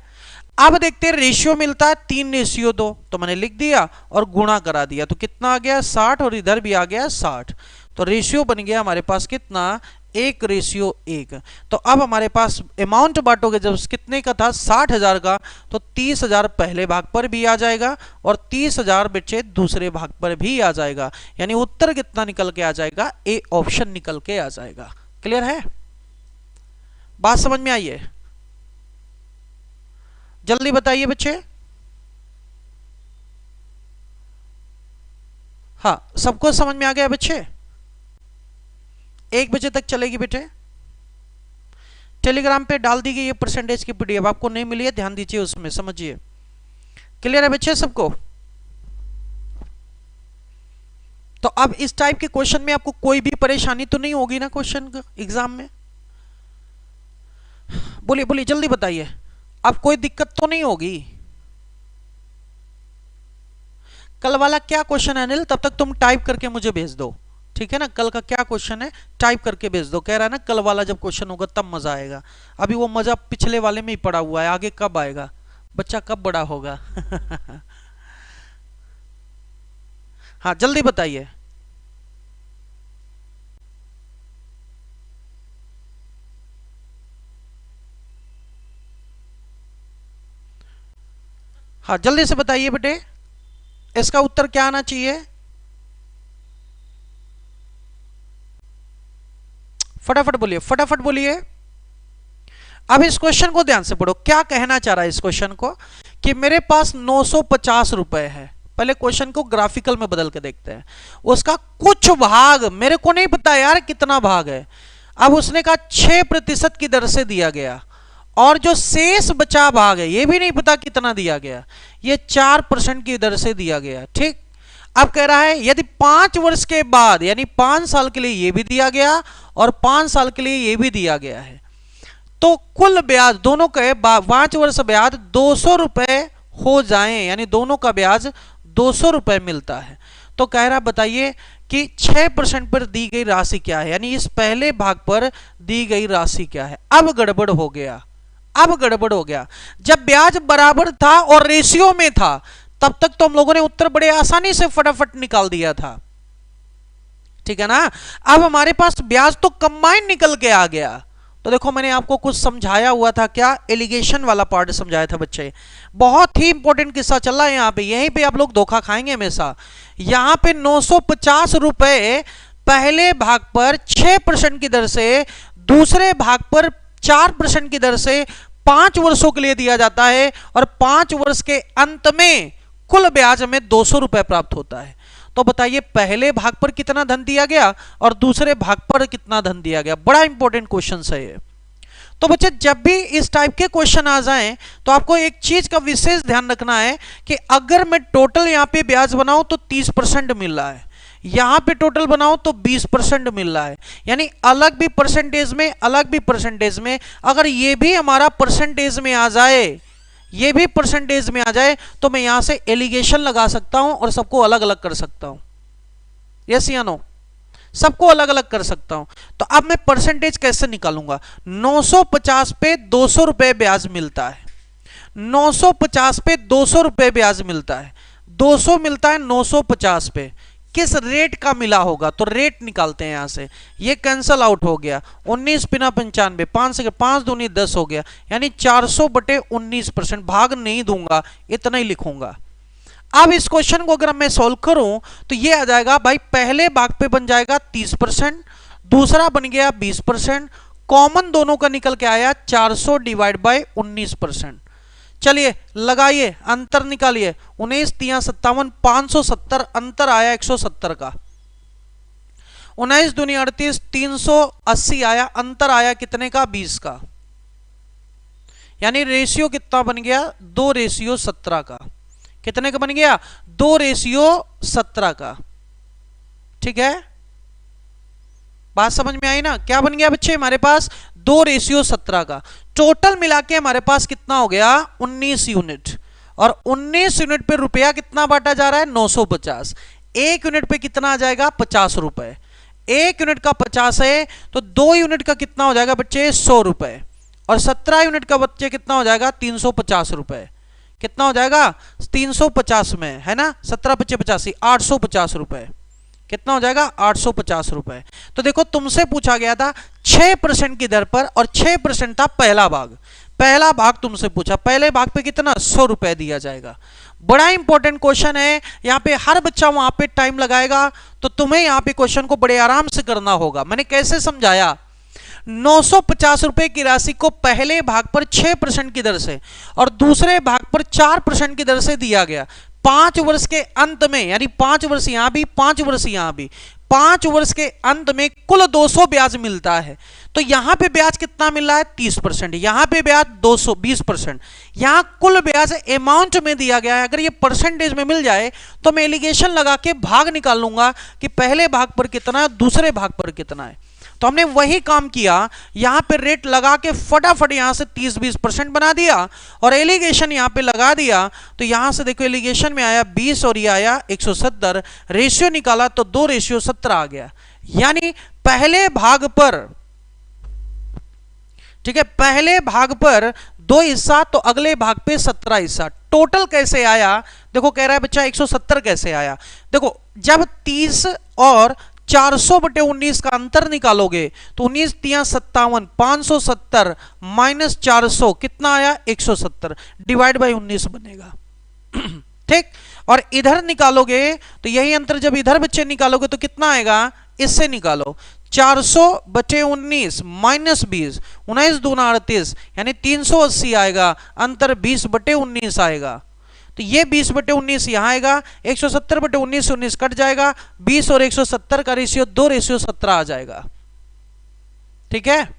A: अब देखते हैं रेशियो मिलता है 3:2, तो मैंने लिख दिया और गुणा करा दिया, तो कितना आ गया 60 और इधर भी आ गया 60। तो रेशियो बन गया हमारे पास कितना, 1:1। तो अब हमारे पास अमाउंट बांटोगे जब कितने का था, 60,000 का, तो 30,000 पहले भाग पर भी आ जाएगा और 30,000 बच्चे दूसरे भाग पर भी आ जाएगा। यानी उत्तर कितना निकल के आ जाएगा, ए ऑप्शन निकल के आ जाएगा। क्लियर है? बात समझ में आई है? जल्दी बताइए बच्चे। हाँ सबको समझ में आ गया बच्चे? 1 बजे तक चलेगी बेटे। टेलीग्राम पे डाल दी गई ये परसेंटेज की पीडीएफ, आपको नहीं मिली है, ध्यान दीजिए उसमें, समझिए। क्लियर है बच्चे सबको? तो अब इस टाइप के क्वेश्चन में आपको कोई भी परेशानी तो नहीं होगी ना क्वेश्चन एग्जाम में? बोलिए बोलिए जल्दी बताइए, अब कोई दिक्कत तो नहीं होगी? कल वाला क्या क्वेश्चन है अनिल, तब तक तुम टाइप करके मुझे भेज दो, ठीक है ना। कल का क्या क्वेश्चन है टाइप करके भेज दो। कह रहा है ना कल वाला जब क्वेश्चन होगा तब मजा आएगा, अभी वो मजा पिछले वाले में ही पड़ा हुआ है, आगे कब आएगा, बच्चा कब बड़ा होगा। हाँ जल्दी बताइए। हाँ जल्दी से बताइए बेटे, इसका उत्तर क्या आना चाहिए, फटाफट बोलिए, फटाफट बोलिए। अब इस क्वेश्चन को ध्यान से पढ़ो, क्या कहना चाह रहा है इस क्वेश्चन को, कि मेरे पास 950 रुपए है। पहले क्वेश्चन को ग्राफिकल में बदल के देखते हैं। उसका कुछ भाग, मेरे को नहीं पता यार कितना भाग है, अब उसने कहा 6% की दर से दिया गया, और जो शेष बचा भाग है ये भी नहीं पता कितना दिया गया, ये 4% की दर से दिया गया। ठीक, अब कह रहा है यदि 5 वर्ष के बाद, यानी 5 साल के लिए ये भी दिया गया और 5 साल के लिए ये भी दिया गया है, तो कुल ब्याज दोनों के 5 वर्ष ब्याज 200 रुपए हो जाएं, यानी दोनों का ब्याज 200 रुपए मिलता है। तो कह रहा बताइए कि 6% पर दी गई राशि क्या है, यानी इस पहले भाग पर दी गई राशि क्या है। अब गड़बड़ हो गया, अब गड़बड़ हो गया। जब ब्याज बराबर था और रेशियो में था तब तक तो हम लोगों ने उत्तर बड़े आसानी से फटाफट निकाल दिया था, ठीक है ना। अब हमारे पास ब्याज तो कंबाइन निकल के आ गया। तो देखो मैंने आपको कुछ समझाया हुआ था, क्या एलिगेशन वाला पार्ट समझाया था बच्चे, बहुत ही इंपॉर्टेंट किस्सा चल रहा है यहाँ पे, यहीं पे आप लोग धोखा खाएंगे हमेशा। यहाँ पे 950 रुपए पहले भाग पर 6% की दर से, दूसरे भाग पर 4% की दर से 5 वर्षों के लिए दिया जाता है, और 5 वर्ष के अंत में कुल ब्याज में 200 रुपए प्राप्त होता है। तो बताइए पहले भाग पर कितना धन दिया गया और दूसरे भाग पर कितना धन दिया गया। बड़ा इंपॉर्टेंट क्वेश्चन है ये। तो बच्चे जब भी इस टाइप के क्वेश्चन आ जाएं तो आपको एक चीज का विशेष ध्यान रखना है कि अगर मैं टोटल यहां पे ब्याज बनाऊं तो 30% मिल रहा है, यहां पे टोटल बनाओ तो 20% मिल रहा है, यानी अलग भी परसेंटेज में, अलग भी परसेंटेज में, अगर ये भी हमारा परसेंटेज में आ जाए, ये भी परसेंटेज में आ जाए, तो मैं यहां से एलिगेशन लगा सकता हूं और सबको अलग अलग कर सकता हूं। यस या नो, सबको अलग अलग कर सकता हूं। तो अब मैं परसेंटेज कैसे निकालूंगा, 950 पे 200 रुपए ब्याज मिलता है, 950 पे 200 रुपए ब्याज मिलता है, 200 मिलता है 950 पे, किस रेट का मिला होगा, तो रेट निकालते हैं यहां से। ये कैंसल आउट हो गया, 19 पिना 95, 5 से 5 दूनी 10 हो गया, यानी 400/19%। भाग नहीं दूंगा, इतना ही लिखूंगा। अब इस क्वेश्चन को अगर मैं सॉल्व करूं तो ये आ जाएगा भाई, पहले भाग पे बन जाएगा 30%, दूसरा बन गया 20%, कॉमन दोनों का निकल के आया 400 डिवाइड बाय 19%। चलिए लगाइए, अंतर निकालिए, 19 3 57 570, अंतर आया 170 का। 19 दूनी 38, 380 आया, अंतर आया कितने का? 20 का। यानी रेशियो कितना बन गया? 2:17 का। कितने का बन गया? 2:17 का। ठीक है, बात समझ में आई ना? क्या बन गया बच्चे हमारे पास? 2:17 का। टोटल मिला के हमारे पास कितना हो गया? 19 यूनिट। और 19 यूनिट पे रुपया कितना बांटा जा रहा है? 950। एक यूनिट पे कितना आ जाएगा? 50 रुपए। एक यूनिट का 50 है तो 2 यूनिट का कितना हो जाएगा बच्चे? 100 रुपए। और 17 यूनिट का बच्चे कितना हो जाएगा? 350 रुपए। कितना हो जाएगा? 350 में है ना, 17 × 85 850 रुपए। कितना हो जाएगा? 850 रुपए। तो देखो तुमसे पूछा गया था 6% की दर पर, और 6% था पहला भाग। पहला भाग तुमसे पूछा, पहले भाग पे कितना? 100 रुपए दिया जाएगा। बड़ा इंपॉर्टेंट क्वेश्चन है, यहाँ पे हर बच्चा वहां पे टाइम लगाएगा, तो तुम्हें यहाँ पे क्वेश्चन को बड़े आराम से करना होगा। मैंने कैसे समझाया? 950 रुपए की राशि को पहले भाग पर 6% की दर से और दूसरे भाग पर 4% की दर से दिया गया। 5 वर्ष के अंत में, यानी 5 वर्ष यहां भी, 5 वर्ष यहां भी, 5 वर्ष के अंत में कुल 200 ब्याज मिलता है। तो यहां पे ब्याज कितना मिल रहा है? 30%। यहां पे ब्याज 220%। यहां कुल ब्याज अमाउंट में दिया गया है। अगर ये परसेंटेज में मिल जाए तो मैं एलिगेशन लगा के भाग निकाल लूंगा कि पहले भाग पर कितना है, दूसरे भाग पर कितना है। तो हमने वही काम किया, यहां पे रेट लगा के फटाफट यहां से 30-20% बना दिया और एलिगेशन यहां पे लगा दिया। तो यहां से देखो एलिगेशन में आया 20 और ये आया 170। रेशियो निकाला तो 2:17 आ गया। यानी पहले भाग पर, ठीक है, पहले भाग पर 2 हिस्सा तो अगले भाग पे 17 हिस्सा। टोटल कैसे आया? देखो कह रहा है बच्चा 170 कैसे आया। देखो जब 30 और 400/19 का अंतर निकालोगे तो 19 3 57, 570 माइनस 400 कितना आया? 170 डिवाइड बाय 19 बनेगा। ठीक, और इधर निकालोगे तो यही अंतर जब इधर बच्चे निकालोगे तो कितना आएगा? इससे निकालो 400/19 माइनस 20, 19 दूना 38, यानी 380 आएगा। अंतर 20/19 आएगा। तो ये 20/19 यहां आएगा, 170/19 से 19 कट जाएगा, 20 और 170 का रेशियो 2:17 आ जाएगा। ठीक है,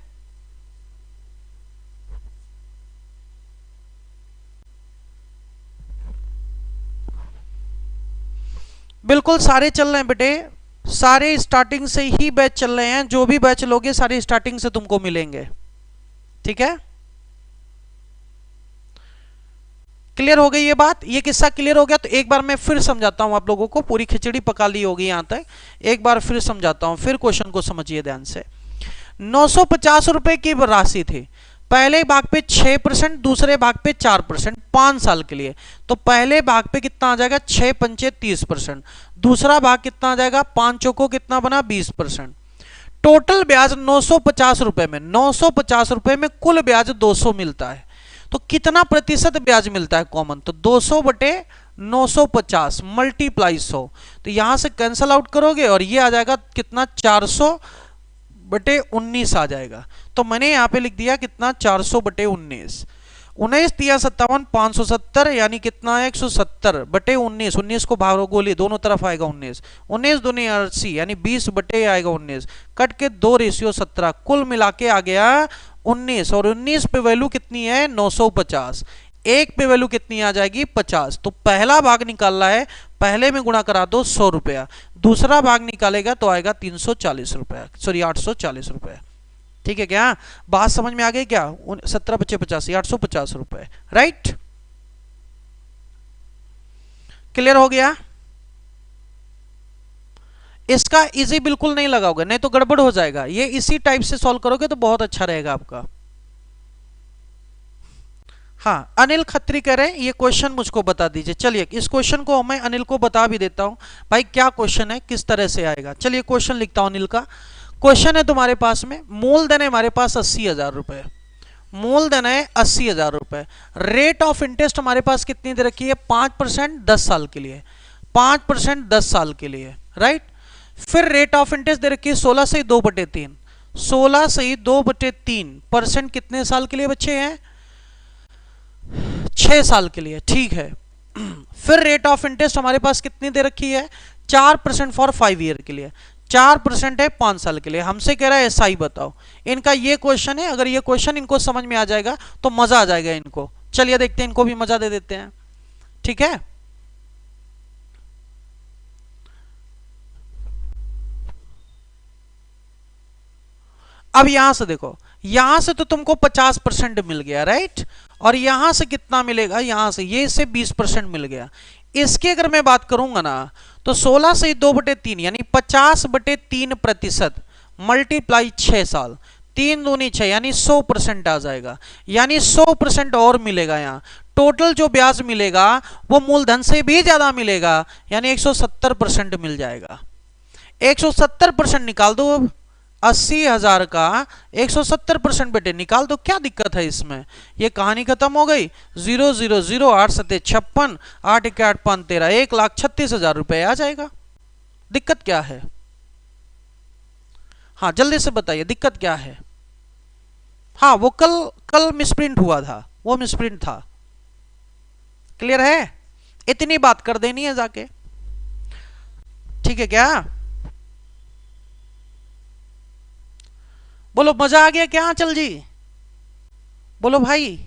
A: बिल्कुल सारे चल रहे हैं बेटे, सारे स्टार्टिंग से ही बैच चल रहे हैं। जो भी बैच लोगे सारे स्टार्टिंग से तुमको मिलेंगे। ठीक है, क्लियर हो गई ये बात? ये किस्सा क्लियर हो गया? तो एक बार मैं फिर समझाता हूं आप लोगों को, पूरी खिचड़ी पका ली होगी यहां तक। एक बार फिर समझाता हूं, फिर क्वेश्चन को समझिए ध्यान से। 950 रुपए की राशि थी, पहले भाग पे 6%, दूसरे भाग पे 4%, 5 साल के लिए। तो पहले भाग पे कितना आ जाएगा? 6 पंचे 30%। दूसरा भाग कितना आ जाएगा? 5 चौको कितना बना? 20%। टोटल ब्याज 950 रुपए में, 950 रुपए में कुल ब्याज 200 मिलता है। तो कितना प्रतिशत ब्याज मिलता है कॉमन? तो 200/950 मल्टीप्लाई 100। तो यहां से कैंसल आउट करोगे और ये आ जाएगा कितना? 400/19 आ जाएगा। तो मैंने यहां पे लिख दिया कितना? 400/19। 19 3 57, 570, यानी कितना है? 170/19। 19 को भागोगे दोनों तरफ आएगा 19। 19 दूनी 80, यानी 20 आएगा 19, कट के 2:17। कुल मिला के आ गया 19। और 19 पे वैल्यू कितनी है? 950। एक पे वैल्यू कितनी आ जाएगी? 50। तो पहला भाग निकालना है, पहले में गुणा करा दो 100 रुपया, दूसरा भाग निकालेगा तो आएगा 340 रुपया, सॉरी 840 रुपया। ठीक है क्या? बात समझ में आ गई क्या? 17 × 85 850 रुपए। राइट, क्लियर हो गया? इसका इजी बिल्कुल नहीं लगाओगे, नहीं तो गड़बड़ हो जाएगा। ये इसी टाइप से सॉल्व करोगे तो बहुत अच्छा रहेगा आपका। हाँ, अनिल खत्री कह रहे हैं ये क्वेश्चन मुझको बता दीजिए। चलिए इस क्वेश्चन को मैं अनिल को बता भी देता हूं, भाई क्या क्वेश्चन है, किस तरह से आएगा। चलिए क्वेश्चन लिखता हूं अनिल का। क्वेश्चन है तुम्हारे पास में, मूलधन है हमारे पास 80,000 रुपए, मूलधन है 80,000 रुपए। रेट ऑफ इंटरेस्ट हमारे पास कितनी दे रखी है? 5% 10 साल के लिए, 5% 10 साल के लिए, राइट। फिर रेट ऑफ इंटरेस्ट दे रखी है 16 से 2/3, 16 से 2/3% कितने साल के लिए बच्चे हैं? 6 साल के लिए, ठीक है। फिर रेट ऑफ इंटरेस्ट हमारे पास कितनी दे रखी है? 4% फॉर 5 ईयर के लिए, 4% है 5 साल के लिए। हमसे कह रहा है एसआई बताओ। इनका ये क्वेश्चन है, अगर ये क्वेश्चन इनको समझ में आ जाएगा तो मजा आ जाएगा इनको। चलिए देखते हैं, इनको भी मजा दे देते हैं, ठीक है। अब यहां से देखो, यहां से तो तुमको 50% मिल गया, राइट। और यहां से कितना मिलेगा? यहां से ये से 20% मिल गया। इसकी अगर मैं बात करूंगा ना, तो 16 से 2/3 यानी 50/3% मल्टीप्लाई 6 साल, 3 दूनी 6 यानी 100% आ जाएगा। यानी 100% और मिलेगा। यहाँ टोटल जो ब्याज मिलेगा वो मूलधन से भी ज्यादा मिलेगा, यानी 170% मिल जाएगा। 170% निकाल दो। अब 80,000 का 170% बेटे निकाल दो, क्या दिक्कत है इसमें? ये कहानी खत्म हो गई। 0 0 0 8 7 56, 8 1 8 5 13, 1,36,000 रुपए आ जाएगा। दिक्कत क्या है? हाँ जल्दी से बताइए, दिक्कत क्या है? हाँ वो कल मिसप्रिंट हुआ था, वो मिसप्रिंट था। क्लियर है? इतनी बात कर देनी है जाके, ठीक है क्या? बोलो मजा आ गया क्या? चल जी बोलो भाई।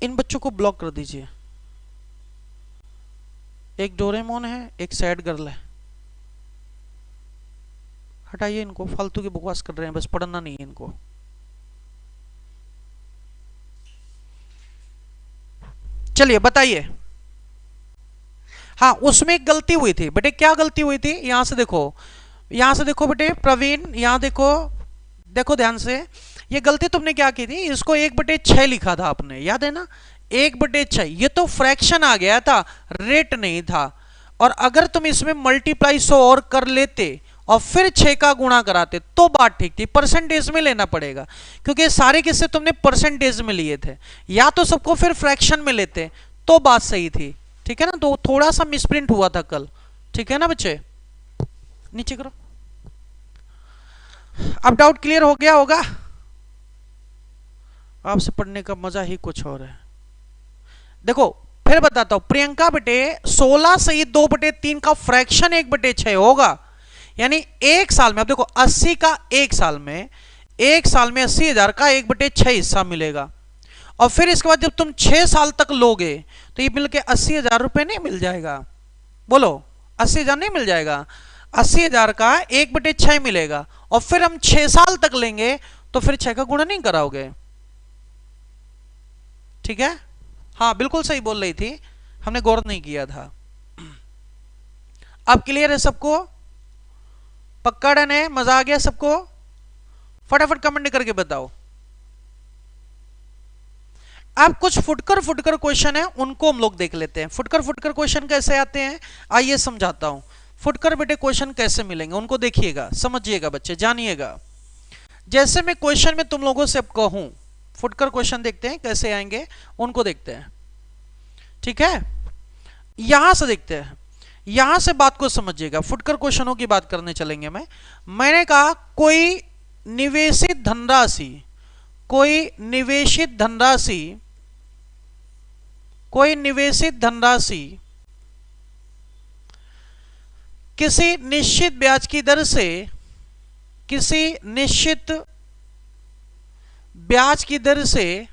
A: इन बच्चों को ब्लॉक कर दीजिए। एक डोरेमोन है, एक सैड गर्ल है, हटाइए इनको, फालतू की बकवास कर रहे हैं, बस पढ़ना नहीं है इनको। चलिए बताइए। हाँ उसमें एक गलती हुई थी बेटे। क्या गलती हुई थी? यहां से देखो, यहां से देखो बेटे प्रवीण, यहां देखो, देखो ध्यान से। ये गलती तुमने क्या की थी? इसको 1/6 लिखा था आपने, याद है ना? 1/6, ये तो फ्रैक्शन आ गया था, रेट नहीं था। और अगर तुम इसमें मल्टीप्लाई 100 और कर लेते और फिर 6 का गुणा कराते तो बात ठीक थी। परसेंटेज में लेना पड़ेगा, क्योंकि सारे किस्से तुमने परसेंटेज में लिए थे, या तो सबको फिर फ्रैक्शन में लेते तो बात सही थी, ठीक है ना? तो थोड़ा सा मिसप्रिंट हुआ था कल, ठीक है ना बच्चे? नीचे करो। अब डाउट क्लियर हो गया होगा? आपसे पढ़ने का मजा ही कुछ और है। देखो फिर बताता हूं, प्रियंका बेटे 16 से 2/3 का फ्रैक्शन 1/6 होगा, यानी एक साल में। अब देखो 80 का एक साल में, एक साल में 80,000 का 1/6 हिस्सा मिलेगा। और फिर इसके बाद जब तुम 6 साल तक लोगे तो ये मिलके 80,000 रुपए नहीं मिल जाएगा? बोलो 80,000 नहीं मिल जाएगा? 80,000 का 1/6 मिलेगा, और फिर हम 6 साल तक लेंगे तो फिर 6 का गुणा नहीं कराओगे, ठीक है? हाँ बिल्कुल सही बोल रही थी, हमने गौर नहीं किया था। अब क्लियर है सबको? पक्का डन है? मजा आ गया सबको? फटाफट कमेंट करके बताओ। अब कुछ फुटकर फुटकर क्वेश्चन है, उनको हम लोग देख लेते हैं। फुटकर फुटकर क्वेश्चन कैसे आते हैं आइए समझाता हूं। फुटकर बेटे क्वेश्चन कैसे मिलेंगे उनको देखिएगा, समझिएगा बच्चे, जानिएगा। जैसे मैं क्वेश्चन में तुम लोगों से कहूं, फुटकर क्वेश्चन देखते हैं कैसे आएंगे, उनको देखते हैं, ठीक है? यहां से देखते हैं, यहां से बात को समझिएगा। फुटकर क्वेश्चनों की बात करने चलेंगे। मैंने कहा कोई निवेशित धनराशि, कोई निवेशित धनराशि, कोई निवेशित धनराशि किसी निश्चित ब्याज की दर से, किसी निश्चित ब्याज की दर से,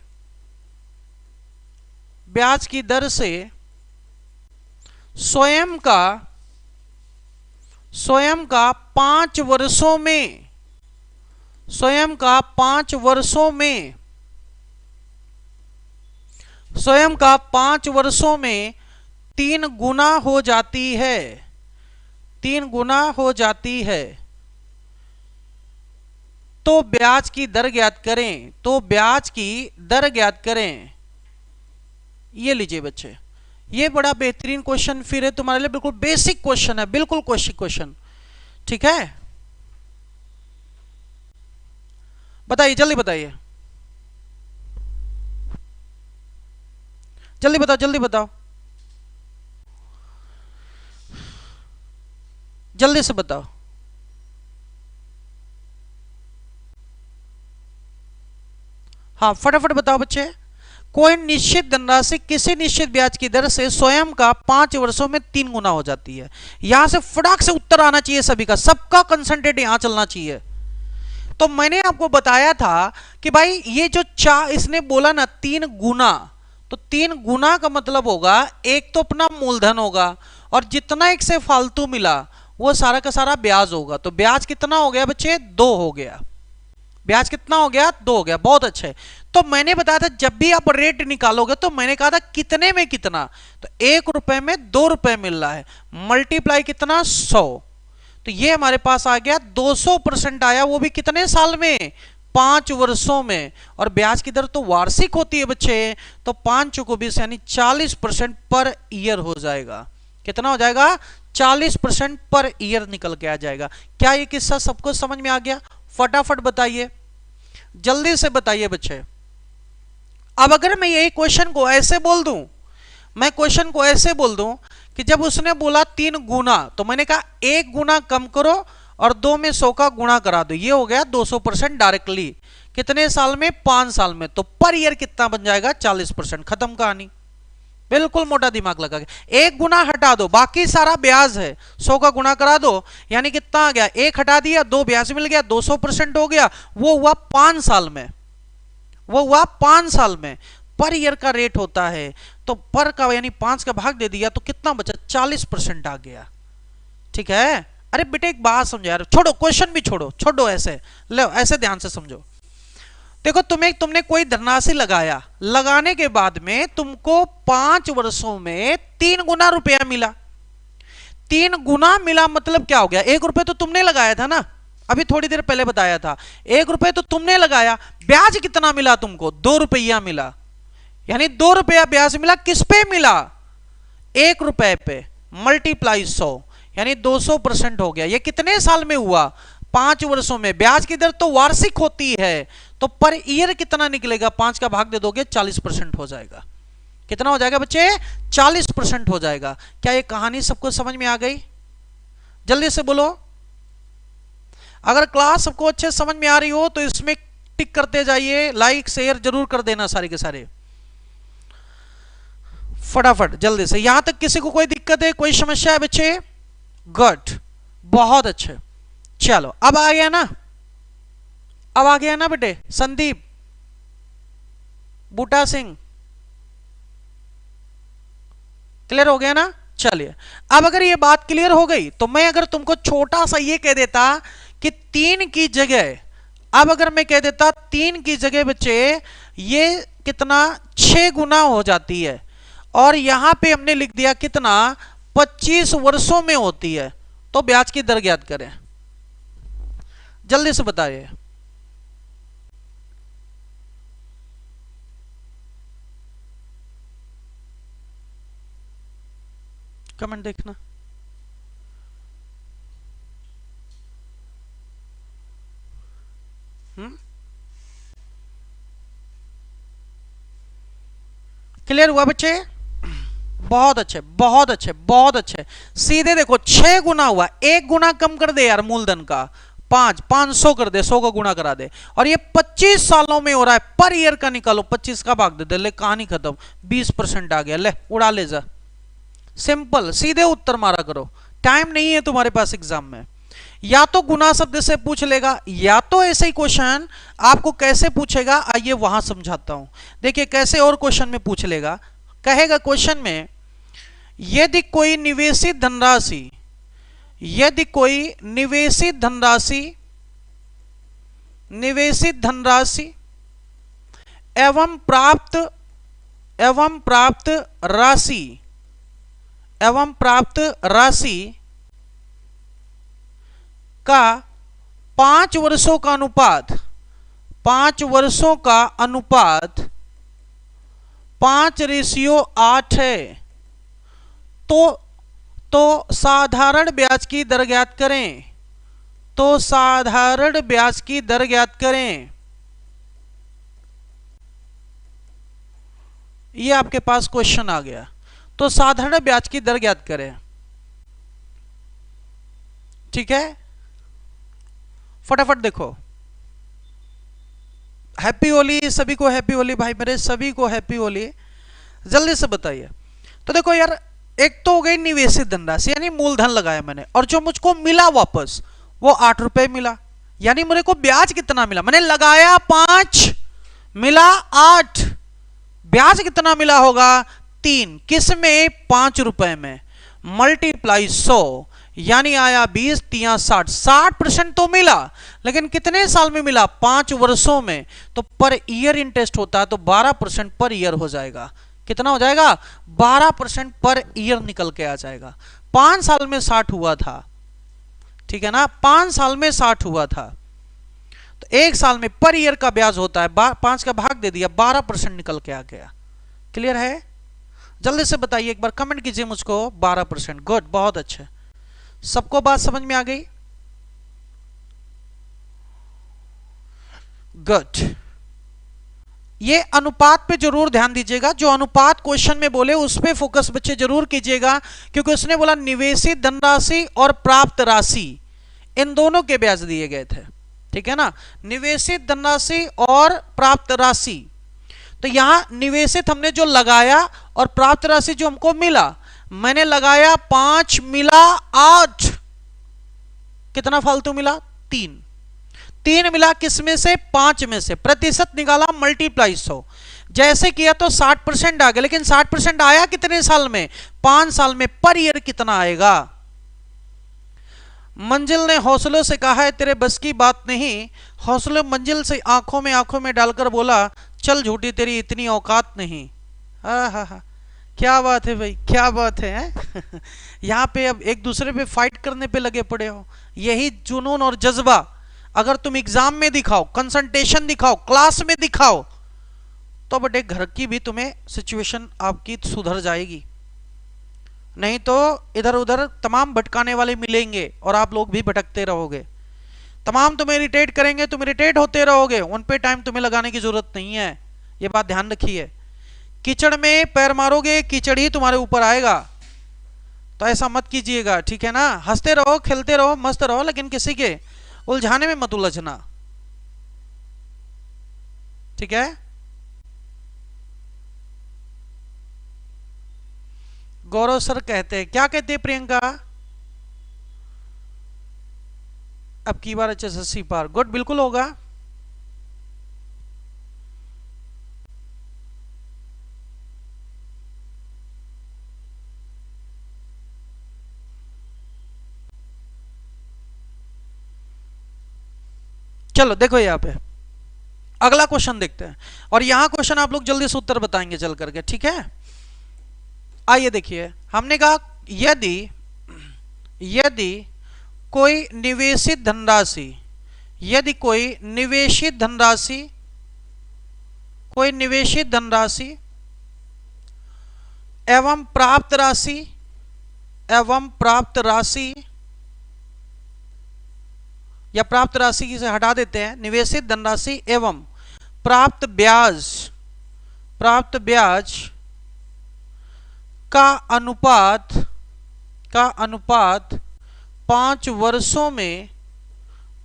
A: ब्याज की दर से स्वयं का 5 वर्षों में, स्वयं का 5 वर्षों में, स्वयं का 5 वर्षों में 3 गुना हो जाती है, 3 गुना हो जाती है, तो ब्याज की दर ज्ञात करें, तो ब्याज की दर ज्ञात करें। ये लीजिए बच्चे, ये बड़ा बेहतरीन क्वेश्चन फिर है तुम्हारे लिए, बिल्कुल बेसिक क्वेश्चन है, बिल्कुल बेसिक क्वेश्चन। ठीक है, बताइए, जल्दी बताइए, जल्दी बताओ, जल्दी बताओ, जल्दी से बताओ। हाँ फटाफट बताओ बच्चे। कोई निश्चित धनराशि किसी निश्चित ब्याज की दर से स्वयं का 5 वर्षों में 3 गुना हो जाती है। यहां से फटाक से उत्तर आना चाहिए सभी का, सबका कंसंट्रेट यहां चलना चाहिए। तो मैंने आपको बताया था कि भाई ये जो इसने बोला ना 3 गुना, तो 3 गुना का मतलब होगा एक तो अपना मूलधन होगा और जितना एक से फालतू मिला वो सारा का सारा ब्याज होगा। तो ब्याज कितना हो गया बच्चे? 2 हो गया। ब्याज कितना हो गया? 2 हो गया। बहुत अच्छे। तो मैंने बताया था जब भी आप रेट निकालोगे तो मैंने कहा था कितने में कितना, तो 1 रुपए में 2 रुपए मिल रहा है, मल्टीप्लाई कितना? 100। तो ये हमारे पास आ गया 200% आया, वो भी कितने साल में? 5 वर्षों में। और ब्याज की दर तो वार्षिक होती है बच्चे, तो 5 चौको 20 यानी 40% पर ईयर हो जाएगा। कितना हो जाएगा? 40% पर ईयर निकल के आ जाएगा। क्या ये किस्सा सबको समझ में आ गया? फटाफट बताइए, जल्दी से बताइए बच्चे। अब अगर मैं यही क्वेश्चन को ऐसे बोल दूं, मैं क्वेश्चन को ऐसे बोल दूं कि जब उसने बोला 3 गुना, तो मैंने कहा 1 गुना कम करो और 2 में 100 का गुणा करा दो, ये हो गया 200% डायरेक्टली। कितने साल में? 5 साल में। तो पर ईयर कितना बन जाएगा? 40%। खत्म कहानी। बिल्कुल मोटा दिमाग लगा के 1 गुना हटा दो, बाकी सारा ब्याज है, 100 का गुणा करा दो, यानी कितना आ गया? 1 हटा दिया, 2 ब्याज मिल गया, 200% हो गया। वो हुआ 5 साल में, वो हुआ 5 साल में। पर ईयर का रेट होता है, तो पर का यानी 5 का भाग दे दिया तो कितना बचा? 40% आ गया। ठीक है। अरे बेटे एक बात समझो यार, छोड़ो क्वेश्चन भी छोड़ो, छोड़ो ऐसे, लो ऐसे ध्यान से समझो। देखो तुमने कोई धनराशि लगाया, लगाने के बाद में तुमको 5 वर्षों में 3 गुना रुपया मिला। 3 गुना मिला मतलब क्या हो गया? 1 रुपए तो तुमने लगाया था ना, अभी थोड़ी देर पहले बताया था, 1 रुपए तो तुमने लगाया। ब्याज कितना मिला तुमको? 2 रुपया मिला, यानी 2 रुपया ब्याज मिला। किस पे मिला? 1 रुपए पे, मल्टीप्लाई 100 यानी 200% हो गया। ये कितने साल में हुआ? 5 वर्षों में। ब्याज की दर तो वार्षिक होती है, तो पर ईयर कितना निकलेगा? 5 का भाग दे दोगे 40% हो जाएगा। कितना हो जाएगा बच्चे? 40% हो जाएगा। क्या ये कहानी सबको समझ में आ गई? जल्दी से बोलो। अगर क्लास सबको अच्छे समझ में आ रही हो तो इसमें टिक करते जाइए, लाइक शेयर जरूर कर देना सारे के सारे, फटाफट जल्दी से। यहां तक किसी को कोई दिक्कत है, कोई समस्या है बच्चे? गुड, बहुत अच्छे। चलो अब आ गया ना, अब आ गया ना बेटे? संदीप, बूटा सिंह, क्लियर हो गया ना? चलिए अब अगर ये बात क्लियर हो गई तो मैं अगर तुमको छोटा सा ये कह देता कि 3 की जगह, अब अगर मैं कह देता 3 की जगह बच्चे ये कितना? 6 गुना हो जाती है, और यहां पे हमने लिख दिया कितना? 25 वर्षों में होती है, तो ब्याज की दर ज्ञात करें। जल्दी से बताइए। कमेंट देखना। क्लियर हुआ बच्चे? बहुत अच्छे, बहुत अच्छे, बहुत अच्छे। सीधे देखो 6 गुना हुआ, 1 गुना कम कर दे यार मूलधन का, 500 कर दे, 100 का गुणा करा दे, और ये 25 सालों में हो रहा है। पर ईयर का निकालो, 25 का भाग दे दे, ले कहानी खत्म। 20% आ गया, ले उड़ा ले जा। सिंपल, सीधे उत्तर मारा करो। टाइम नहीं है तुम्हारे पास एग्जाम में। या तो गुना शब्द से पूछ लेगा, या तो ऐसे ही क्वेश्चन आपको कैसे पूछेगा, आइए वहां समझाता हूं। देखिए कैसे और क्वेश्चन में पूछ लेगा। कहेगा क्वेश्चन में, यदि कोई निवेशित धनराशि, यदि कोई निवेशित धनराशि, निवेशित धनराशि एवं प्राप्त राशि, एवं प्राप्त राशि का 5 वर्षों का अनुपात, 5 वर्षों का अनुपात 5:8 है, तो साधारण ब्याज की दर ज्ञात करें। तो साधारण ब्याज की दर ज्ञात करें। ये आपके पास क्वेश्चन आ गया। तो साधारण ब्याज की दर ज्ञात करें। ठीक है, फटाफट देखो। हैप्पी होली सभी को, हैप्पी होली भाई मेरे, सभी को हैप्पी होली। जल्दी से बताइए। तो देखो यार, एक तो हो गई निवेशित धनराशि यानी मूलधन लगाया मैंने, और जो मुझको मिला वापस वो 8 रुपए मिला। यानी मेरे को ब्याज कितना मिला, मैंने लगाया 5, मिला 8, ब्याज कितना मिला होगा 3। किस में, 5 रुपए में, मल्टीप्लाई 100 यानी आया 20 3 60, 60% तो मिला, लेकिन कितने साल में मिला, 5 वर्षों में। तो पर ईयर इंटरेस्ट होता है तो 12% पर ईयर हो जाएगा। कितना हो जाएगा, 12% पर ईयर निकल के आ जाएगा। 5 साल में 60 हुआ था, ठीक है ना, 5 साल में 60 हुआ था। तो 1 साल में पर ईयर का ब्याज होता है 5 का भाग दे दिया, 12% निकल के आ गया। क्लियर है? जल्दी से बताइए, एक बार कमेंट कीजिए मुझको। 12%, गुड, बहुत अच्छे। सबको बात समझ में आ गई? गुड। ये अनुपात पे जरूर ध्यान दीजिएगा। जो अनुपात क्वेश्चन में बोले उस पे फोकस बच्चे जरूर कीजिएगा, क्योंकि उसने बोला निवेशित धनराशि और प्राप्त राशि, इन दोनों के ब्याज दिए गए थे। ठीक है ना, निवेशित धनराशि और प्राप्त राशि। तो यहां निवेशित हमने जो लगाया और प्राप्त राशि जो हमको मिला, मैंने लगाया 5, मिला 8, कितना फालतू मिला, 3 मिला, किस में से, 5 में से। प्रतिशत निकाला, मल्टीप्लाई 100, जैसे किया तो 60% आ गया। लेकिन 60% आया कितने साल में, 5 साल में। पर ईयर कितना आएगा। मंजिल ने हौसलों से कहा है तेरे बस की बात नहीं। हौसले मंजिल से आंखों में डालकर बोला, चल झूठी तेरी इतनी औकात नहीं। हा, क्या बात है भाई, क्या बात है, यहाँ पे अब एक दूसरे पे फाइट करने पे लगे पड़े हो। यही जुनून और जज्बा अगर तुम एग्जाम में दिखाओ, कंसंट्रेशन दिखाओ, क्लास में दिखाओ, तो बटे घर की भी तुम्हें सिचुएशन आपकी सुधर जाएगी। नहीं तो इधर उधर तमाम भटकाने वाले मिलेंगे और आप लोग भी भटकते रहोगे। तमाम तुम्हें इरिटेट करेंगे, तुम इरिटेट होते रहोगे, उन पे टाइम तुम्हें लगाने की जरूरत नहीं है। ये बात ध्यान रखिए। कीचड़ में पैर मारोगे, कीचड़ ही तुम्हारे ऊपर आएगा। तो ऐसा मत कीजिएगा, ठीक है ना। हंसते रहो, खेलते रहो, मस्त रहो, लेकिन किसी के उलझाने में मत उलझना, ठीक है। गौरव सर कहते हैं, क्या कहते हैं प्रियंका, अब की बार HSSC पार, गुड, बिल्कुल होगा। चलो देखो यहाँ पे अगला क्वेश्चन देखते हैं, और यहां क्वेश्चन आप लोग जल्दी से उत्तर बताएंगे चल करके, ठीक है। आइए देखिए, हमने कहा यदि कोई निवेशित धनराशि, यदि कोई निवेशित धनराशि एवं प्राप्त राशि या प्राप्त राशि से हटा देते हैं, निवेशित धनराशि एवं प्राप्त ब्याज का अनुपात 5 वर्षों में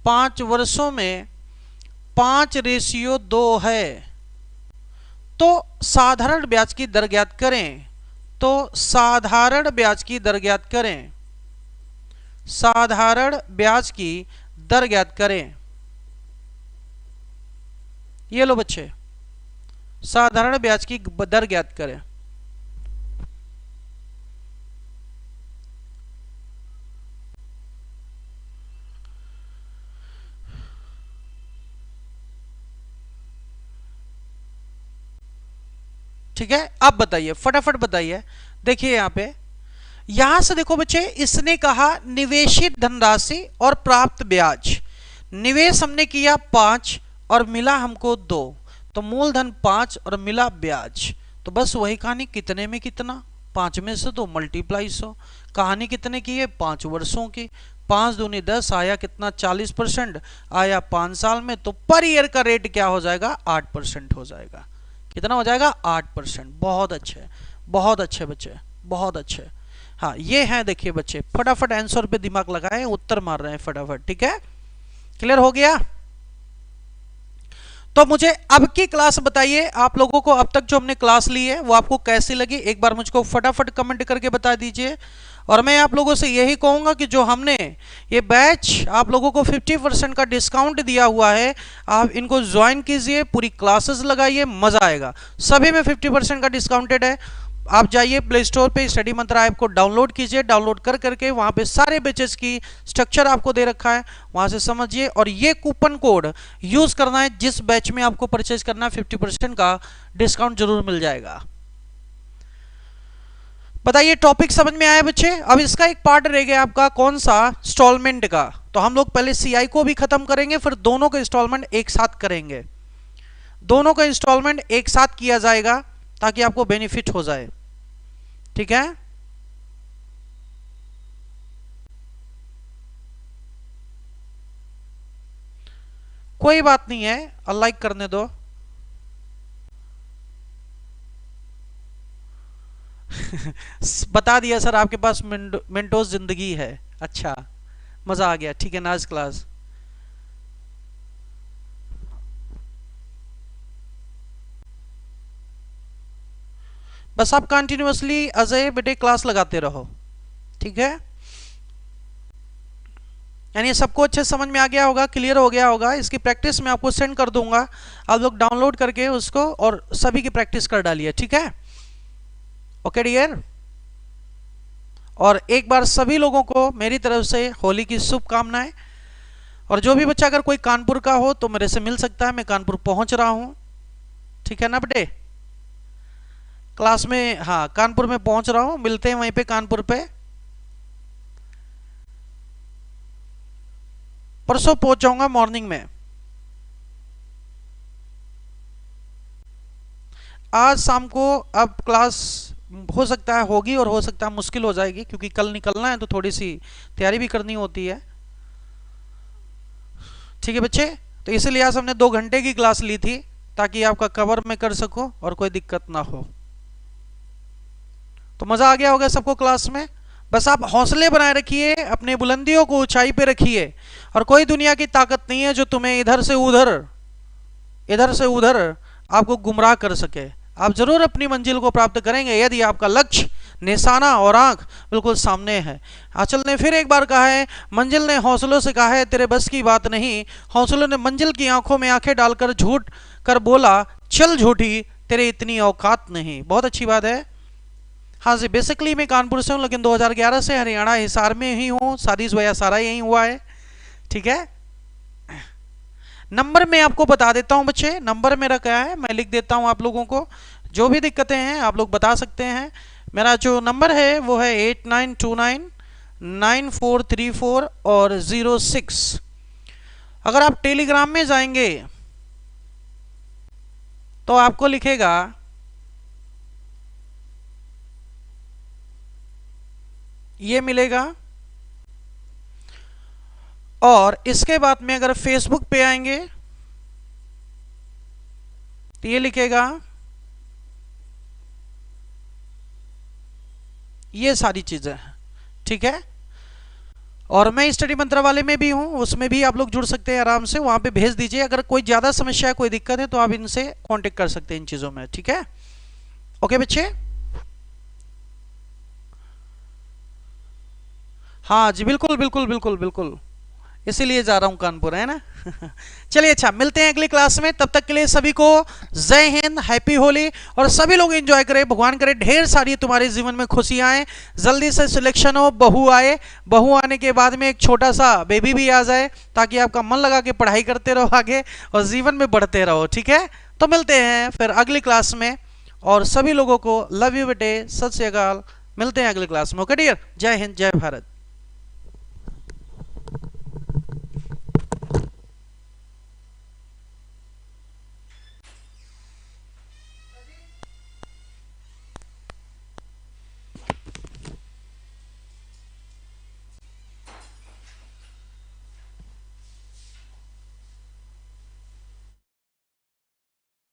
A: 5:2 है, तो साधारण ब्याज की दर ज्ञात करें। तो साधारण ब्याज की दर ज्ञात करें, साधारण ब्याज की दर ज्ञात करें। ये लो बच्चे, साधारण ब्याज की दर ज्ञात करें। ठीक है, अब बताइए, फटाफट बताइए। देखिए यहां से देखो बच्चे, इसने कहा निवेशित धनराशि और प्राप्त ब्याज। निवेश हमने किया 5 और मिला हमको 2, तो मूलधन 5 और मिला ब्याज। तो बस वही कहानी, कितने में कितना, 5 में से तो मल्टीप्लाई 100। कहानी कितने की है? 5 वर्षों की। 5 दूनी 10 आया कितना? 40% आया 5 साल में, तो पर ईयर का रेट क्या हो जाएगा? 8% हो जाएगा। कितना हो जाएगा? 8%। बहुत अच्छे, बहुत अच्छे बच्चे, बहुत अच्छे। हाँ ये है, देखिए बच्चे फटाफट आंसर पे दिमाग लगाएं, उत्तर मार रहे हैं फटाफट। ठीक है, क्लियर हो गया? तो मुझे अब की क्लास बताइए, आप लोगों को अब तक जो हमने क्लास ली है वो आपको कैसी लगी, एक बार मुझको फटाफट कमेंट करके बता दीजिए। और मैं आप लोगों से यही कहूंगा कि जो हमने ये बैच आप लोगों को 50% का डिस्काउंट दिया हुआ है, आप इनको ज्वाइन कीजिए, पूरी क्लासेस लगाइए, मजा आएगा। सभी में 50% का डिस्काउंटेड है। आप जाइए प्ले स्टोर पे स्टडी मंत्रा ऐप को डाउनलोड कीजिए, डाउनलोड कर करके वहां पे सारे बैचेस की स्ट्रक्चर आपको दे रखा है, वहां से समझिए। और ये कूपन कोड यूज करना है, जिस बैच में आपको परचेज करना है 50% का डिस्काउंट जरूर मिल जाएगा। बताइए टॉपिक समझ में आया बच्चे? अब इसका एक पार्ट रह गया आपका, कौन सा? इंस्टॉलमेंट का। तो हम लोग पहले सीआई को भी खत्म करेंगे, फिर दोनों का इंस्टॉलमेंट एक साथ करेंगे। दोनों का इंस्टॉलमेंट एक साथ किया जाएगा ताकि आपको बेनिफिट हो जाए। ठीक है, कोई बात नहीं है, अनलाइक करने दो। बता दिया सर, आपके पास मेंटोस जिंदगी है। अच्छा, मजा आ गया। ठीक है, नाइस क्लास। बस आप कंटिन्यूअसली अजय बेटे क्लास लगाते रहो। ठीक है, यानी सबको अच्छे समझ में आ गया होगा, क्लियर हो गया होगा। इसकी प्रैक्टिस मैं आपको सेंड कर दूंगा, आप लोग डाउनलोड करके उसको और सभी की प्रैक्टिस कर डालिए। ठीक है, ओके डियर। और एक बार सभी लोगों को मेरी तरफ से होली की शुभकामनाएं। और जो भी बच्चा अगर कोई कानपुर का हो तो मेरे से मिल सकता है, मैं कानपुर पहुंच रहा हूं। ठीक है ना बेटे? क्लास में, हाँ कानपुर में पहुंच रहा हूं, मिलते हैं वहीं पे कानपुर पे। परसों पहुंच जाऊंगा मॉर्निंग में। आज शाम को अब क्लास हो सकता है होगी और हो सकता है मुश्किल हो जाएगी, क्योंकि कल निकलना है तो थोड़ी सी तैयारी भी करनी होती है। ठीक है बच्चे, तो इसीलिए आज हमने 2 घंटे की क्लास ली थी ताकि आपका कवर में कर सको और कोई दिक्कत ना हो। तो मजा आ गया होगा सबको क्लास में। बस आप हौसले बनाए रखिए, अपने बुलंदियों को ऊंचाई पे रखिए, और कोई दुनिया की ताकत नहीं है जो तुम्हें इधर से उधर आपको गुमराह कर सके। आप जरूर अपनी मंजिल को प्राप्त करेंगे यदि आपका लक्ष्य, निशाना और आंख बिल्कुल सामने है। आंचल ने फिर एक बार कहा है, मंजिल ने हौसलों से कहा है तेरे बस की बात नहीं। हौसलों ने मंजिल की आंखों में आंखें डालकर झूठ कर बोला, चल झूठी तेरे इतनी औकात नहीं। बहुत अच्छी बात है। हाँ जी, बेसिकली मैं कानपुर से हूँ, लेकिन 2011 से हरियाणा हिसार में ही हूँ, शादी वया सारा यही हुआ है। ठीक है, नंबर मैं आपको बता देता हूँ बच्चे, नंबर मेरा क्या है मैं लिख देता हूँ आप लोगों को। जो भी दिक्कतें हैं आप लोग बता सकते हैं। मेरा जो नंबर है वो है 89299434 और 06। अगर आप टेलीग्राम में जाएंगे तो आपको लिखेगा ये मिलेगा, और इसके बाद में अगर फेसबुक पे आएंगे तो ये लिखेगा, ये सारी चीजें। ठीक है, और मैं स्टडी मंत्रा वाले में भी हूं, उसमें भी आप लोग जुड़ सकते हैं आराम से, वहां पे भेज दीजिए। अगर कोई ज्यादा समस्या है, कोई दिक्कत है तो आप इनसे कांटेक्ट कर सकते हैं इन चीजों में। ठीक है, ओके बच्चे। हाँ जी, बिल्कुल बिल्कुल बिल्कुल बिल्कुल, इसीलिए जा रहा हूं कानपुर, है ना। चलिए अच्छा, मिलते हैं अगली क्लास में। तब तक के लिए सभी को जय हिंद, हैप्पी होली, और सभी लोग एंजॉय करें। भगवान करे ढेर सारी तुम्हारे जीवन में खुशियां आए, जल्दी से सिलेक्शन हो, बहू आए, बहू आने के बाद में एक छोटा सा बेबी भी आ जाए, ताकि आपका मन लगा के पढ़ाई करते रहो आगे और जीवन में बढ़ते रहो। ठीक है, तो मिलते हैं फिर अगली क्लास में, और सभी लोगों को लव यू बेटे, सत श्री अकाल। मिलते हैं अगली क्लास में। ओके डियर, जय हिंद, जय भारत।